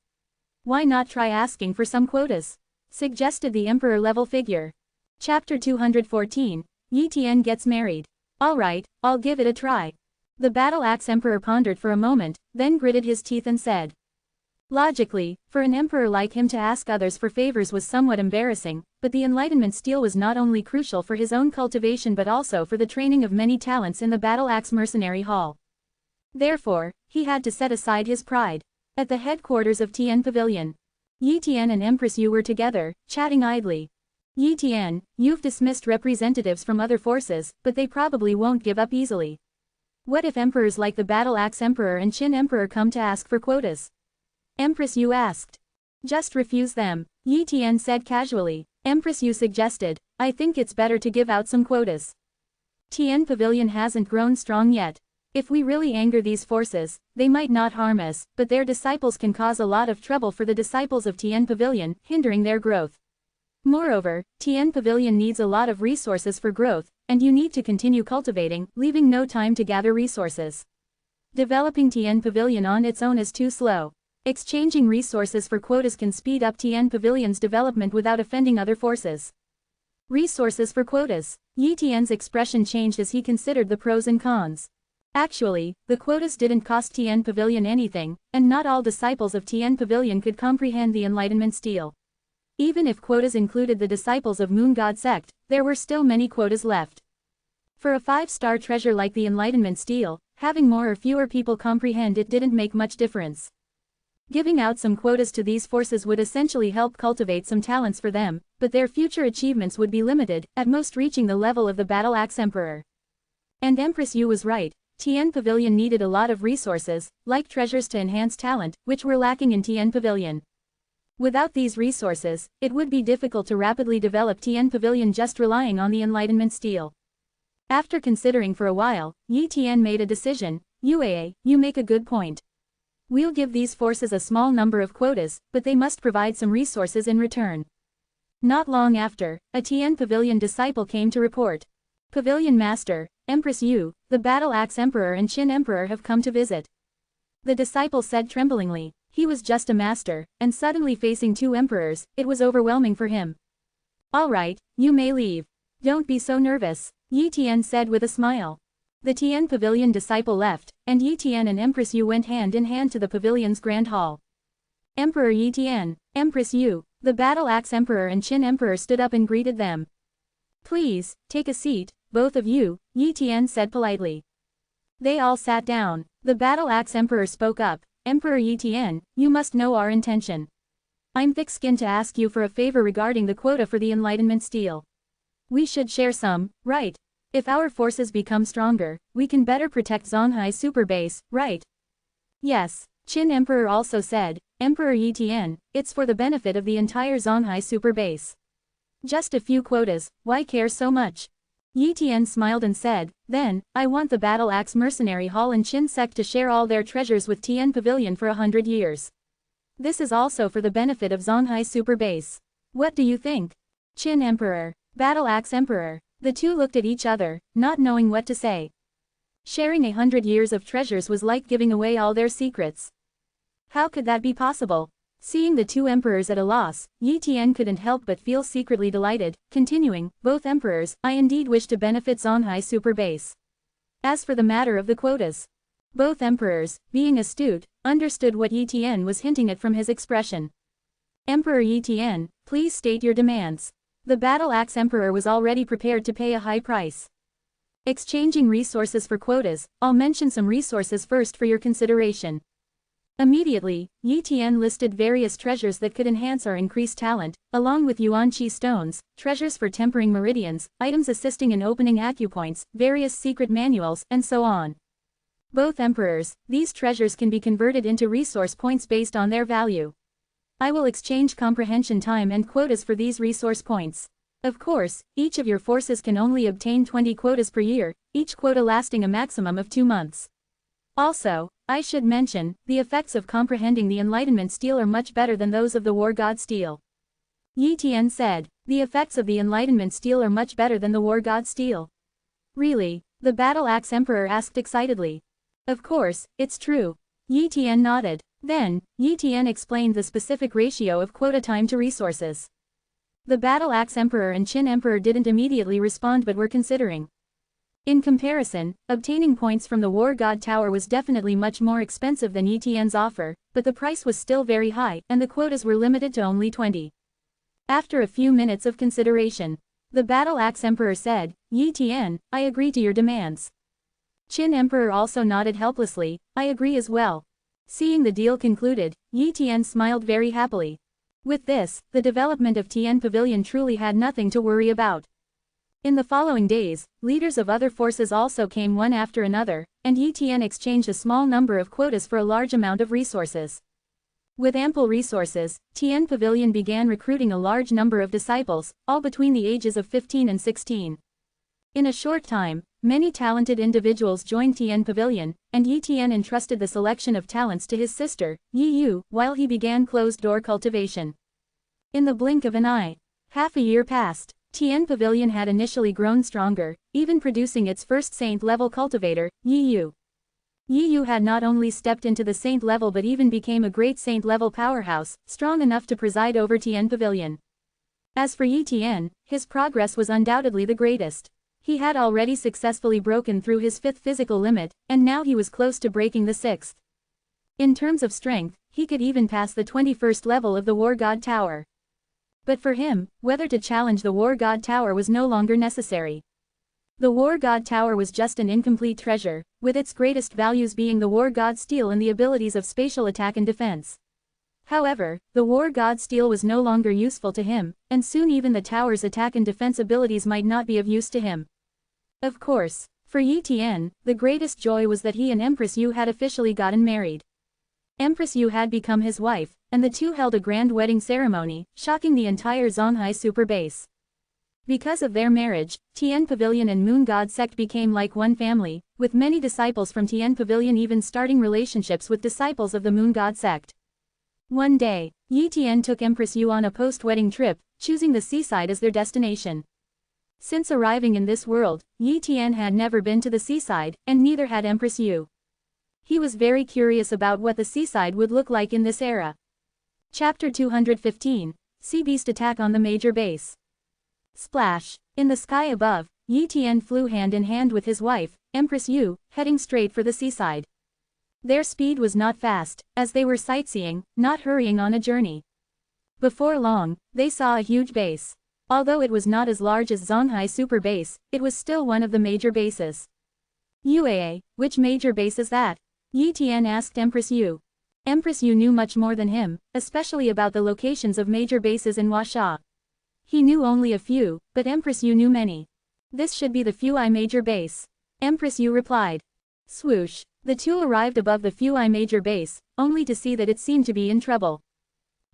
Why not try asking for some quotas? Suggested the Emperor-level figure. Chapter 214, Yi Tian gets married. Alright, I'll give it a try. The Battle Axe Emperor pondered for a moment, then gritted his teeth and said. Logically, for an emperor like him to ask others for favors was somewhat embarrassing, but the Enlightenment Steel was not only crucial for his own cultivation but also for the training of many talents in the Battle Axe Mercenary Hall. Therefore, he had to set aside his pride. At the headquarters of Tian Pavilion, Yi Tian and Empress Yu were together, chatting idly. Yi Tian, you've dismissed representatives from other forces, but they probably won't give up easily. What if emperors like the Battle Axe Emperor and Qin Emperor come to ask for quotas? Empress Yu asked. Just refuse them, Yi Tian said casually. Empress Yu suggested, I think it's better to give out some quotas. Tian Pavilion hasn't grown strong yet. If we really anger these forces, they might not harm us, but their disciples can cause a lot of trouble for the disciples of Tian Pavilion, hindering their growth. Moreover, Tian Pavilion needs a lot of resources for growth, and you need to continue cultivating, leaving no time to gather resources. Developing Tian Pavilion on its own is too slow. Exchanging resources for quotas can speed up Tian Pavilion's development without offending other forces. Resources for quotas. Yi Tian's expression changed as he considered the pros and cons. Actually, the quotas didn't cost Tian Pavilion anything, and not all disciples of Tian Pavilion could comprehend the Enlightenment Steel. Even if quotas included the disciples of Moon God sect, there were still many quotas left. For a 5-star treasure like the Enlightenment Steel, having more or fewer people comprehend it didn't make much difference. Giving out some quotas to these forces would essentially help cultivate some talents for them, but their future achievements would be limited, at most reaching the level of the Battle Axe Emperor. And Empress Yu was right. Tian Pavilion needed a lot of resources, like treasures to enhance talent, which were lacking in Tian Pavilion. Without these resources, it would be difficult to rapidly develop Tian Pavilion just relying on the Enlightenment Steel. After considering for a while, Yi Tian made a decision. Yue, you make a good point. We'll give these forces a small number of quotas, but they must provide some resources in return. Not long after, a Tian Pavilion disciple came to report. Pavilion Master, Empress Yu, the Battle Axe Emperor and Qin Emperor have come to visit. The disciple said tremblingly. He was just a master, and suddenly facing two emperors, it was overwhelming for him. All right, you may leave. Don't be so nervous, Yi Tian said with a smile. The Tian Pavilion disciple left, and Yi Tian and Empress Yu went hand in hand to the pavilion's grand hall. Emperor Yi Tian, Empress Yu, the Battle Axe Emperor and Qin Emperor stood up and greeted them. Please, take a seat, both of you, Yi Tian said politely. They all sat down. The Battle Axe Emperor spoke up. Emperor Yi Tian, you must know our intention. I'm thick-skinned to ask you for a favor regarding the quota for the Enlightenment Steel. We should share some, right? If our forces become stronger, we can better protect Zonghai's super base, right? Yes, Qin Emperor also said. Emperor Yi Tian, it's for the benefit of the entire Zonghai super base. Just a few quotas, why care so much? Yi Tian smiled and said, then, I want the Battle Axe Mercenary Hall and Qin Sect to share all their treasures with Tian Pavilion for 100 years. This is also for the benefit of Zonghai super base. What do you think? Qin Emperor, Battle Axe Emperor. The two looked at each other, not knowing what to say. Sharing 100 years of treasures was like giving away all their secrets. How could that be possible? Seeing the two emperors at a loss, Yi Tian couldn't help but feel secretly delighted, continuing, both emperors, I indeed wish to benefit Zonghai super base. As for the matter of the quotas, both emperors, being astute, understood what Yi Tian was hinting at from his expression. Emperor Yi Tian, please state your demands. The Battle Axe Emperor was already prepared to pay a high price. Exchanging resources for quotas, I'll mention some resources first for your consideration. Immediately, Yi Tian listed various treasures that could enhance or increase talent, along with yuan qi stones, treasures for tempering meridians, items assisting in opening acupoints, various secret manuals, and so on. Both emperors, these treasures can be converted into resource points based on their value. I will exchange comprehension time and quotas for these resource points. Of course, each of your forces can only obtain 20 quotas per year, each quota lasting a maximum of 2 months. Also, I should mention, the effects of comprehending the Enlightenment Steel are much better than those of the War God Steel. Yi Tian said, the effects of the Enlightenment Steel are much better than the War God Steel. Really? The Battle Axe Emperor asked excitedly. Of course, it's true. Yi Tian nodded. Then, Yi Tian explained the specific ratio of quota time to resources. The Battle Axe Emperor and Qin Emperor didn't immediately respond but were considering. In comparison, obtaining points from the War God Tower was definitely much more expensive than Yi Tian's offer, but the price was still very high, and the quotas were limited to only 20. After a few minutes of consideration, the Battle Axe Emperor said, Yi Tian, I agree to your demands. Qin Emperor also nodded helplessly, I agree as well. Seeing the deal concluded, Yi Tian smiled very happily. With this, the development of Tian Pavilion truly had nothing to worry about. In the following days, leaders of other forces also came one after another, and Yi Tian exchanged a small number of quotas for a large amount of resources. With ample resources, Tian Pavilion began recruiting a large number of disciples, all between the ages of 15 and 16. In a short time, many talented individuals joined Tian Pavilion, and Yi Tian entrusted the selection of talents to his sister, Yi Yu, while he began closed-door cultivation. In the blink of an eye, half a year passed. Tian Pavilion had initially grown stronger, even producing its first saint-level cultivator, Yi Yu. Yi Yu had not only stepped into the saint level but even became a great saint-level powerhouse, strong enough to preside over Tian Pavilion. As for Yi Tian, his progress was undoubtedly the greatest. He had already successfully broken through his 5th physical limit, and now he was close to breaking the 6th. In terms of strength, he could even pass the 21st level of the War God Tower. But for him, whether to challenge the War God Tower was no longer necessary. The War God Tower was just an incomplete treasure, with its greatest values being the War God Steel and the abilities of spatial attack and defense. However, the War God Steel was no longer useful to him, and soon even the tower's attack and defense abilities might not be of use to him. Of course, for Yi Tian, the greatest joy was that he and Empress Yu had officially gotten married. Empress Yu had become his wife, and the two held a grand wedding ceremony, shocking the entire Zonghai super base. Because of their marriage, Tian Pavilion and Moon God Sect became like one family, with many disciples from Tian Pavilion even starting relationships with disciples of the Moon God Sect. One day, Yi Tian took Empress Yu on a post-wedding trip, choosing the seaside as their destination. Since arriving in this world, Yi Tian had never been to the seaside, and neither had Empress Yu. He was very curious about what the seaside would look like in this era. Chapter 215, Sea Beast Attack on the Major Base. Splash! In the sky above, Yi Tian flew hand in hand with his wife, Empress Yu, heading straight for the seaside. Their speed was not fast, as they were sightseeing, not hurrying on a journey. Before long, they saw a huge base. Although it was not as large as Zonghai Super Base, it was still one of the major bases. UAA, which major base is that? Yi Tian asked Empress Yu. Empress Yu knew much more than him, especially about the locations of major bases in Huaxia. He knew only a few, but Empress Yu knew many. This should be the Fuai Major Base. Empress Yu replied. Swoosh! The two arrived above the Fuai Major Base, only to see that it seemed to be in trouble.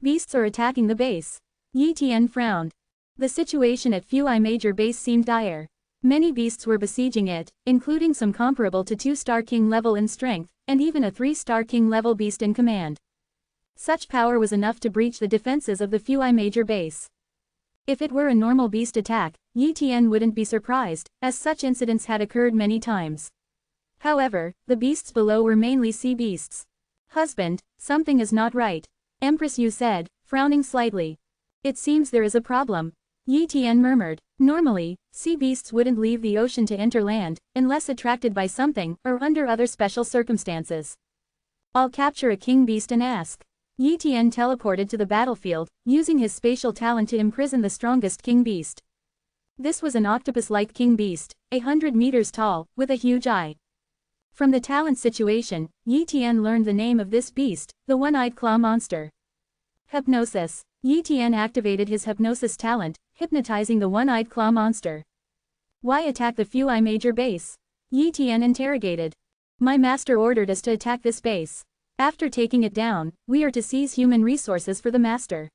Beasts are attacking the base. Yi Tian frowned. The situation at Fuai Major Base seemed dire. Many beasts were besieging it, including some comparable to 2-star king level in strength, and even a 3-star king level beast in command. Such power was enough to breach the defenses of the Fuai Major Base. If it were a normal beast attack, Yi Tian wouldn't be surprised, as such incidents had occurred many times. However, the beasts below were mainly sea beasts. Husband, something is not right. Empress Yu said, frowning slightly. It seems there is a problem. Yi Tian murmured. Normally, sea beasts wouldn't leave the ocean to enter land, unless attracted by something, or under other special circumstances. I'll capture a king beast and ask. Yi Tian teleported to the battlefield, using his spatial talent to imprison the strongest king beast. This was an octopus-like king beast, 100 meters tall, with a huge eye. From the talent situation, Yi Tian learned the name of this beast, the one-eyed claw monster. Hypnosis. Yi Tian activated his hypnosis talent, hypnotizing the one-eyed claw monster. Why attack the Fuai Major Base? Yi Tian interrogated. My master ordered us to attack this base. After taking it down, we are to seize human resources for the master.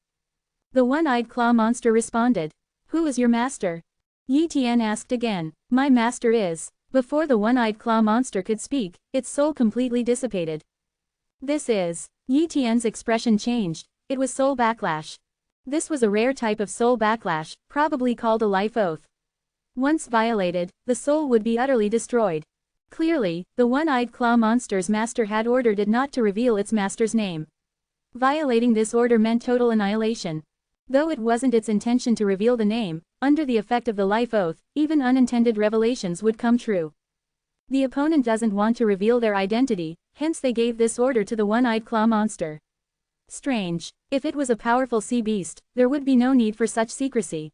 The one-eyed claw monster responded. Who is your master? Yi Tian asked again. My master is. Before the one-eyed claw monster could speak, its soul completely dissipated. This is. Yi Tian's expression changed. It was soul backlash. This was a rare type of soul backlash, probably called a life oath. Once violated, the soul would be utterly destroyed. Clearly, the one-eyed claw monster's master had ordered it not to reveal its master's name. Violating this order meant total annihilation. Though it wasn't its intention to reveal the name, under the effect of the life oath, even unintended revelations would come true. The opponent doesn't want to reveal their identity, hence they gave this order to the one-eyed claw monster. Strange. If it was a powerful sea beast, there would be no need for such secrecy.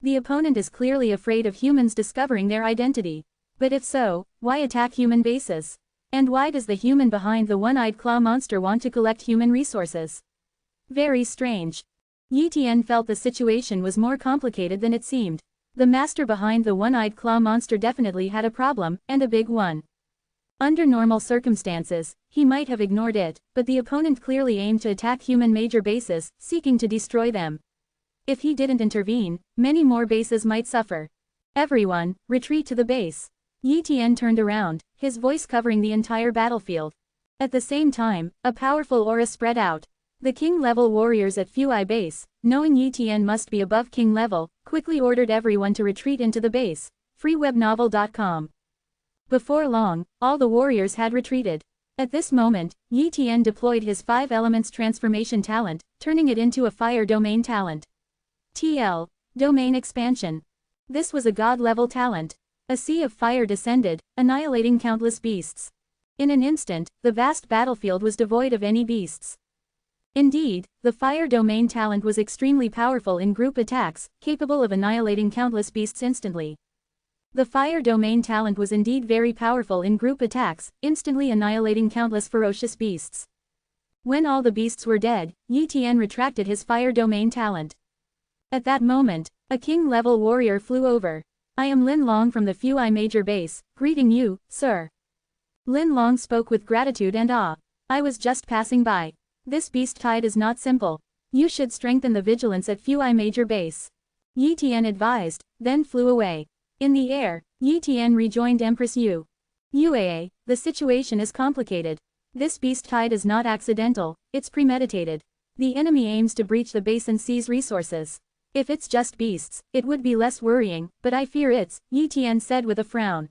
The opponent is clearly afraid of humans discovering their identity. But if so, why attack human bases? And why does the human behind the one-eyed claw monster want to collect human resources? Very strange. Yi Tian felt the situation was more complicated than it seemed. The master behind the one-eyed claw monster definitely had a problem, and a big one. Under normal circumstances, he might have ignored it, but the opponent clearly aimed to attack human major bases, seeking to destroy them. If he didn't intervene, many more bases might suffer. Everyone, retreat to the base. Yi Tian turned around, his voice covering the entire battlefield. At the same time, a powerful aura spread out. The king-level warriors at Fuai Base, knowing Yi Tian must be above king level, quickly ordered everyone to retreat into the base. freewebnovel.com. Before long, all the warriors had retreated. At this moment, Yi Tian deployed his 5 elements transformation talent, turning it into a fire domain talent. TL. Domain expansion. This was a god-level talent. A sea of fire descended, annihilating countless beasts. In an instant, the vast battlefield was devoid of any beasts. Indeed, the fire domain talent was extremely powerful in group attacks, capable of annihilating countless beasts instantly. The fire domain talent was indeed very powerful in group attacks, instantly annihilating countless ferocious beasts. When all the beasts were dead, Yi Tian retracted his fire domain talent. At that moment, a king-level warrior flew over. I am Lin Long from the Fuai Major Base, greeting you, sir. Lin Long spoke with gratitude and awe. I was just passing by. This beast tide is not simple. You should strengthen the vigilance at Fuai Major Base. Yi Tian advised, then flew away. In the air, Yi Tian rejoined Empress Yu. UAA, the situation is complicated. This beast tide is not accidental, it's premeditated. The enemy aims to breach the base and seize resources. If it's just beasts, it would be less worrying, but I fear it's, Yi Tian said with a frown.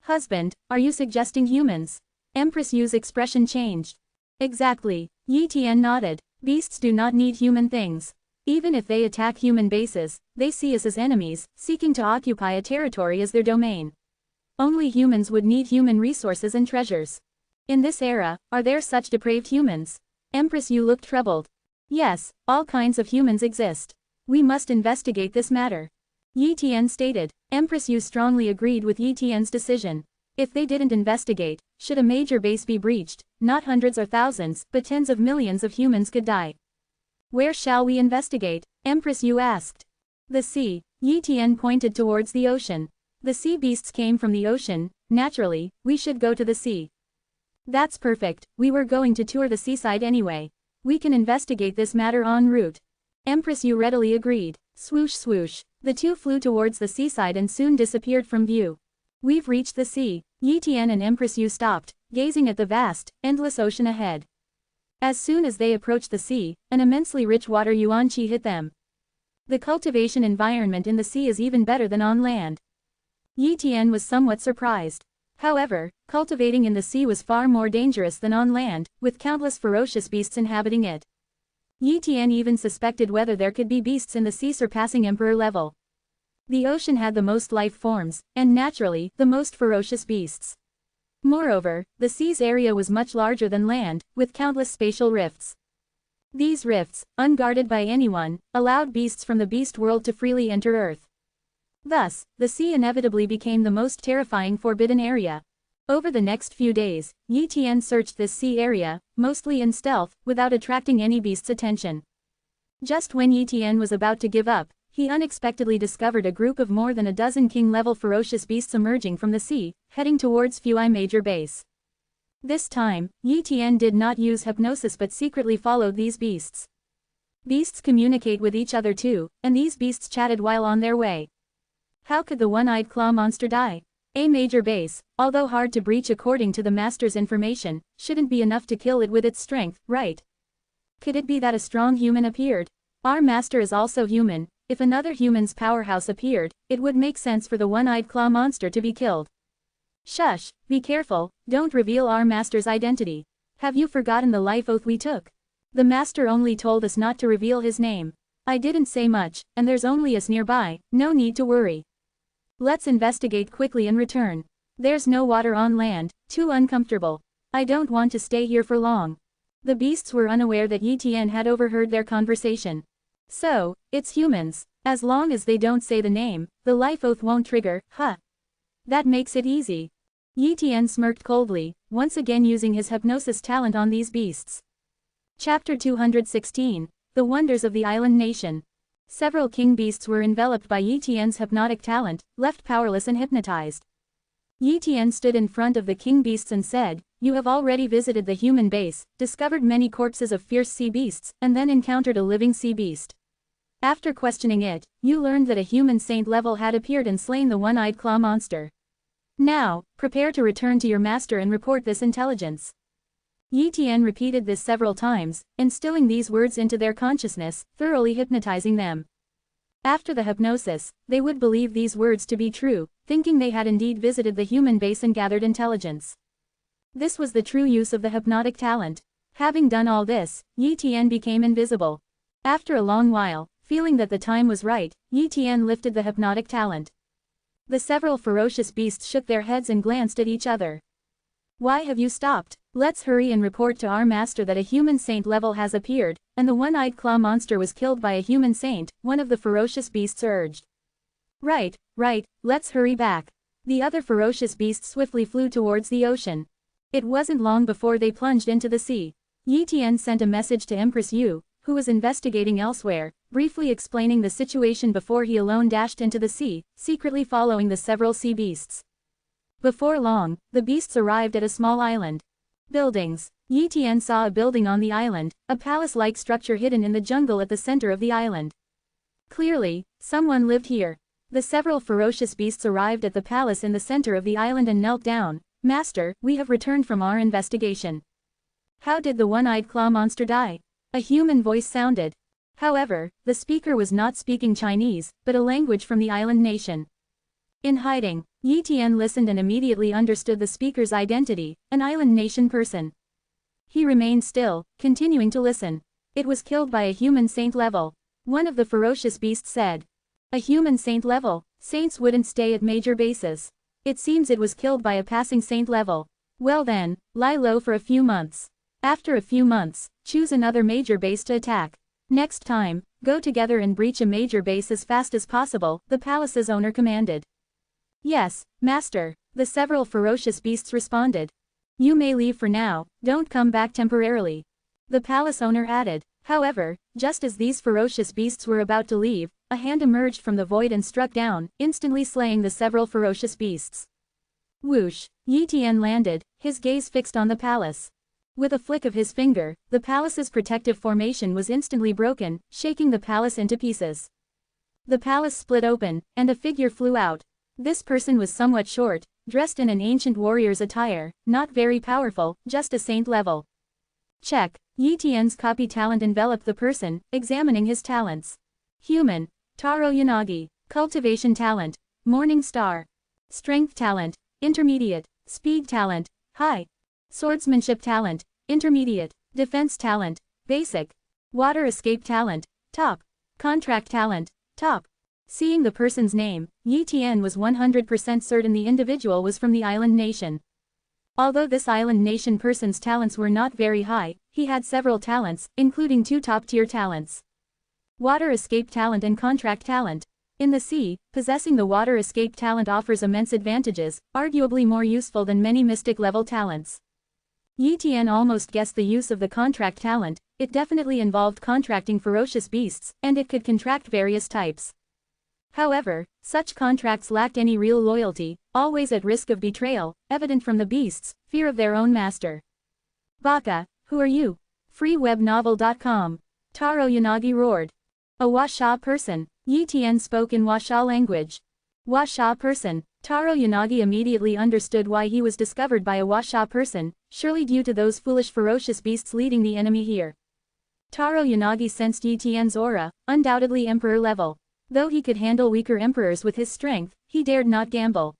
Husband, are you suggesting humans? Empress Yu's expression changed. Exactly, Yi Tian nodded. Beasts do not need human things. Even if they attack human bases, they see us as enemies, seeking to occupy a territory as their domain. Only humans would need human resources and treasures. In this era, are there such depraved humans? Empress Yu looked troubled. Yes, all kinds of humans exist. We must investigate this matter. Yi Tian stated. Empress Yu strongly agreed with Yi Tian's decision. If they didn't investigate, should a major base be breached, not hundreds or thousands, but tens of millions of humans could die. Where shall we investigate? Empress Yu asked. The sea. Yi Tian pointed towards the ocean. The sea beasts came from the ocean, naturally, we should go to the sea. That's perfect, we were going to tour the seaside anyway. We can investigate this matter en route. Empress Yu readily agreed. Swoosh swoosh. The two flew towards the seaside and soon disappeared from view. We've reached the sea. Yi Tian and Empress Yu stopped, gazing at the vast, endless ocean ahead. As soon as they approached the sea, an immensely rich water yuan qi hit them. The cultivation environment in the sea is even better than on land. Yi Tian was somewhat surprised. However, cultivating in the sea was far more dangerous than on land, with countless ferocious beasts inhabiting it. Yi Tian even suspected whether there could be beasts in the sea surpassing emperor level. The ocean had the most life forms, and naturally, the most ferocious beasts. Moreover, the sea's area was much larger than land, with countless spatial rifts. These rifts, unguarded by anyone, allowed beasts from the beast world to freely enter Earth. Thus, the sea inevitably became the most terrifying forbidden area. Over the next few days, Yi Tian searched this sea area, mostly in stealth, without attracting any beast's attention. Just when Yi Tian was about to give up, he unexpectedly discovered a group of more than a dozen king-level ferocious beasts emerging from the sea, heading towards Fuai Major Base. This time, Yi Tian did not use hypnosis but secretly followed these beasts. Beasts communicate with each other too, and these beasts chatted while on their way. How could the one-eyed claw monster die? A major base, although hard to breach according to the master's information, shouldn't be enough to kill it with its strength, right? Could it be that a strong human appeared? Our master is also human. If another human's powerhouse appeared, it would make sense for the one-eyed claw monster to be killed. Shush, be careful, don't reveal our master's identity. Have you forgotten the life oath we took? The master only told us not to reveal his name. I didn't say much, and there's only us nearby, no need to worry. Let's investigate quickly and return. There's no water on land, too uncomfortable. I don't want to stay here for long. The beasts were unaware that Yi Tian had overheard their conversation. So, it's humans. As long as they don't say the name, the life oath won't trigger, huh? That makes it easy. Yi Tian smirked coldly, once again using his hypnosis talent on these beasts. Chapter 216, The Wonders of the Island Nation. Several king beasts were enveloped by Yi Tian's hypnotic talent, left powerless and hypnotized. Yi Tian stood in front of the king beasts and said, "You have already visited the human base, discovered many corpses of fierce sea beasts, and then encountered a living sea beast. After questioning it, you learned that a human saint level had appeared and slain the one-eyed claw monster. Now, prepare to return to your master and report this intelligence." Yi Tian repeated this several times, instilling these words into their consciousness, thoroughly hypnotizing them. After the hypnosis, they would believe these words to be true, thinking they had indeed visited the human base and gathered intelligence. This was the true use of the hypnotic talent. Having done all this, Yi Tian became invisible. After a long while, feeling that the time was right, Yi Tian lifted the hypnotic talent. The several ferocious beasts shook their heads and glanced at each other. "Why have you stopped? Let's hurry and report to our master that a human saint level has appeared, and the one-eyed claw monster was killed by a human saint," one of the ferocious beasts urged. Right, let's hurry back." The other ferocious beasts swiftly flew towards the ocean. It wasn't long before they plunged into the sea. Yi Tian sent a message to Empress Yu, who was investigating elsewhere, briefly explaining the situation before he alone dashed into the sea, secretly following the several sea beasts. Before long, the beasts arrived at a small island. Buildings. Yi Tian saw a building on the island, a palace-like structure hidden in the jungle at the center of the island. Clearly, someone lived here. The several ferocious beasts arrived at the palace in the center of the island and knelt down. "Master, we have returned from our investigation. How did the one-eyed claw monster die?" A human voice sounded. However, the speaker was not speaking Chinese, but a language from the island nation. In hiding, Yi Tian listened and immediately understood the speaker's identity, an island nation person. He remained still, continuing to listen. It was killed by a human saint level. One of the ferocious beasts said. A human saint level? Saints wouldn't stay at major bases. It seems it was killed by a passing saint level. Well then, lie low for a few months. After a few months, choose another major base to attack. Next time, go together and breach a major base as fast as possible, the palace's owner commanded. Yes, master, the several ferocious beasts responded. You may leave for now, don't come back temporarily. The palace owner added. However, just as these ferocious beasts were about to leave, a hand emerged from the void and struck down, instantly slaying the several ferocious beasts. Whoosh! Yi Tian landed, his gaze fixed on the palace. With a flick of his finger, the palace's protective formation was instantly broken, shaking the palace into pieces. The palace split open, and a figure flew out. This person was somewhat short, dressed in an ancient warrior's attire, not very powerful, just a saint level. Check. Yi Tian's copy talent enveloped the person, examining his talents. Human. Taro Yanagi. Cultivation talent. Morning star. Strength talent. Intermediate. Speed talent. High. Swordsmanship talent. Intermediate. Defense talent. Basic. Water escape talent. Top. Contract talent. Top. Seeing the person's name, Yi Tian was 100% certain the individual was from the island nation. Although this island nation person's talents were not very high, he had several talents, including 2 top-tier talents. Water escape talent and contract talent. In the sea, possessing the water escape talent offers immense advantages, arguably more useful than many mystic-level talents. Yi Tian almost guessed the use of the contract talent. It definitely involved contracting ferocious beasts, and it could contract various types. However, such contracts lacked any real loyalty, always at risk of betrayal, evident from the beasts' fear of their own master. Baka, who are you? Freewebnovel.com. Taro Yanagi roared. A Washa person. Yi Tian spoke in Washa language. Washa person. Taro Yanagi immediately understood why he was discovered by a Washa person, surely due to those foolish ferocious beasts leading the enemy here. Taro Yanagi sensed Yi Tian's aura, undoubtedly emperor level. Though he could handle weaker emperors with his strength, he dared not gamble.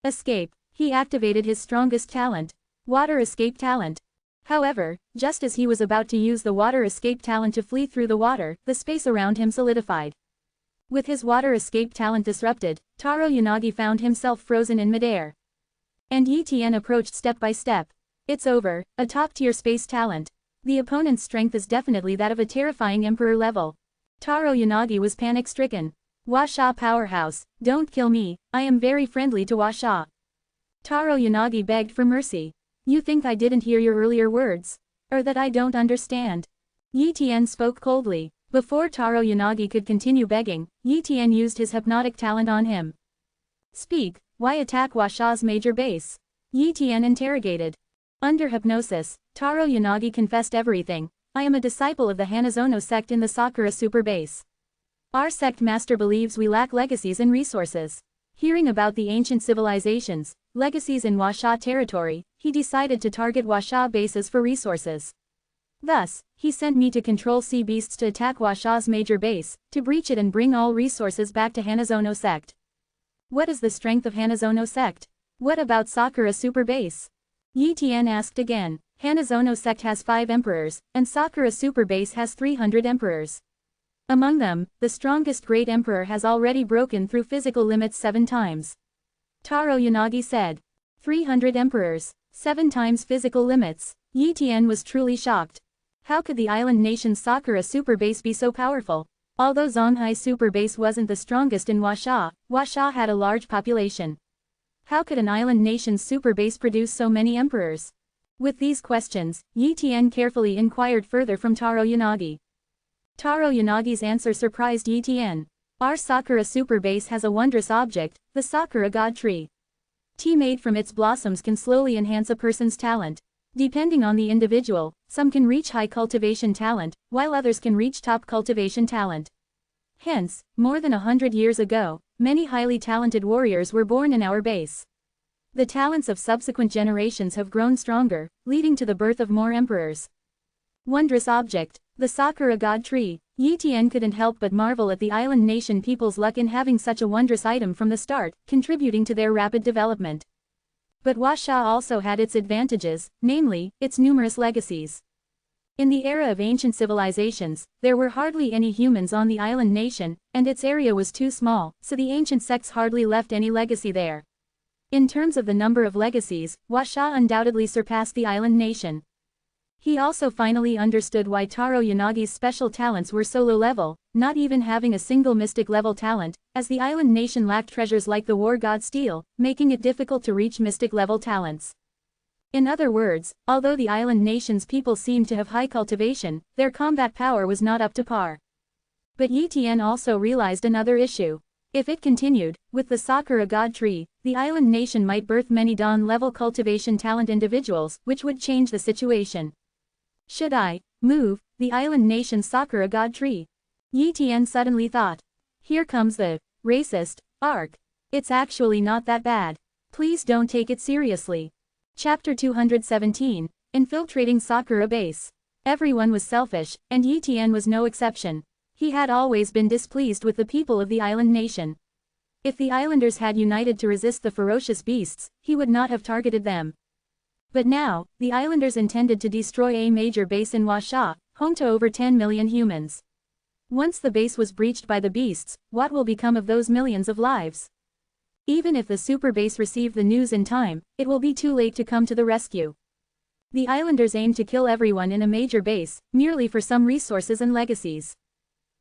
Escape. He activated his strongest talent. Water escape talent. However, just as he was about to use the water escape talent to flee through the water, the space around him solidified. With his water escape talent disrupted, Taro Yanagi found himself frozen in midair. And Yi Tian approached step by step. It's over, a top-tier space talent. The opponent's strength is definitely that of a terrifying emperor level. Taro Yanagi was panic-stricken. Washa powerhouse, don't kill me, I am very friendly to Washa. Taro Yanagi begged for mercy. You think I didn't hear your earlier words? Or that I don't understand? Yi Tian spoke coldly. Before Taro Yanagi could continue begging, Yi Tian used his hypnotic talent on him. Speak, why attack Washa's major base? Yi Tian interrogated. Under hypnosis, Taro Yanagi confessed everything. I am a disciple of the Hanazono sect in the Sakura super base. Our sect master believes we lack legacies and resources. Hearing about the ancient civilizations, legacies in Washa territory, he decided to target Washa bases for resources. Thus, he sent me to control sea beasts to attack Washa's major base, to breach it and bring all resources back to Hanazono sect. What is the strength of Hanazono sect? What about Sakura super base? Yi Tian asked again. Hanazono sect has 5 emperors, and Sakura super base has 300 emperors. Among them, the strongest great emperor has already broken through physical limits 7 times. Taro Yanagi said. 300 emperors, 7 times physical limits. Yi Tian was truly shocked. How could the island nation's Sakura super base be so powerful? Although Zonghai super base wasn't the strongest in Washa, Washa had a large population. How could an island nation's super base produce so many emperors? With these questions, Yi Tian carefully inquired further from Taro Yanagi. Taro Yanagi's answer surprised Yi Tian. Our Sakura super base has a wondrous object, the Sakura God Tree. Tea made from its blossoms can slowly enhance a person's talent. Depending on the individual, some can reach high cultivation talent, while others can reach top cultivation talent. Hence, more than 100 years ago, many highly talented warriors were born in our base. The talents of subsequent generations have grown stronger, leading to the birth of more emperors. Wondrous object. The Sakura God Tree. Yi Tian couldn't help but marvel at the island nation people's luck in having such a wondrous item from the start, contributing to their rapid development. But Huasha also had its advantages, namely, its numerous legacies. In the era of ancient civilizations, there were hardly any humans on the island nation, and its area was too small, so the ancient sects hardly left any legacy there. In terms of the number of legacies, Huasha undoubtedly surpassed the island nation. He also finally understood why Taro Yanagi's special talents were so low-level, not even having a single mystic-level talent, as the island nation lacked treasures like the war god steel, making it difficult to reach mystic-level talents. In other words, although the island nation's people seemed to have high cultivation, their combat power was not up to par. But Yi Tian also realized another issue. If it continued, with the Sakura God Tree, the island nation might birth many Dan-level cultivation talent individuals, which would change the situation. Should I move the island nation's Sakura God Tree? Yi Tian suddenly thought. Here comes the racist arc. It's actually not that bad. Please don't take it seriously. Chapter 217, Infiltrating Sakura Base. Everyone was selfish, and Yi Tian was no exception. He had always been displeased with the people of the island nation. If the islanders had united to resist the ferocious beasts, he would not have targeted them. But now, the islanders intended to destroy a major base in Huasha, home to over 10 million humans. Once the base was breached by the beasts, what will become of those millions of lives? Even if the super base received the news in time, it will be too late to come to the rescue. The islanders aim to kill everyone in a major base, merely for some resources and legacies.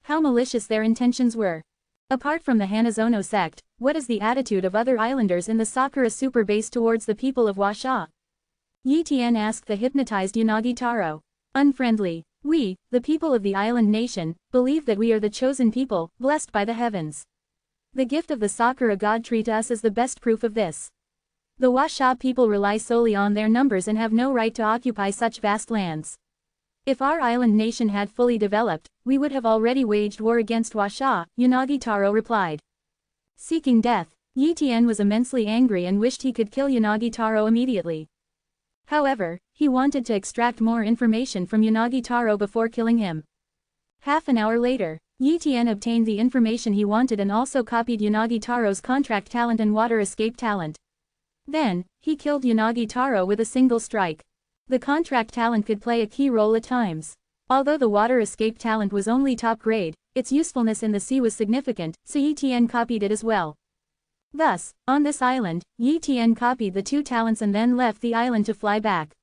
How malicious their intentions were. Apart from the Hanazono sect, what is the attitude of other islanders in the Sakura super base towards the people of Huasha? Yi Tian asked the hypnotized Yanagi Taro. Unfriendly. We, the people of the island nation, believe that we are the chosen people, blessed by the heavens. The gift of the Sakura God Tree to us is the best proof of this. The Huasha people rely solely on their numbers and have no right to occupy such vast lands. If our island nation had fully developed, we would have already waged war against Huasha, Yanagi Taro replied. Seeking death, Yi Tian was immensely angry and wished he could kill Yanagi Taro immediately. However, he wanted to extract more information from Yanagi Taro before killing him. Half an hour later, Yi Tian obtained the information he wanted and also copied Yanagi Taro's contract talent and water escape talent. Then, he killed Yanagi Taro with a single strike. The contract talent could play a key role at times. Although the water escape talent was only top grade, its usefulness in the sea was significant, so Yi Tian copied it as well. Thus, on this island, Yi Tian copied the two talents and then left the island to fly back.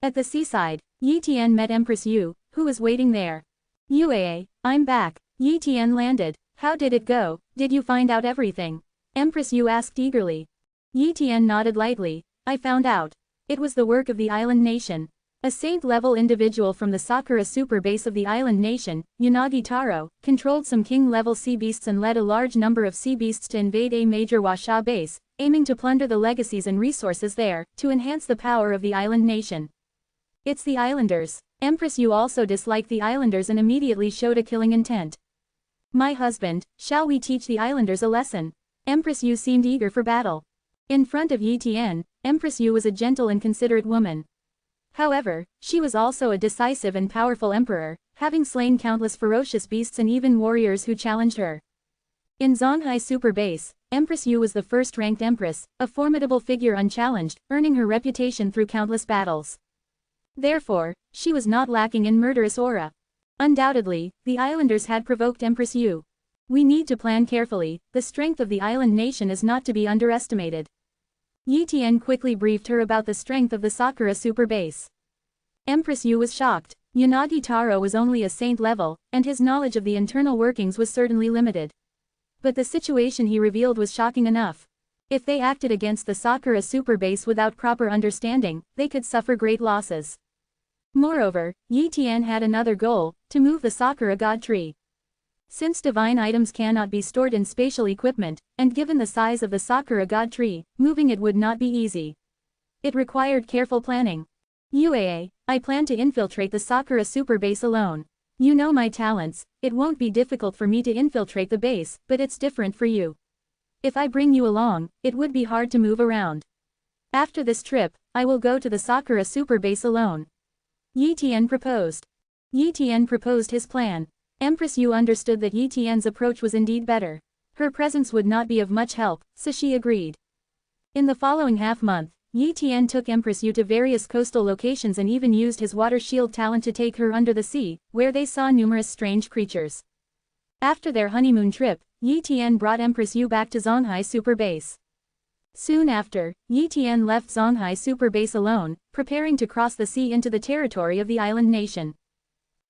At the seaside, Yi Tian met Empress Yu, who was waiting there. Yue, I'm back. Yi Tian landed. How did it go? Did you find out everything? Empress Yu asked eagerly. Yi Tian nodded lightly. I found out. It was the work of the island nation. A saint-level individual from the Sakura super base of the island nation, Yanagi Taro, controlled some king-level sea beasts and led a large number of sea beasts to invade a major Huasha base, aiming to plunder the legacies and resources there, to enhance the power of the island nation. It's the islanders. Empress Yu also disliked the islanders and immediately showed a killing intent. My husband, shall we teach the islanders a lesson? Empress Yu seemed eager for battle. In front of Yi Tian, Empress Yu was a gentle and considerate woman. However, she was also a decisive and powerful emperor, having slain countless ferocious beasts and even warriors who challenged her. In Zonghai Super Base, Empress Yu was the first-ranked empress, a formidable figure unchallenged, earning her reputation through countless battles. Therefore, she was not lacking in murderous aura. Undoubtedly, the islanders had provoked Empress Yu. We need to plan carefully, the strength of the island nation is not to be underestimated. Yi Tian quickly briefed her about the strength of the Sakura super base. Empress Yu was shocked. Yanagi Taro was only a saint level, and his knowledge of the internal workings was certainly limited. But the situation he revealed was shocking enough. If they acted against the Sakura super base without proper understanding, they could suffer great losses. Moreover, Yi Tian had another goal, to move the Sakura God Tree. Since divine items cannot be stored in spatial equipment, and given the size of the Sakura God Tree, moving it would not be easy. It required careful planning. Yue, I plan to infiltrate the Sakura super base alone. You know my talents, it won't be difficult for me to infiltrate the base, but it's different for you. If I bring you along, it would be hard to move around. After this trip, I will go to the Sakura super base alone. Yi Tian proposed. Yi Tian proposed his plan. Empress Yu understood that Yi Tian's approach was indeed better. Her presence would not be of much help, so she agreed. In the following half-month, Yi Tian took Empress Yu to various coastal locations and even used his water shield talent to take her under the sea, where they saw numerous strange creatures. After their honeymoon trip, Yi Tian brought Empress Yu back to Zonghai Super Base. Soon after, Yi Tian left Zonghai Super Base alone, preparing to cross the sea into the territory of the island nation.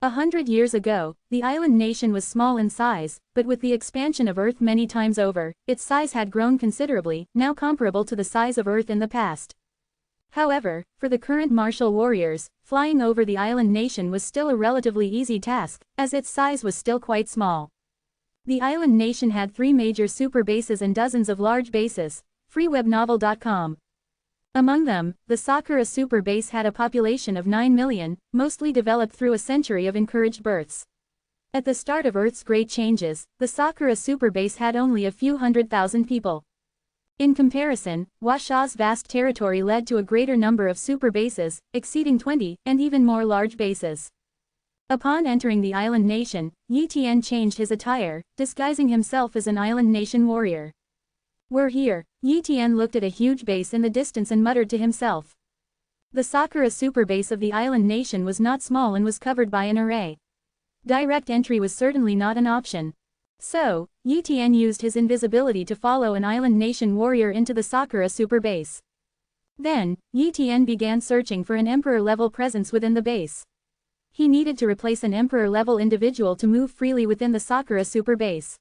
100 years ago, the island nation was small in size, but with the expansion of Earth many times over, its size had grown considerably, now comparable to the size of Earth in the past. However, for the current martial warriors, flying over the island nation was still a relatively easy task, as its size was still quite small. The island nation had 3 major super bases and dozens of large bases. freewebnovel.com. Among them, the Sakura Super Base had a population of 9 million, mostly developed through a century of encouraged births. At the start of Earth's great changes, the Sakura Super Base had only a few 100,000 people. In comparison, Washa's vast territory led to a greater number of super bases, exceeding 20, and even more large bases. Upon entering the island nation, Yi Tian changed his attire, disguising himself as an island nation warrior. "We're here." Yi Tian looked at a huge base in the distance and muttered to himself. The Sakura Super Base of the island nation was not small and was covered by an array. Direct entry was certainly not an option. So, Yi Tian used his invisibility to follow an island nation warrior into the Sakura Super Base. Then, Yi Tian began searching for an emperor-level presence within the base. He needed to replace an emperor-level individual to move freely within the Sakura Super Base.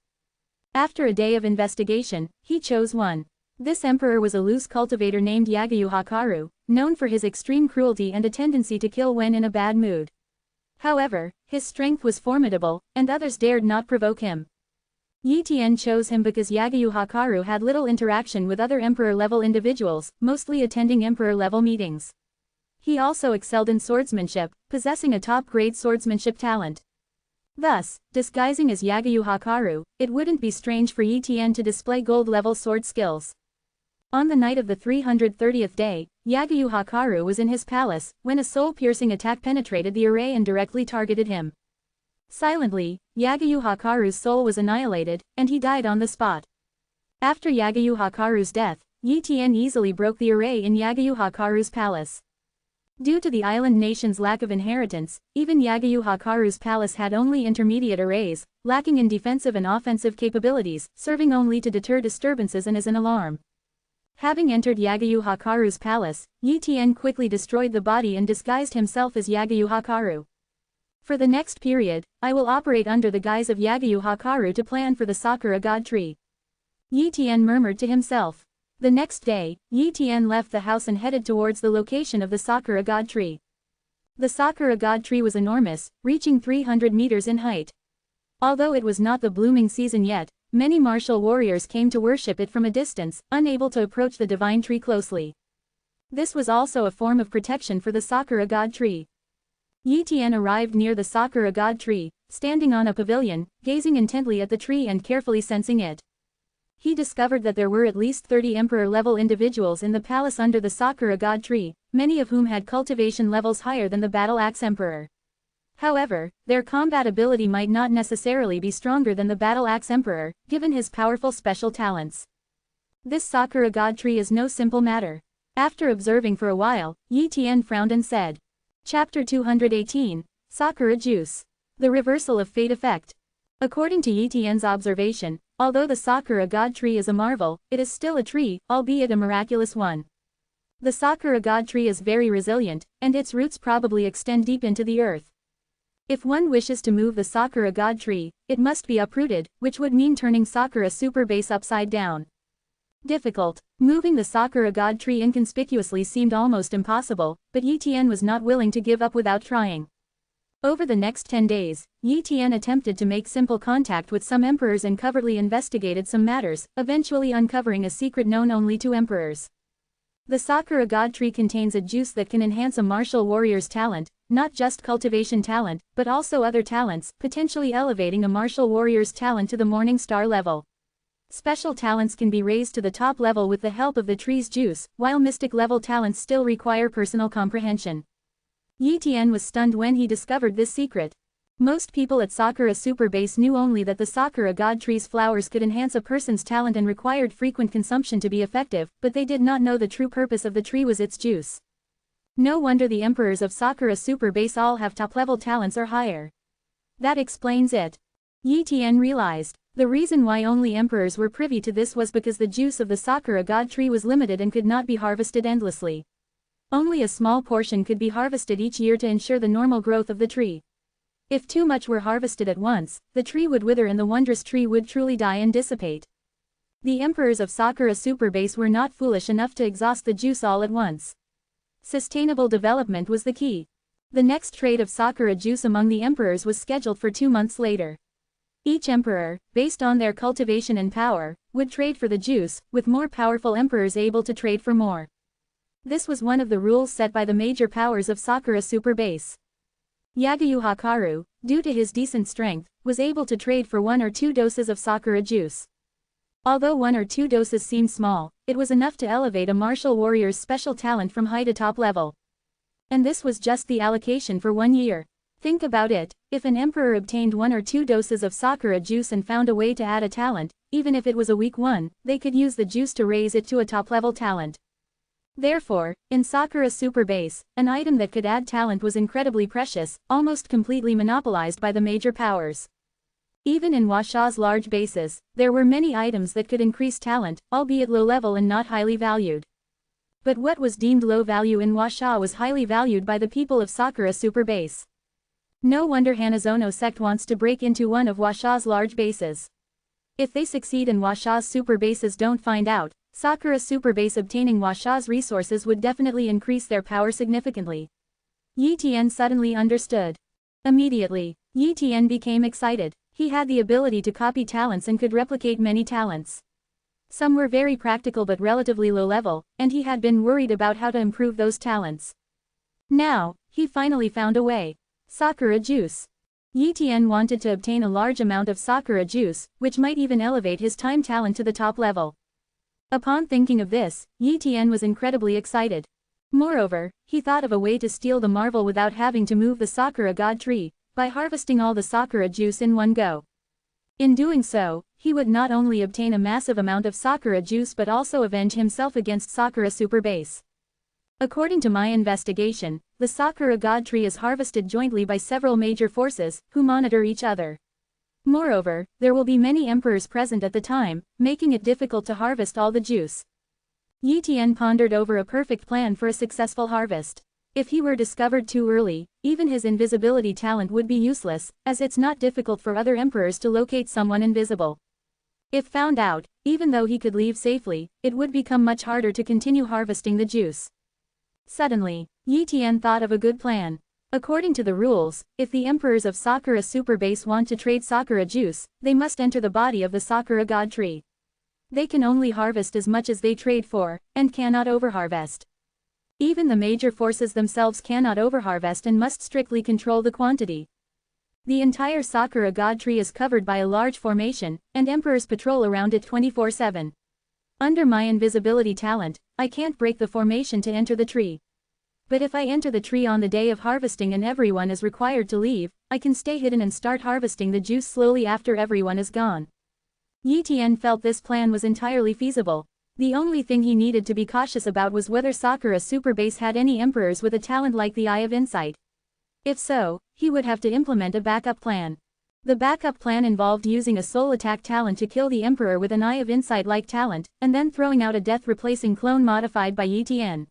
After a day of investigation, he chose one. This emperor was a loose cultivator named Yagayu Hakaru, known for his extreme cruelty and a tendency to kill when in a bad mood. However, his strength was formidable, and others dared not provoke him. Yi Tian chose him because Yagayu Hakaru had little interaction with other emperor-level individuals, mostly attending emperor-level meetings. He also excelled in swordsmanship, possessing a top-grade swordsmanship talent. Thus, disguising as Yagayu Hakaru, it wouldn't be strange for Yi Tian to display gold-level sword skills. On the night of the 330th day, Yagayu Hakaru was in his palace, when a soul-piercing attack penetrated the array and directly targeted him. Silently, Yagayu Hakaru's soul was annihilated, and he died on the spot. After Yagayu Hakaru's death, Yi Tian easily broke the array in Yagayu Hakaru's palace. Due to the island nation's lack of inheritance, even Yagayu Hakaru's palace had only intermediate arrays, lacking in defensive and offensive capabilities, serving only to deter disturbances and as an alarm. Having entered Yagayu Hakaru's palace, Yi Tian quickly destroyed the body and disguised himself as Yagayu Hakaru. For the next period, I will operate under the guise of Yagayu Hakaru to plan for the Sakura God Tree. Yi Tian murmured to himself. The next day, Yi Tian left the house and headed towards the location of the Sakura God Tree. The Sakura God Tree was enormous, reaching 300 meters in height. Although it was not the blooming season yet, many martial warriors came to worship it from a distance, unable to approach the divine tree closely. This was also a form of protection for the Sakura God Tree. Yi Tian arrived near the Sakura God Tree, standing on a pavilion, gazing intently at the tree and carefully sensing it. He discovered that there were at least 30 emperor-level individuals in the palace under the Sakura God Tree, many of whom had cultivation levels higher than the Battle Axe Emperor. However, their combat ability might not necessarily be stronger than the Battle Axe Emperor, given his powerful special talents. This Sakura God Tree is no simple matter. After observing for a while, Yi Tian frowned and said. Chapter 218, Sakura Juice. The Reversal of Fate Effect. According to Yi Tian's observation, although the Sakura God Tree is a marvel, it is still a tree, albeit a miraculous one. The Sakura God Tree is very resilient, and its roots probably extend deep into the earth. If one wishes to move the Sakura God Tree, it must be uprooted, which would mean turning Sakura Super Base upside down. Difficult. Moving the Sakura God Tree inconspicuously seemed almost impossible, but Yi Tian was not willing to give up without trying. Over the next 10 days, Yi Tian attempted to make simple contact with some emperors and covertly investigated some matters, eventually uncovering a secret known only to emperors. The Sakura God Tree contains a juice that can enhance a martial warrior's talent, not just cultivation talent, but also other talents, potentially elevating a martial warrior's talent to the Morning Star level. Special talents can be raised to the top level with the help of the tree's juice, while mystic level talents still require personal comprehension. Yi Tian was stunned when he discovered this secret. Most people at Sakura Super Base knew only that the Sakura God Tree's flowers could enhance a person's talent and required frequent consumption to be effective, but they did not know the true purpose of the tree was its juice. No wonder the emperors of Sakura Super Base all have top-level talents or higher. That explains it. Yi Tian realized. The reason why only emperors were privy to this was because the juice of the Sakura God Tree was limited and could not be harvested endlessly. Only a small portion could be harvested each year to ensure the normal growth of the tree. If too much were harvested at once, the tree would wither and the wondrous tree would truly die and dissipate. The emperors of Sakura Super Base were not foolish enough to exhaust the juice all at once. Sustainable development was the key. The next trade of Sakura juice among the emperors was scheduled for 2 months later. Each emperor, based on their cultivation and power, would trade for the juice, with more powerful emperors able to trade for more. This was one of the rules set by the major powers of Sakura Super Base. Yagyu Hakaru, due to his decent strength, was able to trade for 1 or 2 doses of Sakura juice. Although 1 or 2 doses seemed small, it was enough to elevate a martial warrior's special talent from high to top level. And this was just the allocation for 1 year. Think about it, if an emperor obtained 1 or 2 doses of Sakura juice and found a way to add a talent, even if it was a weak one, they could use the juice to raise it to a top-level talent. Therefore, in Sakura Super Base, an item that could add talent was incredibly precious, almost completely monopolized by the major powers. Even in Washa's large bases, there were many items that could increase talent, albeit low level and not highly valued. But what was deemed low value in Washa was highly valued by the people of Sakura Super Base. No wonder Hanazono sect wants to break into one of Washa's large bases. If they succeed and Washa's super bases don't find out, Sakura Super Base obtaining Washa's resources would definitely increase their power significantly. Yi Tian suddenly understood. Immediately, Yi Tian became excited. He had the ability to copy talents and could replicate many talents. Some were very practical but relatively low level, and he had been worried about how to improve those talents. Now, he finally found a way. Sakura juice. Yi Tian wanted to obtain a large amount of Sakura juice, which might even elevate his time talent to the top level. Upon thinking of this, Yi Tian was incredibly excited. Moreover, he thought of a way to steal the marvel without having to move the Sakura God Tree, by harvesting all the Sakura juice in one go. In doing so, he would not only obtain a massive amount of Sakura juice but also avenge himself against Sakura Super Base. According to my investigation, the Sakura God Tree is harvested jointly by several major forces, who monitor each other. Moreover, there will be many emperors present at the time, making it difficult to harvest all the juice. Yi Tian pondered over a perfect plan for a successful harvest. If he were discovered too early, even his invisibility talent would be useless, as it's not difficult for other emperors to locate someone invisible. If found out, even though he could leave safely, it would become much harder to continue harvesting the juice. Suddenly, Yi Tian thought of a good plan. According to the rules, if the emperors of Sakura Super Base want to trade Sakura juice, they must enter the body of the Sakura God Tree. They can only harvest as much as they trade for, and cannot overharvest. Even the major forces themselves cannot overharvest and must strictly control the quantity. The entire Sakura God Tree is covered by a large formation, and emperors patrol around it 24/7. Under my invisibility talent, I can't break the formation to enter the tree. But if I enter the tree on the day of harvesting and everyone is required to leave, I can stay hidden and start harvesting the juice slowly after everyone is gone. Yi Tian felt this plan was entirely feasible. The only thing he needed to be cautious about was whether Sakura Super Base had any emperors with a talent like the Eye of Insight. If so, he would have to implement a backup plan. The backup plan involved using a soul attack talent to kill the emperor with an Eye of Insight-like talent, and then throwing out a death-replacing clone modified by Yi Tian.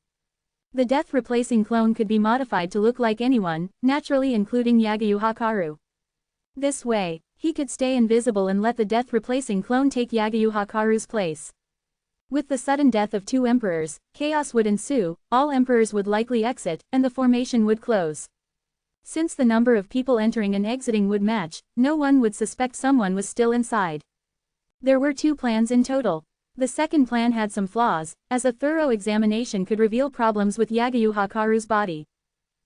The death-replacing clone could be modified to look like anyone, naturally including Yagyu Hakaru. This way, he could stay invisible and let the death-replacing clone take Yagyu Hakaru's place. With the sudden death of 2 emperors, chaos would ensue, all emperors would likely exit, and the formation would close. Since the number of people entering and exiting would match, no one would suspect someone was still inside. There were 2 plans in total. The second plan had some flaws, as a thorough examination could reveal problems with Yagyu Hakaru's body.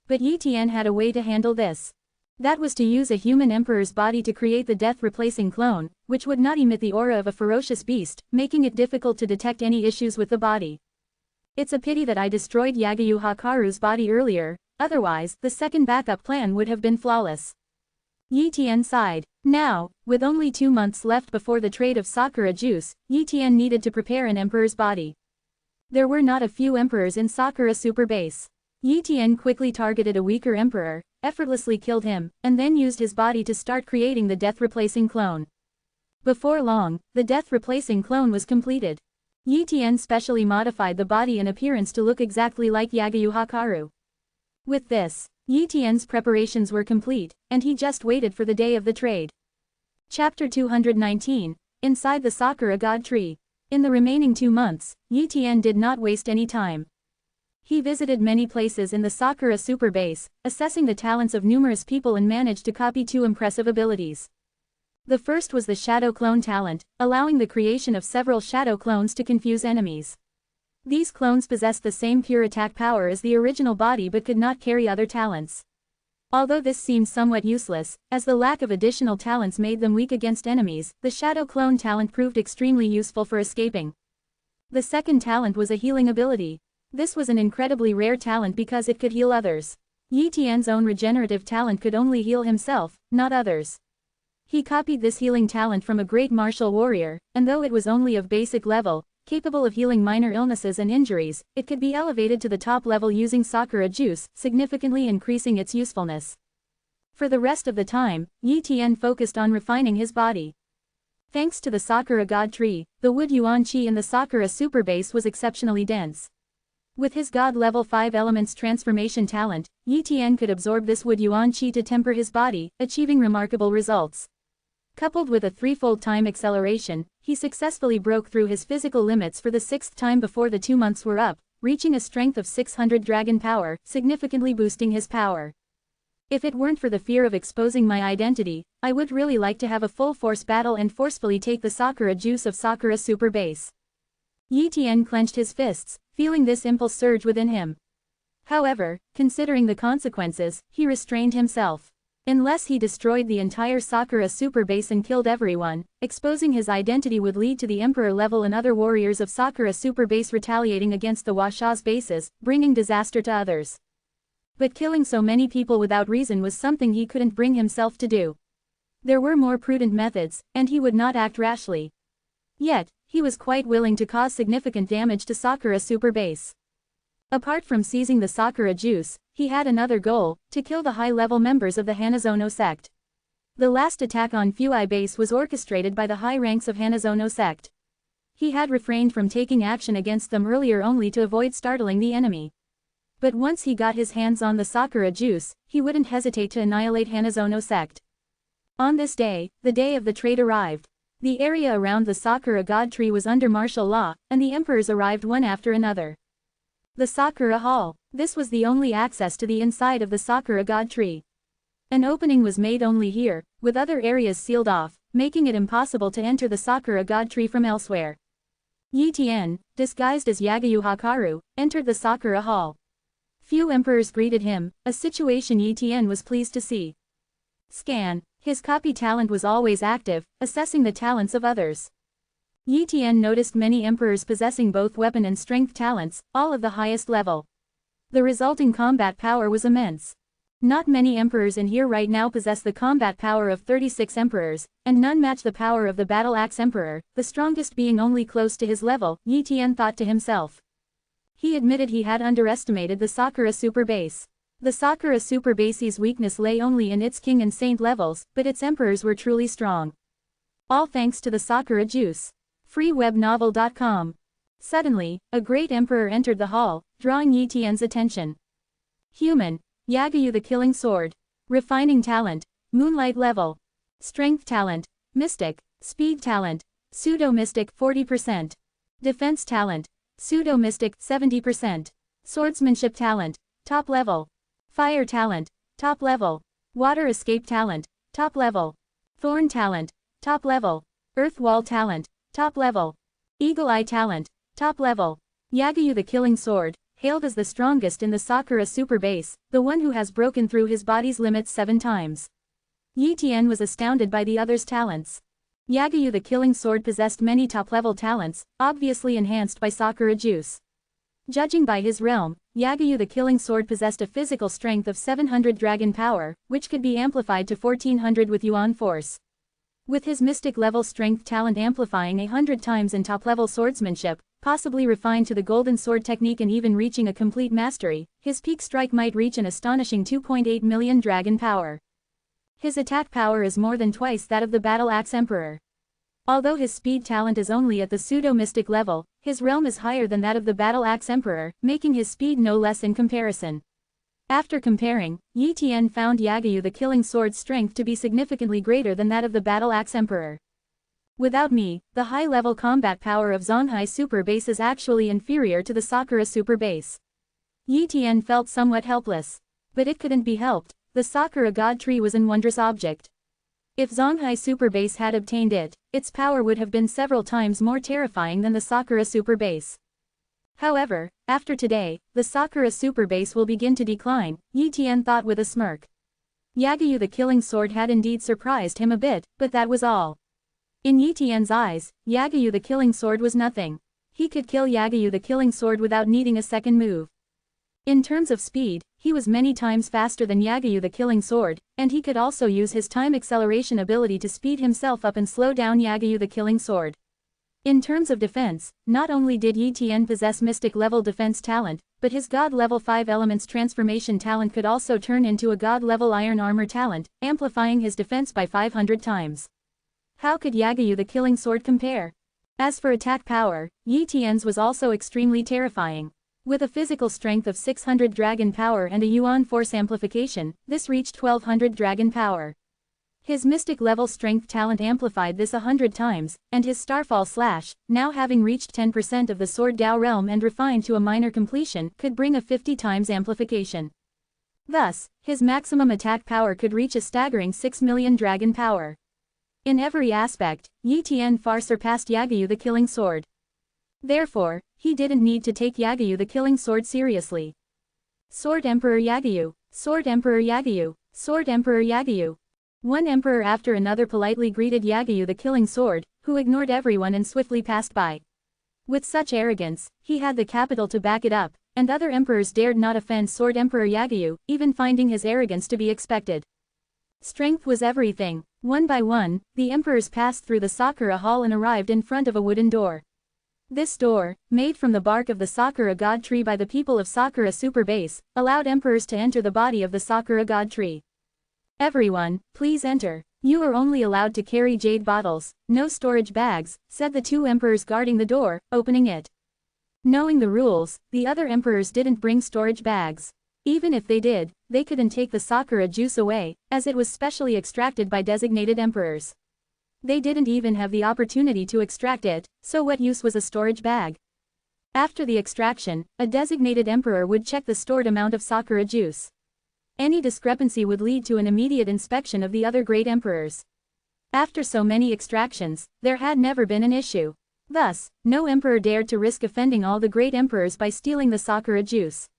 But Yi Tian had a way to handle this. That was to use a human emperor's body to create the death-replacing clone, which would not emit the aura of a ferocious beast, making it difficult to detect any issues with the body. It's a pity that I destroyed Yagyu Hakaru's body earlier, otherwise, the second backup plan would have been flawless. Yi Tian sighed. Now, with only 2 months left before the trade of Sakura juice, Yi Tian needed to prepare an emperor's body. There were not a few emperors in Sakura Super Base. Yi Tian quickly targeted a weaker emperor, effortlessly killed him, and then used his body to start creating the death-replacing clone. Before long, the death-replacing clone was completed. Yi Tian specially modified the body and appearance to look exactly like Yagyu Hakaru. With this, Yi Tian's preparations were complete, and he just waited for the day of the trade. Chapter 219, Inside the Sakura God Tree. In the remaining 2 months, Yi Tian did not waste any time. He visited many places in the Sakura Super Base, assessing the talents of numerous people and managed to copy 2 impressive abilities. The first was the Shadow Clone talent, allowing the creation of several shadow clones to confuse enemies. These clones possessed the same pure attack power as the original body but could not carry other talents. Although this seemed somewhat useless, as the lack of additional talents made them weak against enemies, the Shadow Clone talent proved extremely useful for escaping. The second talent was a healing ability. This was an incredibly rare talent because it could heal others. Yi Tian's own regenerative talent could only heal himself, not others. He copied this healing talent from a great martial warrior, and though it was only of basic level, capable of healing minor illnesses and injuries, it could be elevated to the top level using Sakura juice, significantly increasing its usefulness. For the rest of the time, Yi Tian focused on refining his body. Thanks to the Sakura God Tree, the wood yuan qi in the Sakura Super Base was exceptionally dense. With his God Level 5 Elements transformation talent, Yi Tian could absorb this wood yuan qi to temper his body, achieving remarkable results. Coupled with a 3-fold time acceleration, he successfully broke through his physical limits for the 6th time before the 2 months were up, reaching a strength of 600 dragon power, significantly boosting his power. If it weren't for the fear of exposing my identity, I would really like to have a full-force battle and forcefully take the Sakura juice of Sakura Super Base. Yi Tian clenched his fists, feeling this impulse surge within him. However, considering the consequences, he restrained himself. Unless he destroyed the entire Sakura Super Base and killed everyone, exposing his identity would lead to the Emperor level and other warriors of Sakura Super Base retaliating against the Washa's bases, bringing disaster to others. But killing so many people without reason was something he couldn't bring himself to do. There were more prudent methods, and he would not act rashly. Yet, he was quite willing to cause significant damage to Sakura Super Base. Apart from seizing the Sakura juice, he had another goal, to kill the high-level members of the Hanazono sect. The last attack on Fuai Base was orchestrated by the high ranks of Hanazono sect. He had refrained from taking action against them earlier only to avoid startling the enemy. But once he got his hands on the Sakura juice, he wouldn't hesitate to annihilate Hanazono sect. On this day, the day of the trade arrived. The area around the Sakura God Tree was under martial law, and the emperors arrived one after another. The Sakura Hall. This was the only access to the inside of the Sakura God Tree. An opening was made only here, with other areas sealed off, making it impossible to enter the Sakura God Tree from elsewhere. Yi Tian, disguised as Yagyu Hakaru, entered the Sakura Hall. Few emperors greeted him, a situation Yi Tian was pleased to see. Scan. His copy talent was always active, assessing the talents of others. Yi Tian noticed many emperors possessing both weapon and strength talents, all of the highest level. The resulting combat power was immense. Not many emperors in here right now possess the combat power of 36 emperors, and none match the power of the Battle Axe Emperor, the strongest being only close to his level, Yi Tian thought to himself. He admitted he had underestimated the Sakura Super Base. The Sakura Super Base's weakness lay only in its king and saint levels, but its emperors were truly strong. All thanks to the Sakura juice. freewebnovel.com. Suddenly, a great emperor entered the hall, drawing Yi Tian's attention. Human. Yagyu the Killing Sword. Refining talent. Moonlight level. Strength talent. Mystic. Speed talent. Pseudo-mystic 40%. Defense talent. Pseudo-mystic 70%. Swordsmanship talent. Top level. Fire talent. Top level. Water escape talent. Top level. Thorn talent. Top level. Earth wall talent. Top level. Eagle eye talent. Top level. Yagyu the Killing Sword, hailed as the strongest in the Sakura Super Base, the one who has broken through his body's limits 7 times. Yi Tian was astounded by the other's talents. Yagyu the Killing Sword possessed many top-level talents, obviously enhanced by Sakura juice. Judging by his realm, Yagyu the Killing Sword possessed a physical strength of 700 dragon power, which could be amplified to 1400 with Yuan force. With his mystic level strength talent amplifying 100 times in top-level swordsmanship, possibly refined to the golden sword technique and even reaching a complete mastery, his peak strike might reach an astonishing 2.8 million dragon power. His attack power is more than twice that of the Battle Axe Emperor. Although his speed talent is only at the pseudo-mystic level, his realm is higher than that of the Battle Axe Emperor, making his speed no less in comparison. After comparing, Yi Tian found Yagyu the Killing Sword's strength to be significantly greater than that of the Battle Axe Emperor. Without me, the high-level combat power of Zonghai Super Base is actually inferior to the Sakura Super Base. Yi Tian felt somewhat helpless. But it couldn't be helped, the Sakura God Tree was an wondrous object. If Zonghai Super Base had obtained it, its power would have been several times more terrifying than the Sakura Super Base. However, after today, the Sakura Super Base will begin to decline, Yi Tian thought with a smirk. Yagyu the Killing Sword had indeed surprised him a bit, but that was all. In Yi Tian's eyes, Yagyu the Killing Sword was nothing. He could kill Yagyu the Killing Sword without needing a second move. In terms of speed, he was many times faster than Yagyu the Killing Sword, and he could also use his time acceleration ability to speed himself up and slow down Yagyu the Killing Sword. In terms of defense, not only did Yi Tian possess mystic-level defense talent, but his God-level 5 elements transformation talent could also turn into a God-level iron armor talent, amplifying his defense by 500 times. How could Yagyu the Killing Sword compare? As for attack power, Yi Tian's was also extremely terrifying. With a physical strength of 600 dragon power and a Yuan force amplification, this reached 1200 dragon power. His mystic level strength talent amplified this 100 times, and his Starfall Slash, now having reached 10% of the Sword Dao realm and refined to a minor completion, could bring a 50 times amplification. Thus, his maximum attack power could reach a staggering 6 million dragon power. In every aspect, Yi Tian far surpassed Yagyu the Killing Sword. Therefore, he didn't need to take Yagyu the Killing Sword seriously. Sword Emperor Yagyu, Sword Emperor Yagyu, Sword Emperor Yagyu. One emperor after another politely greeted Yagyu the Killing Sword, who ignored everyone and swiftly passed by. With such arrogance, he had the capital to back it up, and other emperors dared not offend Sword Emperor Yagyu, even finding his arrogance to be expected. Strength was everything. One by one, the emperors passed through the Sakura Hall and arrived in front of a wooden door. This door, made from the bark of the Sakura God Tree by the people of Sakura Super Base, allowed emperors to enter the body of the Sakura God Tree. "Everyone, please enter. You are only allowed to carry jade bottles, no storage bags," said the two emperors guarding the door, opening it. Knowing the rules, the other emperors didn't bring storage bags. Even if they did, they couldn't take the Sakura juice away, as it was specially extracted by designated emperors. They didn't even have the opportunity to extract it, so what use was a storage bag? After the extraction, a designated emperor would check the stored amount of Sakura juice. Any discrepancy would lead to an immediate inspection of the other great emperors. After so many extractions, there had never been an issue. Thus, no emperor dared to risk offending all the great emperors by stealing the Sakura juice.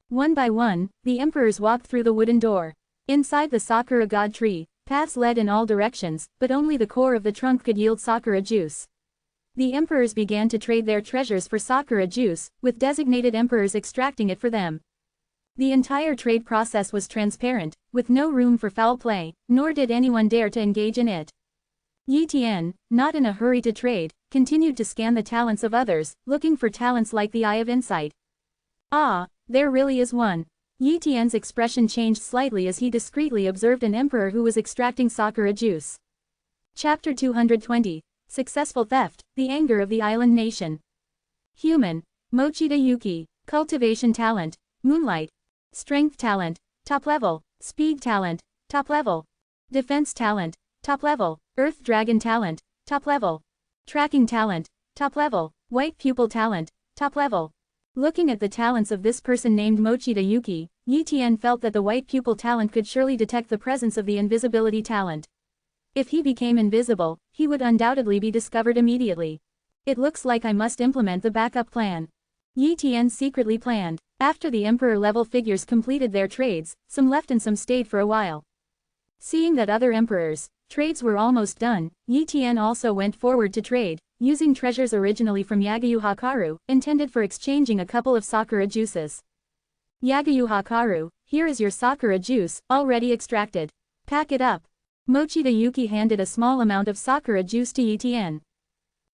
One by one, the emperors walked through the wooden door. Inside the Sakura God Tree, paths led in all directions, but only the core of the trunk could yield Sakura juice. The emperors began to trade their treasures for Sakura juice, with designated emperors extracting it for them. The entire trade process was transparent, with no room for foul play, nor did anyone dare to engage in it. Yi Tian, not in a hurry to trade, continued to scan the talents of others, looking for talents like the Eye of Insight. Ah, there really is one. Yi Tian's expression changed slightly as he discreetly observed an emperor who was extracting Sakura juice. Chapter 220. Successful Theft, the Anger of the Island Nation. Human. Mochida Yuki. Cultivation Talent. Moonlight. Strength Talent. Top level. Speed Talent. Top level. Defense Talent. Top level. Earth Dragon Talent. Top level. Tracking Talent. Top level. White Pupil Talent. Top level. Looking at the talents of this person named Mochida Yuki, Yi Tian felt that the white pupil talent could surely detect the presence of the invisibility talent. If he became invisible, he would undoubtedly be discovered immediately. It looks like I must implement the backup plan. Yi Tian secretly planned. After the emperor-level figures completed their trades, some left and some stayed for a while. Seeing that other emperors, Trades were almost done. Yi Tian also went forward to trade, using treasures originally from Yagyu Hakaru, intended for exchanging a couple of sakura juices. Yagyu Hakaru, here is your sakura juice, already extracted. Pack it up. Mochida Yuki handed a small amount of sakura juice to Yi Tian.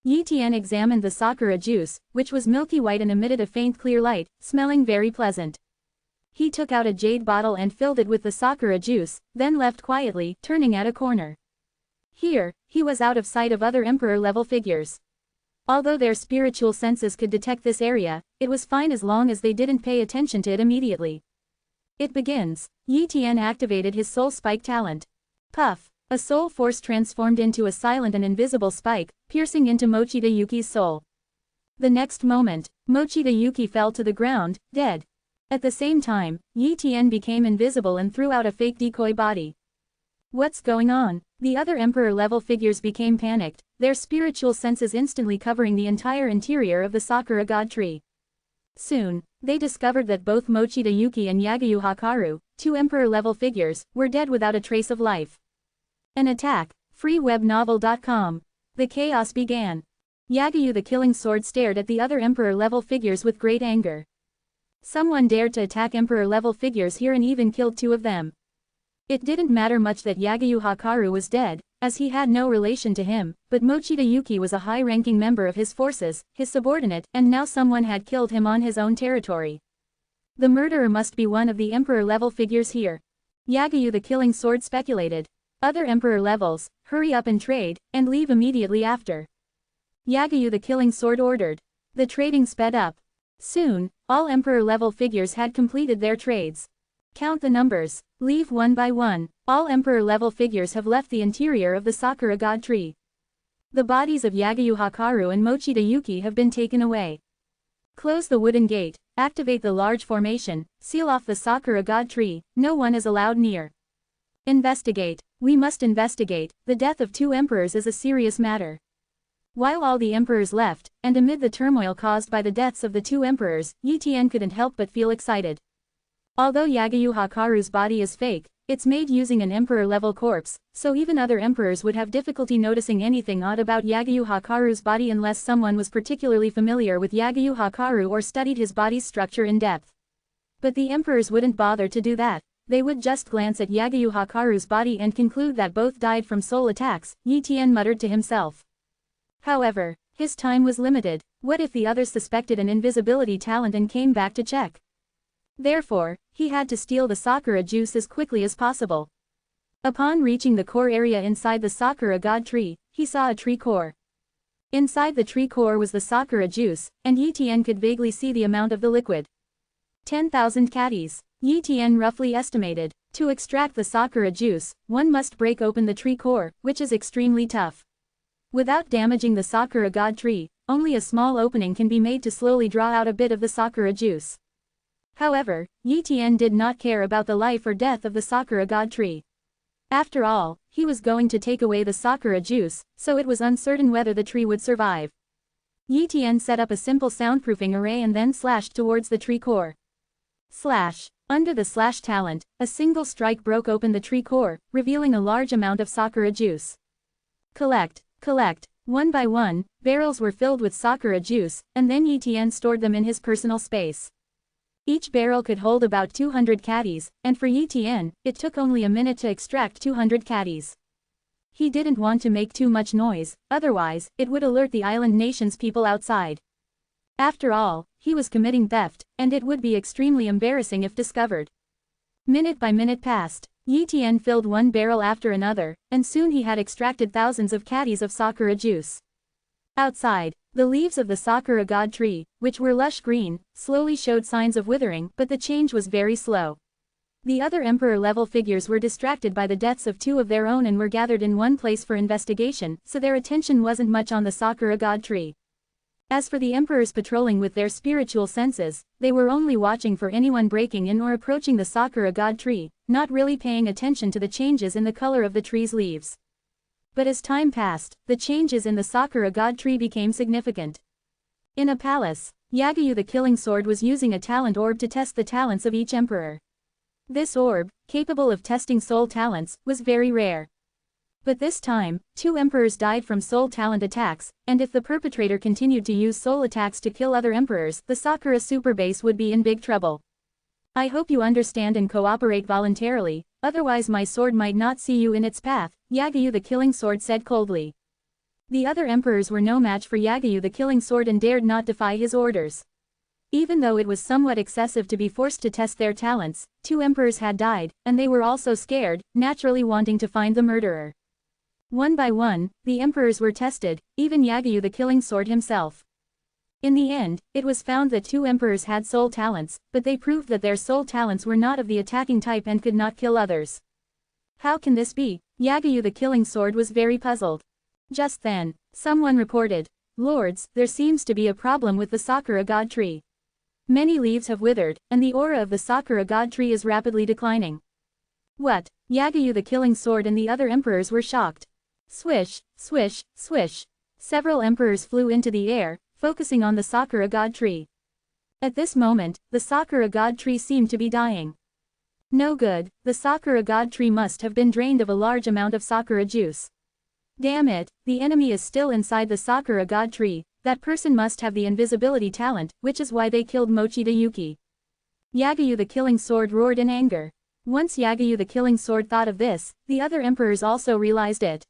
Yi Tian examined the sakura juice, which was milky white and emitted a faint clear light, smelling very pleasant. He took out a jade bottle and filled it with the sakura juice, then left quietly, turning at a corner. Here, he was out of sight of other emperor-level figures. Although their spiritual senses could detect this area, it was fine as long as they didn't pay attention to it immediately. It begins. Yi Tian activated his soul spike talent. Puff! A soul force transformed into a silent and invisible spike, piercing into Mochida Yuki's soul. The next moment, Mochida Yuki fell to the ground, dead. At the same time, Yi Tian became invisible and threw out a fake decoy body. What's going on? The other emperor-level figures became panicked, their spiritual senses instantly covering the entire interior of the Sakura God tree. Soon, they discovered that both Mochida Yuki and Yagyu Hakaru, two emperor-level figures, were dead without a trace of life. An attack. freewebnovel.com. The chaos began. Yagyu the Killing Sword stared at the other emperor-level figures with great anger. Someone dared to attack emperor-level figures here and even killed two of them. It didn't matter much that Yagyu Hakaru was dead, as he had no relation to him, but Mochida Yuki was a high-ranking member of his forces, his subordinate, and now someone had killed him on his own territory. The murderer must be one of the emperor-level figures here. Yagyu the Killing Sword speculated. Other emperor levels, hurry up and trade, and leave immediately after. Yagyu the Killing Sword ordered. The trading sped up. Soon, all emperor-level figures had completed their trades. Count the numbers. Leave one by one. All emperor-level figures have left the interior of the Sakura God tree. The bodies of Yagyu Hakaru and Mochida Yuki have been taken away. Close the wooden gate, activate the large formation, seal off the Sakura God tree, no one is allowed near. Investigate. We must investigate, the death of two emperors is a serious matter. While all the emperors left, and amid the turmoil caused by the deaths of the two emperors, Yi Tian couldn't help but feel excited. Although Yagyu Hakaru's body is fake, it's made using an emperor-level corpse, so even other emperors would have difficulty noticing anything odd about Yagyu Hakaru's body unless someone was particularly familiar with Yagyu Hakaru or studied his body's structure in depth. But the emperors wouldn't bother to do that. They would just glance at Yagyu Hakaru's body and conclude that both died from soul attacks, Yi Tian muttered to himself. However, his time was limited. What if the others suspected an invisibility talent and came back to check? Therefore, he had to steal the Sakura juice as quickly as possible. Upon reaching the core area inside the Sakura God tree, he saw a tree core. Inside the tree core was the Sakura juice, and Yi Tian could vaguely see the amount of the liquid. 10,000 catties. Yi Tian roughly estimated. To extract the Sakura juice, one must break open the tree core, which is extremely tough. Without damaging the Sakura God tree, only a small opening can be made to slowly draw out a bit of the Sakura juice. However, Yi Tian did not care about the life or death of the Sakura God tree. After all, he was going to take away the Sakura juice, so it was uncertain whether the tree would survive. Yi Tian set up a simple soundproofing array and then slashed towards the tree core. Slash. Under the slash talent, a single strike broke open the tree core, revealing a large amount of Sakura juice. Collect. Collect. One by one, barrels were filled with Sakura juice, and then Yi Tian stored them in his personal space. Each barrel could hold about 200 catties, and for Yi Tian, it took only a minute to extract 200 catties. He didn't want to make too much noise, otherwise, it would alert the island nation's people outside. After all, he was committing theft, and it would be extremely embarrassing if discovered. Minute by minute passed. Yi Tian filled one barrel after another, and soon he had extracted thousands of catties of Sakura juice. Outside, the leaves of the Sakura God tree, which were lush green, slowly showed signs of withering, but the change was very slow. The other emperor-level figures were distracted by the deaths of two of their own and were gathered in one place for investigation, so their attention wasn't much on the Sakura God tree. As for the emperors patrolling with their spiritual senses, they were only watching for anyone breaking in or approaching the Sakura God tree, not really paying attention to the changes in the color of the tree's leaves. But as time passed, the changes in the Sakura God tree became significant. In a palace, Yagyu the Killing Sword was using a talent orb to test the talents of each emperor. This orb, capable of testing soul talents, was very rare. But this time, 2 emperors died from soul talent attacks, and if the perpetrator continued to use soul attacks to kill other emperors, the Sakura superbase would be in big trouble. I hope you understand and cooperate voluntarily, otherwise my sword might not see you in its path, Yagyu the Killing Sword said coldly. The other emperors were no match for Yagyu the Killing Sword and dared not defy his orders. Even though it was somewhat excessive to be forced to test their talents, 2 emperors had died, and they were also scared, naturally wanting to find the murderer. One by one, the emperors were tested, even Yagyu the Killing Sword himself. In the end, it was found that 2 emperors had soul talents, but they proved that their soul talents were not of the attacking type and could not kill others. How can this be? Yagyu the Killing Sword was very puzzled. Just then, someone reported, "Lords, there seems to be a problem with the Sakura God Tree. Many leaves have withered, and the aura of the Sakura God Tree is rapidly declining." What? Yagyu the Killing Sword and the other emperors were shocked. Swish, swish, swish. Several emperors flew into the air, focusing on the Sakura God Tree. At this moment, the Sakura God Tree seemed to be dying. No good, the Sakura God Tree must have been drained of a large amount of Sakura juice. Damn it, the enemy is still inside the Sakura God Tree, that person must have the invisibility talent, which is why they killed Mochida Yuki. Yagyu the Killing Sword roared in anger. Once Yagyu the Killing Sword thought of this, the other emperors also realized it.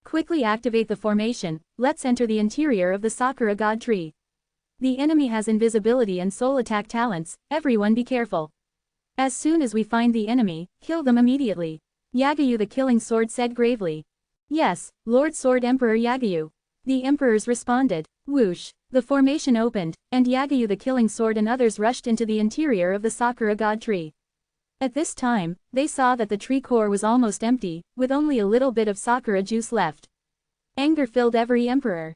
Quickly activate the formation, let's enter the interior of the Sakura God Tree. The enemy has invisibility and soul attack talents, everyone be careful. As soon as we find the enemy, kill them immediately. Yagyu the Killing Sword said gravely. Yes, Lord Sword Emperor Yagyu. The emperors responded. Whoosh, the formation opened, and Yagyu the Killing Sword and others rushed into the interior of the Sakura God Tree. At this time, they saw that the tree core was almost empty, with only a little bit of Sakura juice left. Anger filled every emperor.